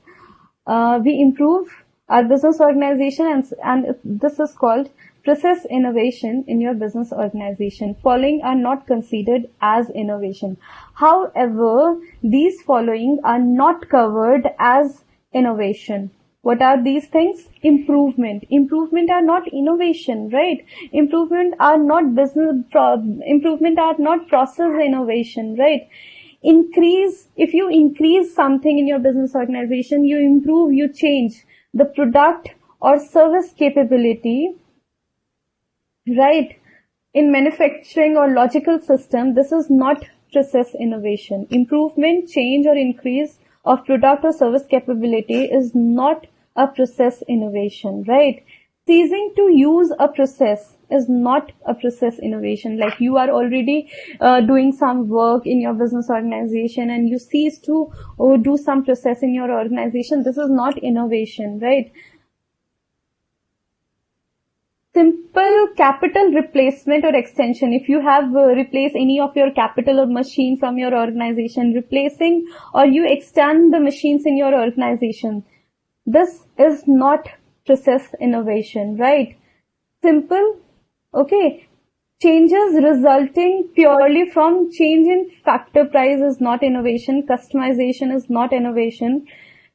we improve our business organization, and this is called process innovation in your business organization. Following are not considered as innovation. However, these following are not covered as innovation. What are these things? Improvement. Improvement are not innovation, right? Improvement are not improvement are not process innovation, right? If you increase something in your business organization, you improve, you change the product or service capability, right? In manufacturing or logical system, this is not process innovation. Improvement, change or increase of product or service capability is not a process innovation, right? Ceasing to use a process is not a process innovation. Like you are already doing some work in your business organization and you cease to do some process in your organization. This is not innovation, right? Simple capital replacement or extension. If you have replaced any of your capital or machine from your organization, replacing or you extend the machines in your organization, this is not process innovation, right? Simple, okay. Changes resulting purely from change in factor price is not innovation. Customization is not innovation.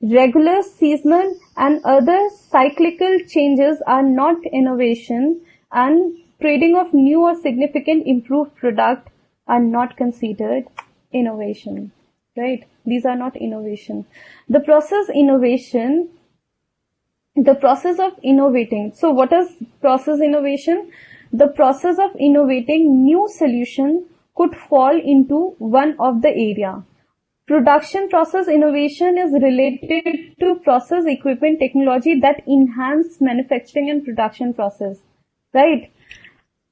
Regular, seasonal and other cyclical changes are not innovation, and trading of new or significant improved product are not considered innovation, right? These are not innovation. The process innovation, the process of innovating. So what is process innovation? The process of innovating new solution could fall into one of the area. Production process innovation is related to process equipment technology that enhance manufacturing and production process, right?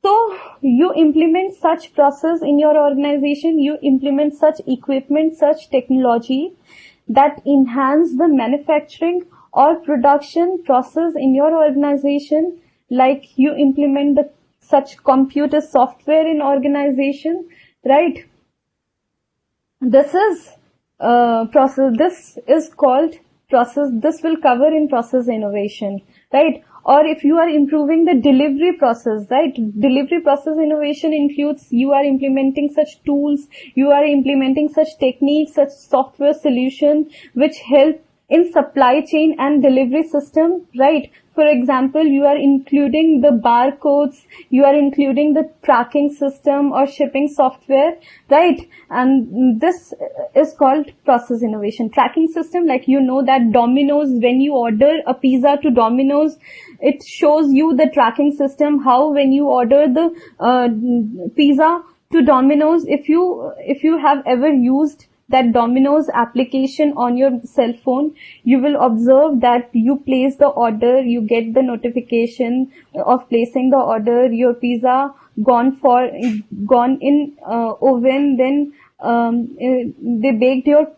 So you implement such process in your organization, you implement such equipment, such technology that enhance the manufacturing or production process in your organization, like you implement the such computer software in organization, right? This is process. This is called process. This will cover in process innovation, right? Or if you are improving the delivery process, right? Delivery process innovation includes you are implementing such tools, you are implementing such techniques, such software solution which help in supply chain and delivery system, right? For example, you are including the barcodes, you are including the tracking system or shipping software, right? And this is called process innovation. Tracking system, like you know that Domino's, when you order a pizza to Domino's, it shows you the tracking system, how when you order the pizza to Domino's, if you have ever used that Domino's application on your cell phone, you will observe that you place the order, you get the notification of placing the order, your pizza gone in oven, then they baked your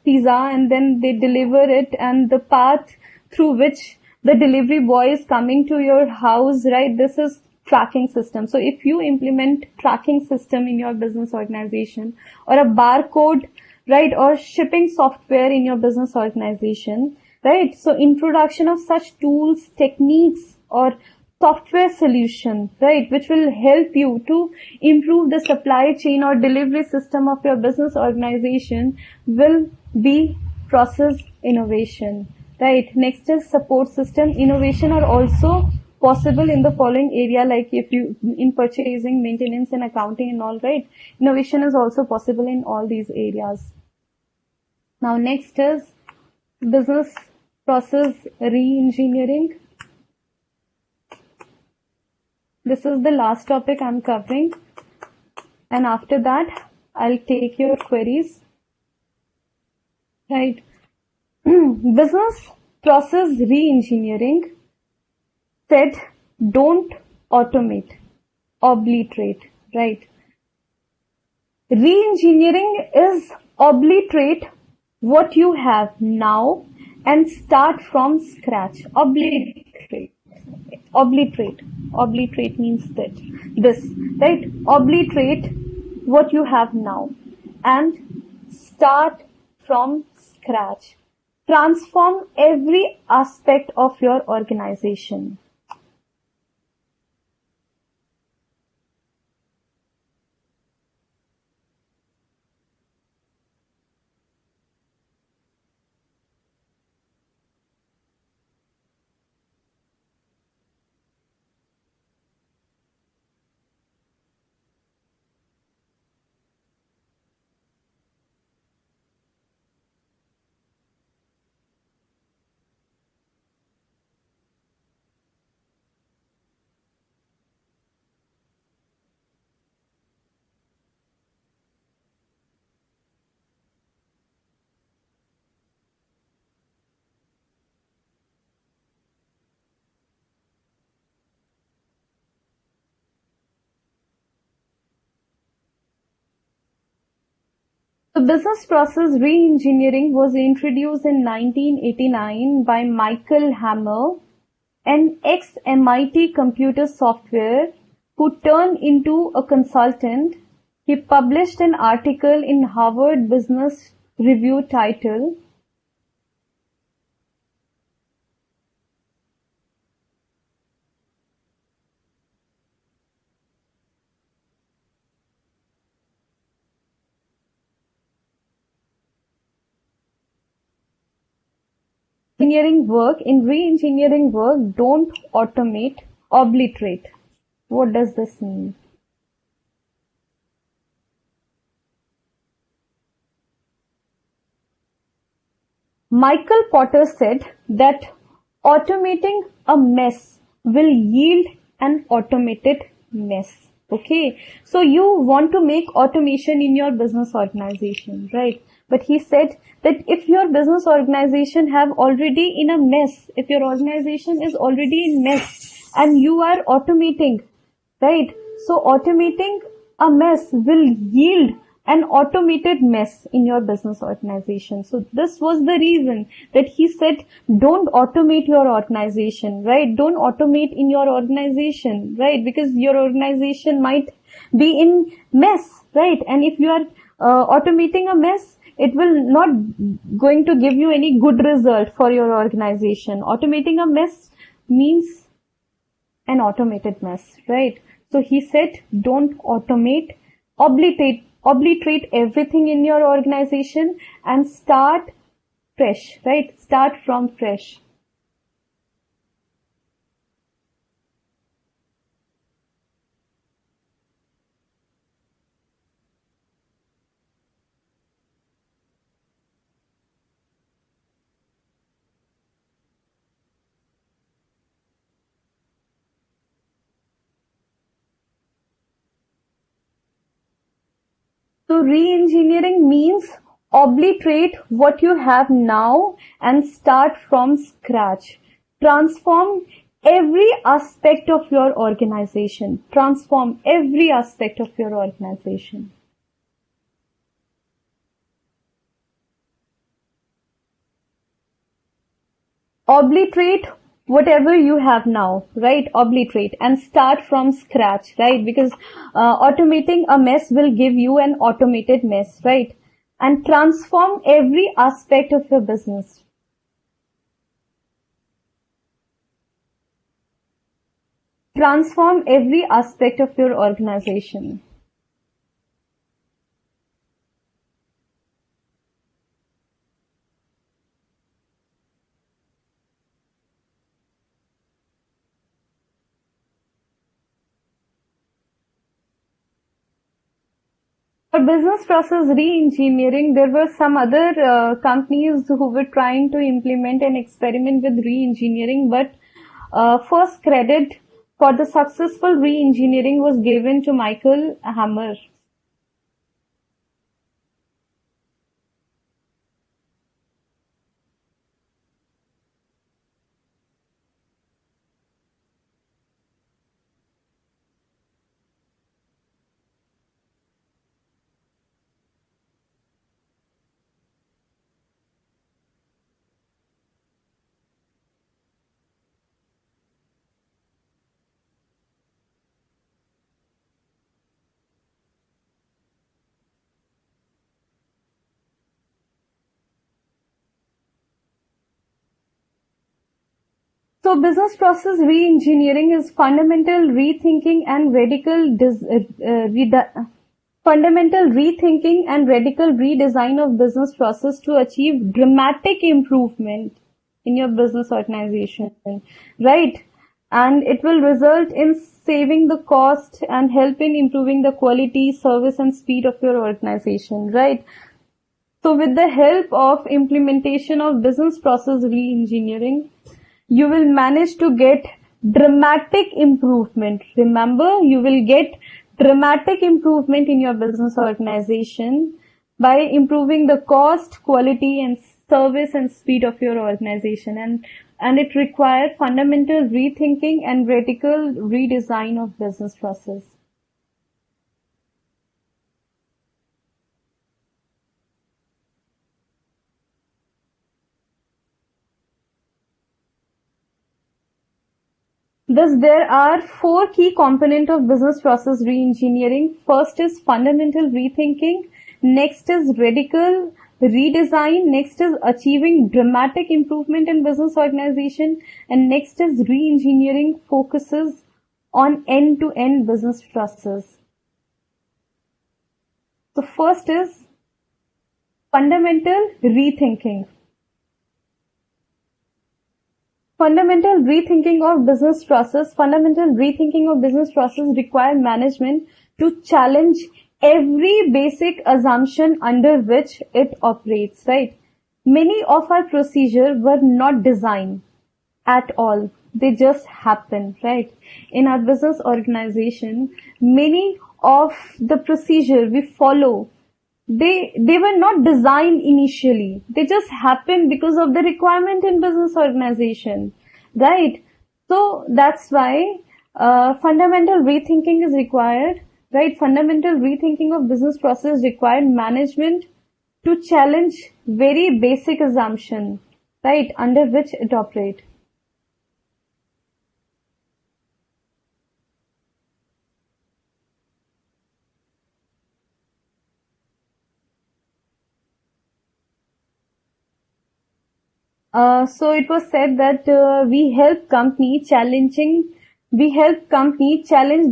pizza and then they deliver it, and the path through which the delivery boy is coming to your house, right? This is tracking system. So if you implement tracking system in your business organization, or a barcode, right, or shipping software in your business organization, right? So introduction of such tools, techniques, or software solution, right, which will help you to improve the supply chain or delivery system of your business organization will be process innovation, right? Next is support system innovation are also possible in the following area, like if you in purchasing, maintenance and accounting and all, right? Innovation is also possible in all these areas. Now next is business process re-engineering. This is the last topic I'm covering, and after that I'll take your queries, right? Business process re-engineering said don't automate, obliterate, right? Re-engineering is obliterate what you have now and start from scratch. Obliterate means this, right? Obliterate what you have now and start from scratch. Transform every aspect of your organization. The business process re-engineering was introduced in 1989 by Michael Hammer, an ex-MIT computer software who turned into a consultant. He published an article in Harvard Business Review titled re-engineering work, don't automate, obliterate. What does this mean? Michael Porter said that automating a mess will yield an automated mess. Okay, so you want to make automation in your business organization, right? But he said that if your business organization have already in a mess, if your organization is already in mess and you are automating, right? So automating a mess will yield an automated mess in your business organization. So this was the reason that he said, don't automate your organization, right? Don't automate in your organization, right? Because your organization might be in mess, right? And if you are automating a mess, it will not going to give you any good result for your organization. Automating a mess means an automated mess, right? So he said, don't automate, obliterate everything in your organization and start fresh, right? Start from fresh. So re-engineering means obliterate what you have now and start from scratch. Transform every aspect of your organization. Transform every aspect of your organization. Obliterate whatever you have now, right? Obliterate and start from scratch, right? Because automating a mess will give you an automated mess, right? And transform every aspect of your business. Transform every aspect of your organization. For business process re-engineering, there were some other companies who were trying to implement an experiment with re-engineering, but first credit for the successful re-engineering was given to Michael Hammer. So business process re-engineering is fundamental rethinking and radical redesign of business process to achieve dramatic improvement in your business organization, right? And it will result in saving the cost and help in improving the quality, service and speed of your organization, right? So with the help of implementation of business process re-engineering, you will manage to get dramatic improvement. Remember, you will get dramatic improvement in your business organization by improving the cost, quality and service and speed of your organization. And it requires fundamental rethinking and radical redesign of business process. Thus, there are four key components of business process re-engineering. First is fundamental rethinking. Next is radical redesign. Next is achieving dramatic improvement in business organization. And next is re-engineering focuses on end-to-end business process. So first is fundamental rethinking. Fundamental rethinking of business process require management to challenge every basic assumption under which it operates, right? Many of our procedures were not designed at all. They just happen, right? In our business organization, many of the procedure we follow, they were not designed initially. They just happen because of the requirement in business organization, right? So that's why fundamental rethinking is required, right? Fundamental rethinking of business process required management to challenge very basic assumption, right, under which it operates. So it was said that we help company challenge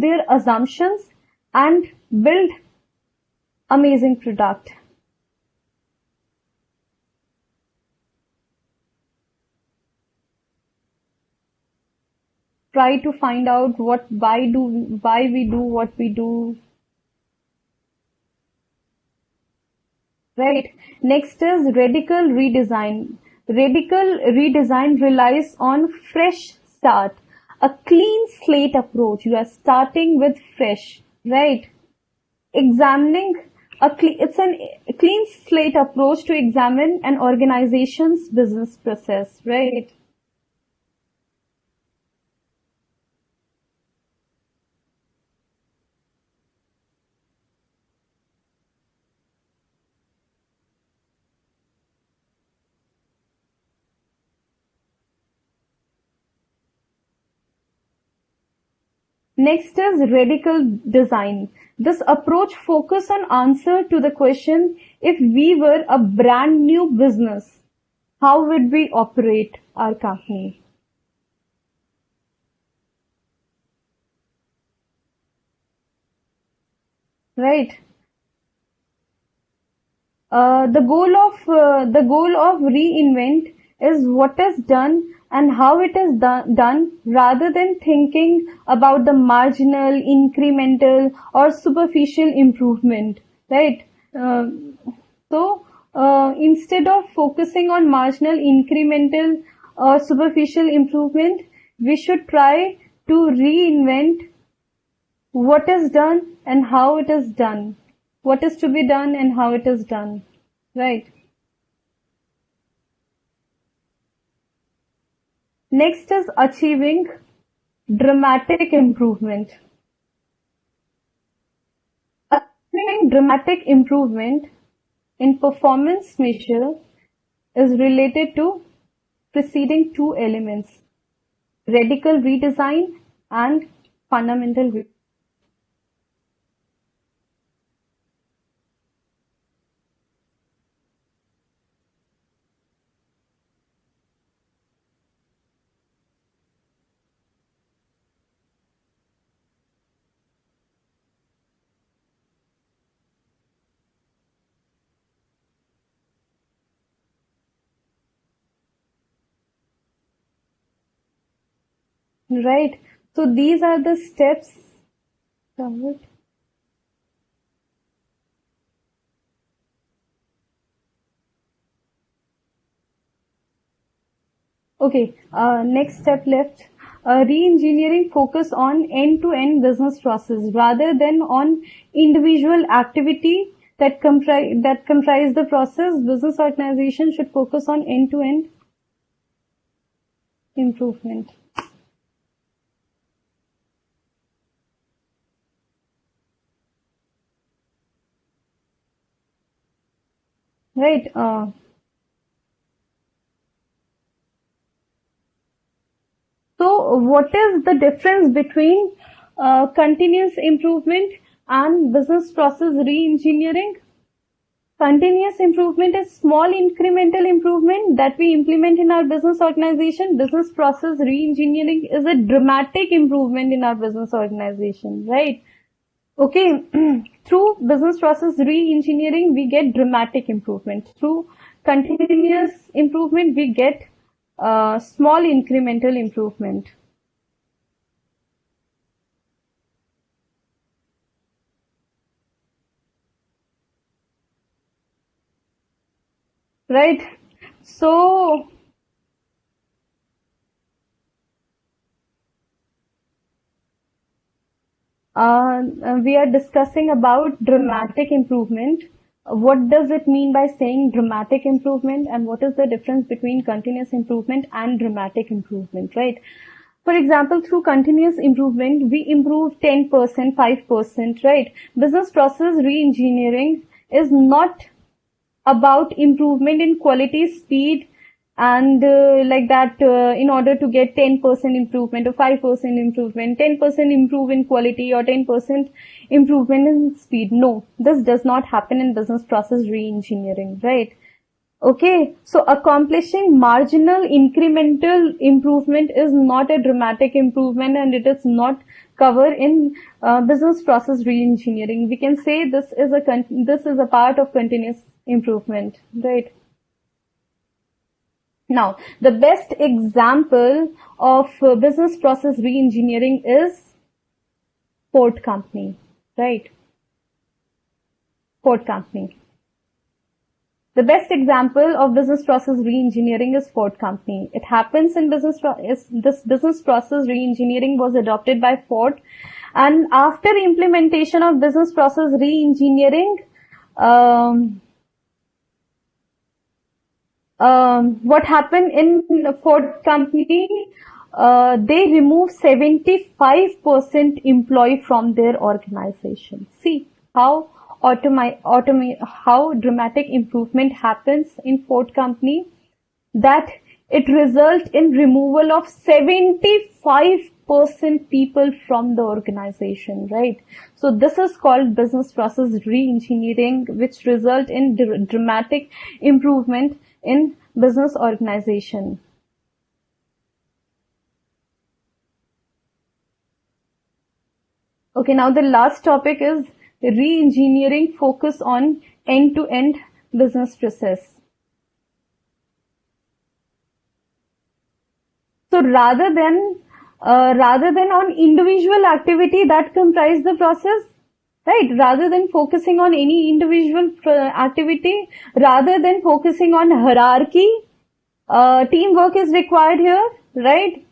their assumptions and build amazing product. Try to find out why we do what we do. Right. Next is radical redesign. Radical redesign relies on fresh start, a clean slate approach. You are starting with fresh, right? Examining it's a clean slate approach to examine an organization's business process, right? Next is radical design. This approach focuses on answer to the question, if we were a brand new business, how would we operate our company? Right. The goal of reinvent is what is done and how it is done, rather than thinking about the marginal, incremental, or superficial improvement. Right. Instead of focusing on marginal, incremental, or superficial improvement, we should try to reinvent what is done and how it is done. What is to be done and how it is done. Right. Next is achieving dramatic improvement. Achieving dramatic improvement in performance measure is related to preceding two elements, radical redesign and fundamental redesign. Right. So these are the steps covered. Okay, next step left. Re-engineering focus on end-to-end business process rather than on individual activity that comprise the process. Business organization should focus on end-to-end improvement. Right. So what is the difference between continuous improvement and business process re-engineering? Continuous improvement is small incremental improvement that we implement in our business organization. Business process re-engineering is a dramatic improvement in our business organization, right? Okay, through business process re-engineering, we get dramatic improvement. Through continuous improvement, we get small incremental improvement. Right. So, we are discussing about dramatic improvement. What does it mean by saying dramatic improvement, and what is the difference between continuous improvement and dramatic improvement, right? For example, through continuous improvement, we improve 10%, 5%, right? Business process re-engineering is not about improvement in quality, speed, and like that in order to get 10% improvement or 5% improvement, 10% improve in quality or 10% improvement in speed. No, this does not happen in business process re-engineering, right? Okay, so accomplishing marginal incremental improvement is not a dramatic improvement, and it is not covered in business process re-engineering. We can say this is a part of continuous improvement, right? Now, the best example of business process re-engineering is Ford company, right? Ford company. The best example of business process re-engineering is Ford company. It happens in this business process re-engineering was adopted by Ford, and after implementation of business process re-engineering, what happened in the Ford company? They removed 75% employee from their organization. See how how dramatic improvement happens in Ford company, that it results in removal of 75% people from the organization, right? So this is called business process re-engineering, which result in dramatic improvement in business organization. Okay, now the last topic is re-engineering focus on end-to-end business process. So rather than on individual activity that comprise the process, right? Rather than focusing on any individual activity, rather than focusing on hierarchy, teamwork is required here, right?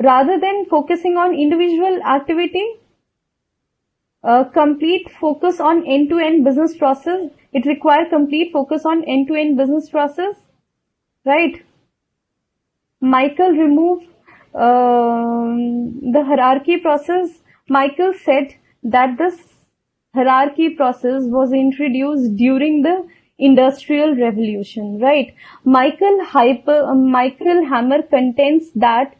Rather than focusing on individual activity, complete focus on end-to-end business process. It requires complete focus on end-to-end business process, right? Michael removed the hierarchy process. Michael said that this hierarchy process was introduced during the Industrial Revolution, right? Michael Hammer contends that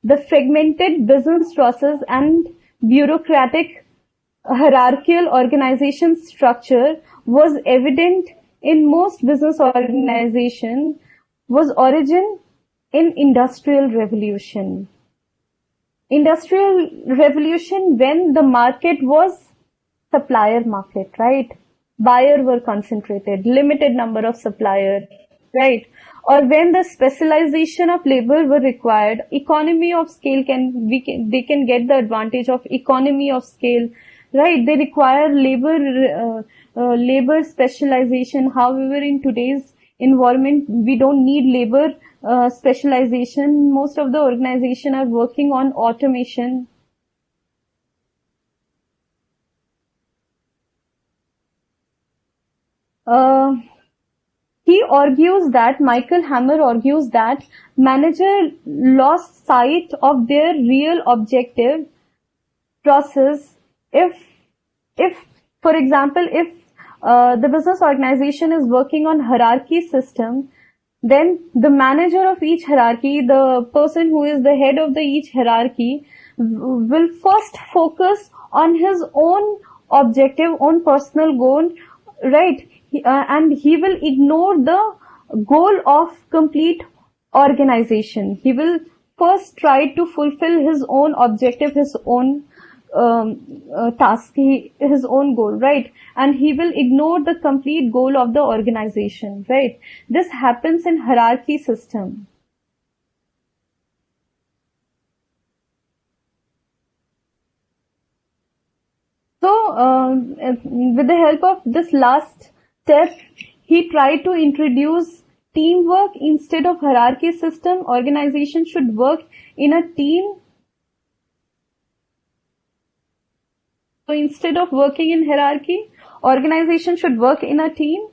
the fragmented business process and bureaucratic hierarchical organization structure was evident in most business organization was origin in Industrial Revolution. Industrial Revolution, when the market was supplier market, right? Buyer were concentrated, limited number of suppliers, right? Or when the specialization of labor were required, economy of scale they can get the advantage of economy of scale, right? They require labor specialization. However, in today's environment, we don't need labor specialization. Most of the organization are working on automation. Michael Hammer argues that manager lost sight of their real objective process if, for example, if the business organization is working on hierarchy system, then the manager of each hierarchy, the person who is the head of each hierarchy, will first focus on his own objective, own personal goal, right? And he will ignore the goal of complete organization. He will first try to fulfill his own objective, his own task, his own goal, right? And he will ignore the complete goal of the organization, right? This happens in hierarchy system. So, with the help of this last step, He tried to introduce teamwork instead of hierarchy system. Organization should work in a team. So instead of working in hierarchy, organization should work in a team.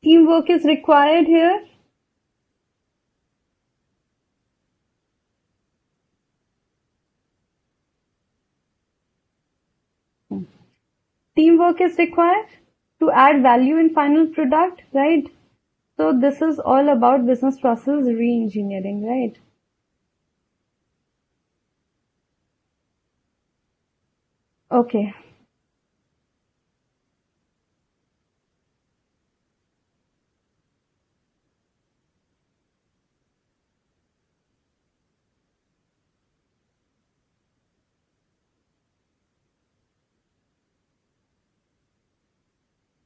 Teamwork is required here. Teamwork is required to add value in final product, right? So this is all about business process re-engineering, right? Okay.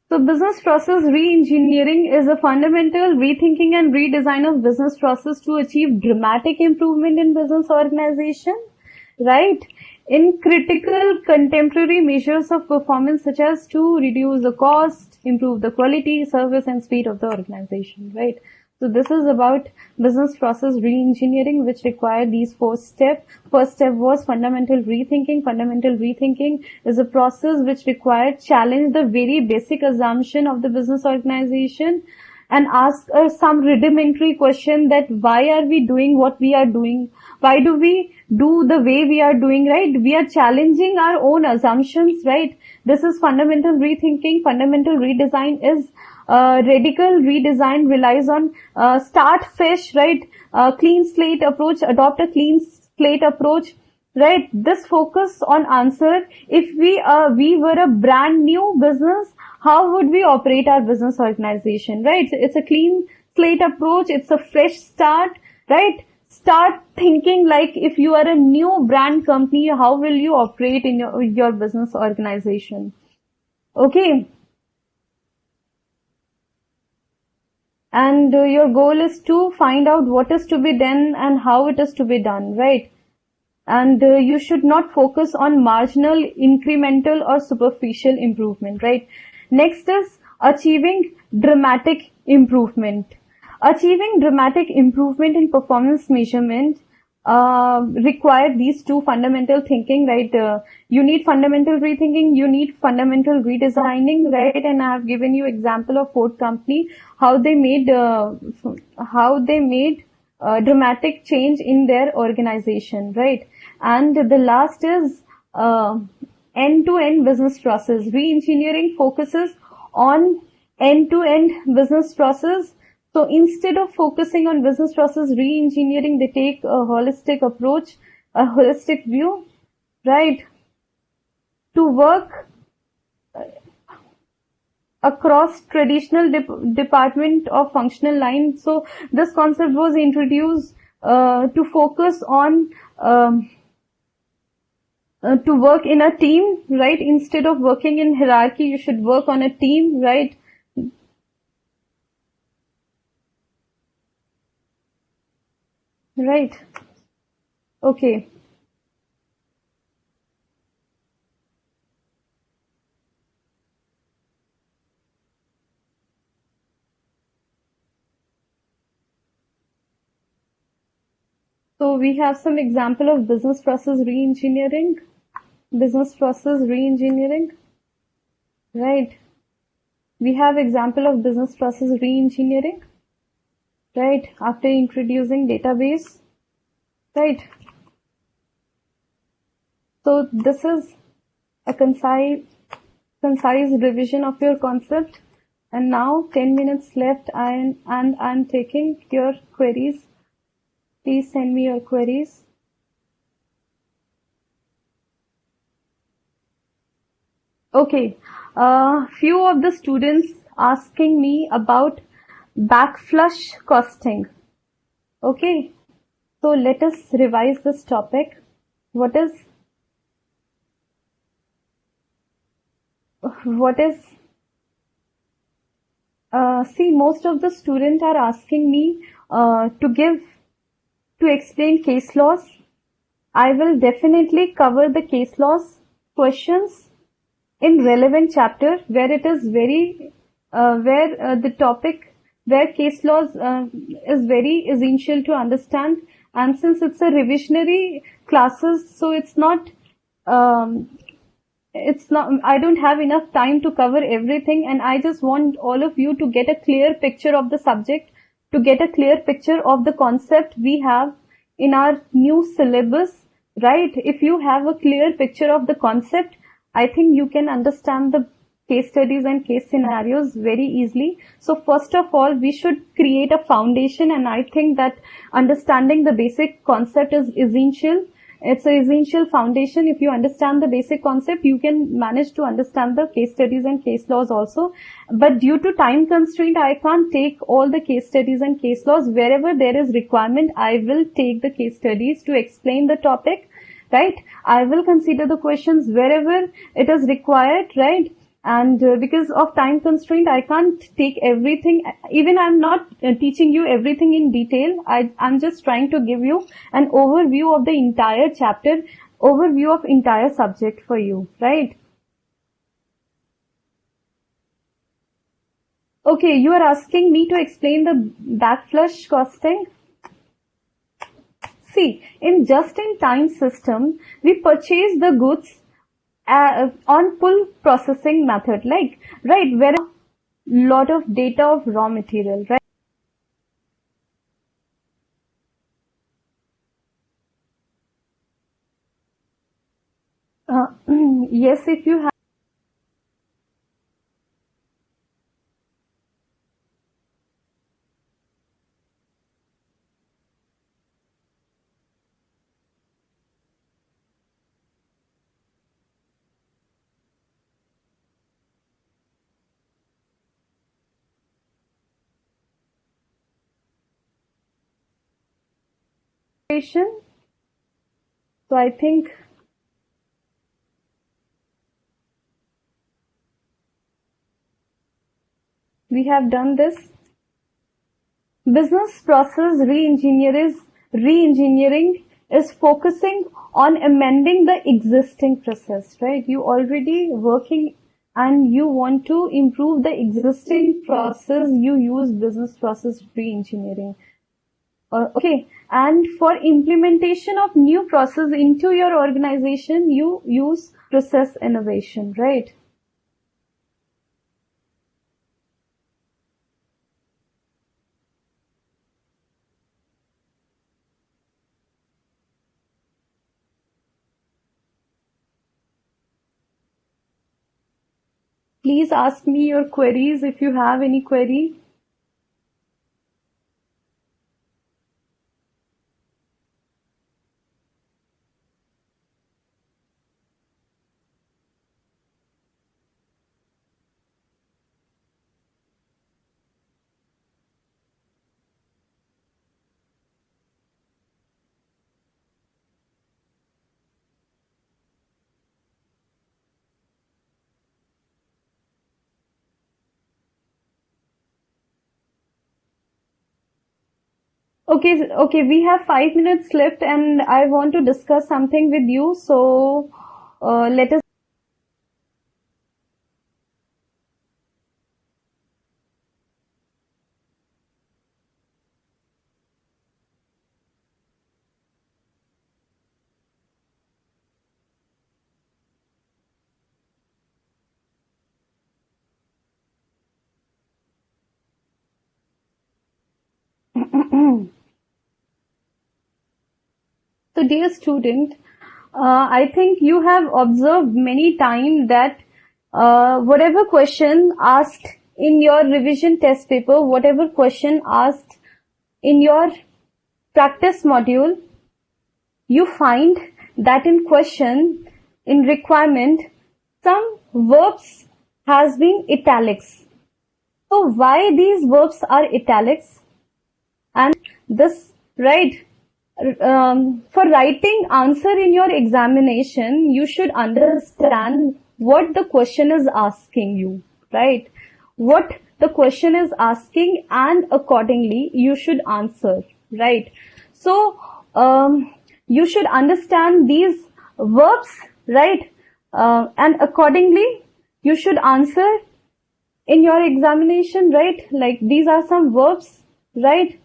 So business process re-engineering is a fundamental rethinking and redesign of business process to achieve dramatic improvement in business organization, right? In critical contemporary measures of performance such as to reduce the cost, improve the quality, service and speed of the organization, right? So this is about business process re-engineering, which required these 4 steps. First step was fundamental rethinking. Fundamental rethinking is a process which required challenge the very basic assumption of the business organization and ask some rudimentary question that why are we doing what we are doing? Why do we do the way we are doing, right? We are challenging our own assumptions, right? This is fundamental rethinking. Fundamental redesign is radical redesign relies on start fresh, right? Clean slate approach, adopt a clean slate approach, right? This focus on answer. If we were a brand new business, how would we operate our business organization, right? It's a clean slate approach. It's a fresh start, right? Start thinking like if you are a new brand company, how will you operate in your business organization? Okay. And your goal is to find out what is to be done and how it is to be done, right? And you should not focus on marginal, incremental or superficial improvement, right? Next is achieving dramatic improvement. Achieving dramatic improvement in performance measurement require these 2 fundamental thinking, right? You need fundamental rethinking, you need fundamental redesigning, right? And I have given you example of Ford company, how they made dramatic change in their organization, right? And the last is end-to-end business process. Re-engineering focuses on end-to-end business process. So instead of focusing on business process re-engineering, they take a holistic approach, a holistic view, right? To work across traditional department of functional lines. So this concept was introduced to focus on to work in a team, right? Instead of working in hierarchy, you should work on a team, right? Right. Okay. So we have some example of business process re-engineering. Business process re-engineering. Right. We have example of business process re-engineering. Right. After introducing database. Right. So this is a concise revision of your concept. And now 10 minutes left and I'm taking your queries. Please send me your queries. Okay. Few of the students asking me about backflush costing. Okay. So let us revise this topic. What is see, most of the students are asking me to explain case laws. I will definitely cover the case laws questions in relevant chapter where it is very the topic where case laws is very essential to understand, and since it's a revisionary classes, so um, it's not, I don't have enough time to cover everything, and I just want all of you to get a clear picture of the subject, to get a clear picture of the concept we have in our new syllabus, right? If you have a clear picture of the concept, I think you can understand the case studies and case scenarios very easily. So first of all, we should create a foundation, and I think that understanding the basic concept is essential. It's an essential foundation. If you understand the basic concept, you can manage to understand the case studies and case laws also. But due to time constraint, I can't take all the case studies and case laws. Wherever there is requirement, I will take the case studies to explain the topic, right? I will consider the questions wherever it is required, right? And because of time constraint, I can't take everything. Even I'm not teaching you everything in detail. I'm just trying to give you an overview of the entire chapter, overview of entire subject for you, right? Okay, you are asking me to explain the backflush costing. See, in just-in-time system, we purchase the goods on pull processing method, like, right, where a lot of data of raw material, right? Yes, if you have patient, so I think we have done this. Business process re-engineering is focusing on amending the existing process, right? You already working and you want to improve the existing process, you use business process re-engineering. Okay, and for implementation of new process into your organization, you use process innovation, right? Please ask me your queries if you have any query. Okay, we have 5 minutes left and I want to discuss something with you. So let us. So dear student, I think you have observed many times that whatever question asked in your revision test paper, whatever question asked in your practice module, you find that in question, in requirement, some verbs has been italics. So why these verbs are italics? And this, right? For writing answer in your examination, you should understand what the question is asking you, right? What the question is asking, and accordingly you should answer, right? So you should understand these verbs, right? And accordingly you should answer in your examination, right? Like these are some verbs, right?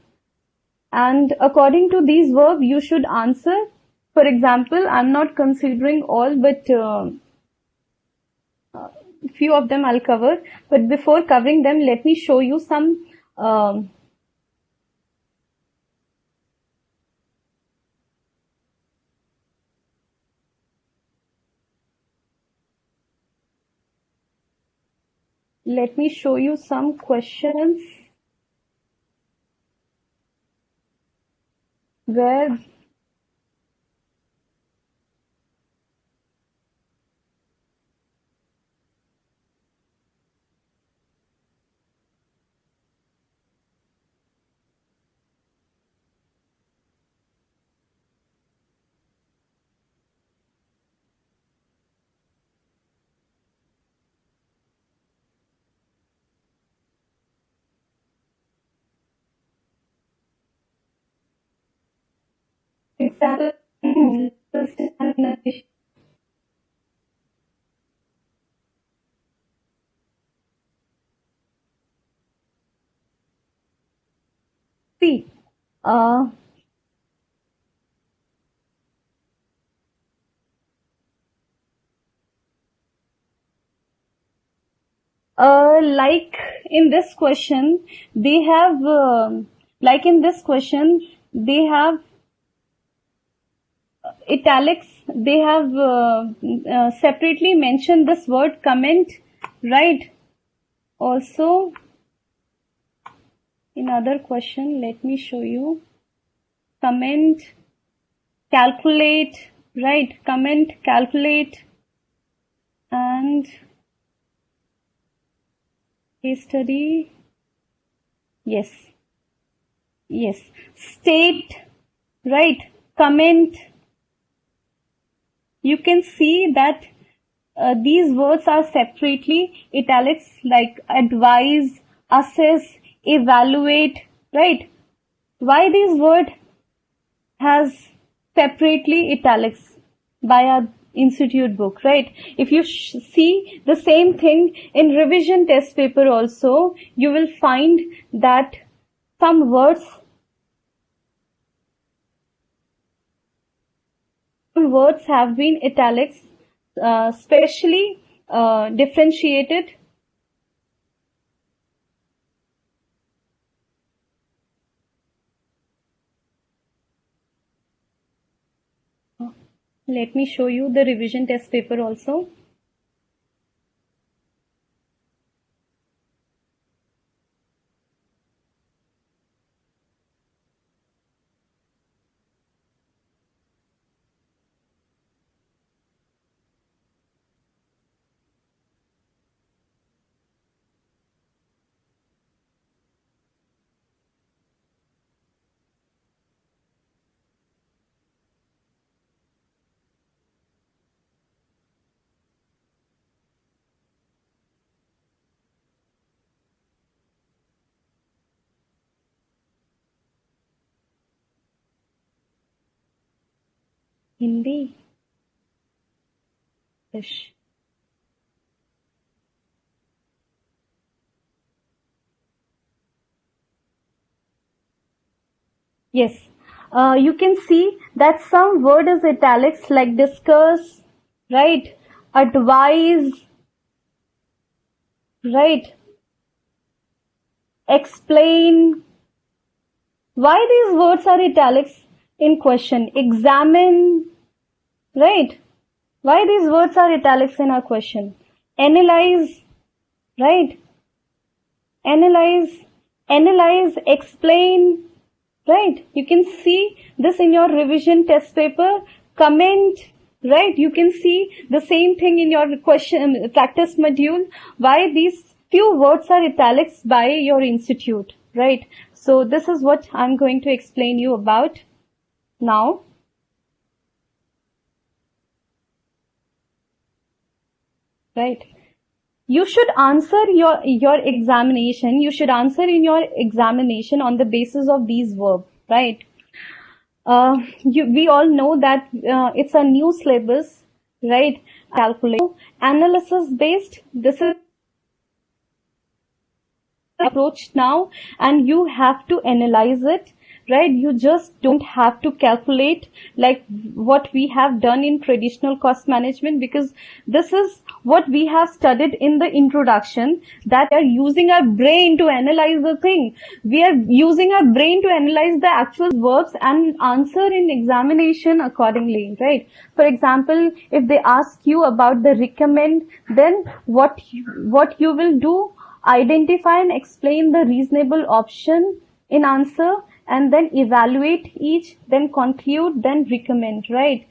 And according to these verbs you should answer. For example, I'm not considering all, but few of them I'll cover. But before covering them, let me show you some questions where example. See, like in this question, they have italics. They have separately mentioned this word comment, right? Also, in other question, let me show you. Comment, calculate, right? Comment, calculate, and case study. Yes. State, right? Comment. You can see that these words are separately italics, like advise, assess, evaluate, right? Why this word has separately italics by our institute book, right? If you see the same thing in revision test paper also, you will find that some words have been italics, specially differentiated. Let me show you the revision test paper also. Hindi. Yes. You can see that some word is italics, like discuss, right? Advise, right? Explain. Why these words are italics in question? Examine, right? Why these words are italics in our question? Analyze, right? Analyze, explain, right? You can see this in your revision test paper. Comment, right? You can see the same thing in your question practice module. Why these few words are italics by your institute, right? So this is what I'm going to explain you about. Now, right? You should answer your examination. You should answer in your examination on the basis of these verbs, right? We all know that it's a new syllabus, right? Calculate analysis based. This is approach now, and you have to analyze it, right? You just don't have to calculate like what we have done in traditional cost management, because this is what we have studied in the introduction, that we are using our brain to analyze the thing. We are using our brain to analyze the actual verbs and answer in examination accordingly, right? For example, if they ask you about the recommend, then what you will do, identify and explain the reasonable option in answer, and then evaluate each, then conclude, then recommend, right?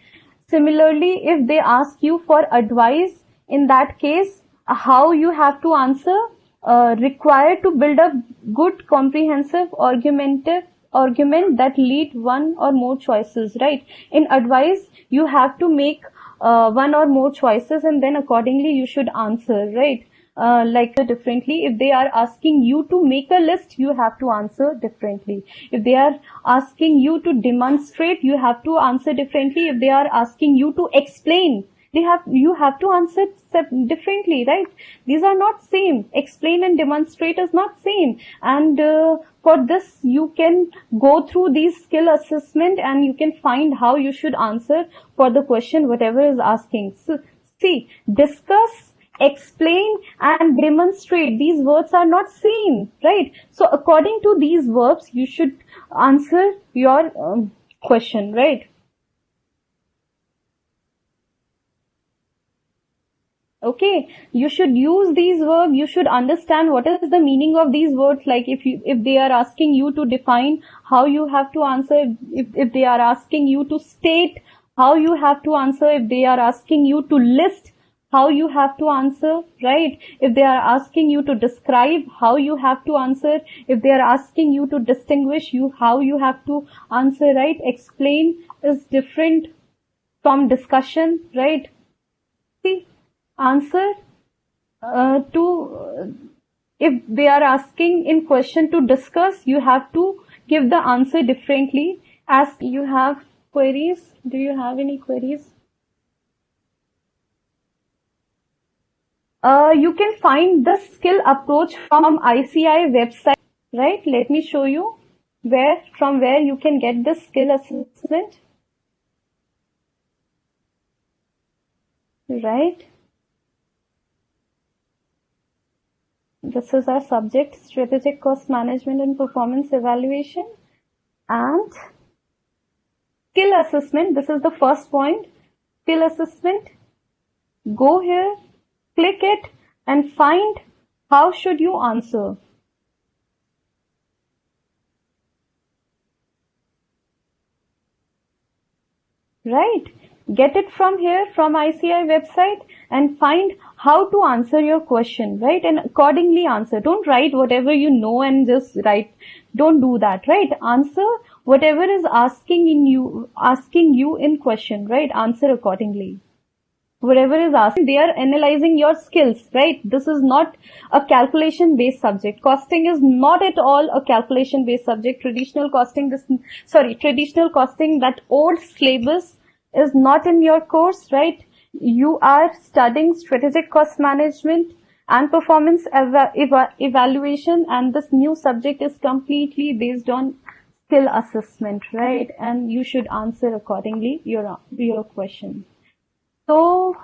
Similarly, if they ask you for advice, in that case, how you have to answer, required to build a good comprehensive argument that lead one or more choices, right? In advice, you have to make one or more choices, and then accordingly you should answer, right? Like differently. If they are asking you to make a list, you have to answer differently. If they are asking you to demonstrate, you have to answer differently. If they are asking you to explain, you have to answer differently, right? These are not same. Explain and demonstrate is not same. And for this, you can go through these skill assessment, and you can find how you should answer for the question, whatever is asking. So, see, discuss, explain and demonstrate, these words are not same, right? So according to these verbs, you should answer your question, right? Okay, you should use these verbs. You should understand what is the meaning of these words. Like if they are asking you to define, how you have to answer. If they are asking you to state, how you have to answer. If they are asking you to list, how you have to answer, right? If they are asking you to describe, how you have to answer. If they are asking you to distinguish, how you have to answer, right? Explain is different from discussion, right? See, answer if they are asking in question to discuss, you have to give the answer differently. As you have queries, do you have any queries? You can find the skill approach from ICAI website, right? Let me show you from where you can get this skill assessment, right? This is our subject, strategic cost management and performance evaluation, and skill assessment. This is the first point, skill assessment. Go here, click it, and find how should you answer. Right? Get it from here, from ICAI website, and find how to answer your question, right? And accordingly answer. Don't write whatever you know and just write. Don't do that, right? Answer whatever is asking you in question, right? Answer accordingly. Whatever is asking, they are analyzing your skills, right? This is not a calculation-based subject. Costing is not at all a calculation-based subject. Traditional costing, that old syllabus is not in your course, right? You are studying strategic cost management and performance evaluation, and this new subject is completely based on skill assessment, right? And you should answer accordingly your question. So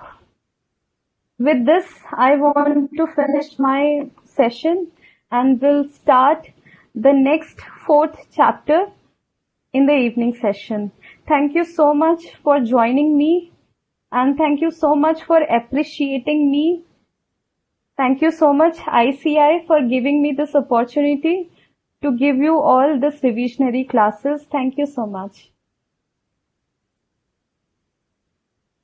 with this, I want to finish my session, and we'll start the next 4th chapter in the evening session. Thank you so much for joining me, and thank you so much for appreciating me. Thank you so much ICAI for giving me this opportunity to give you all this revisionary classes. Thank you so much.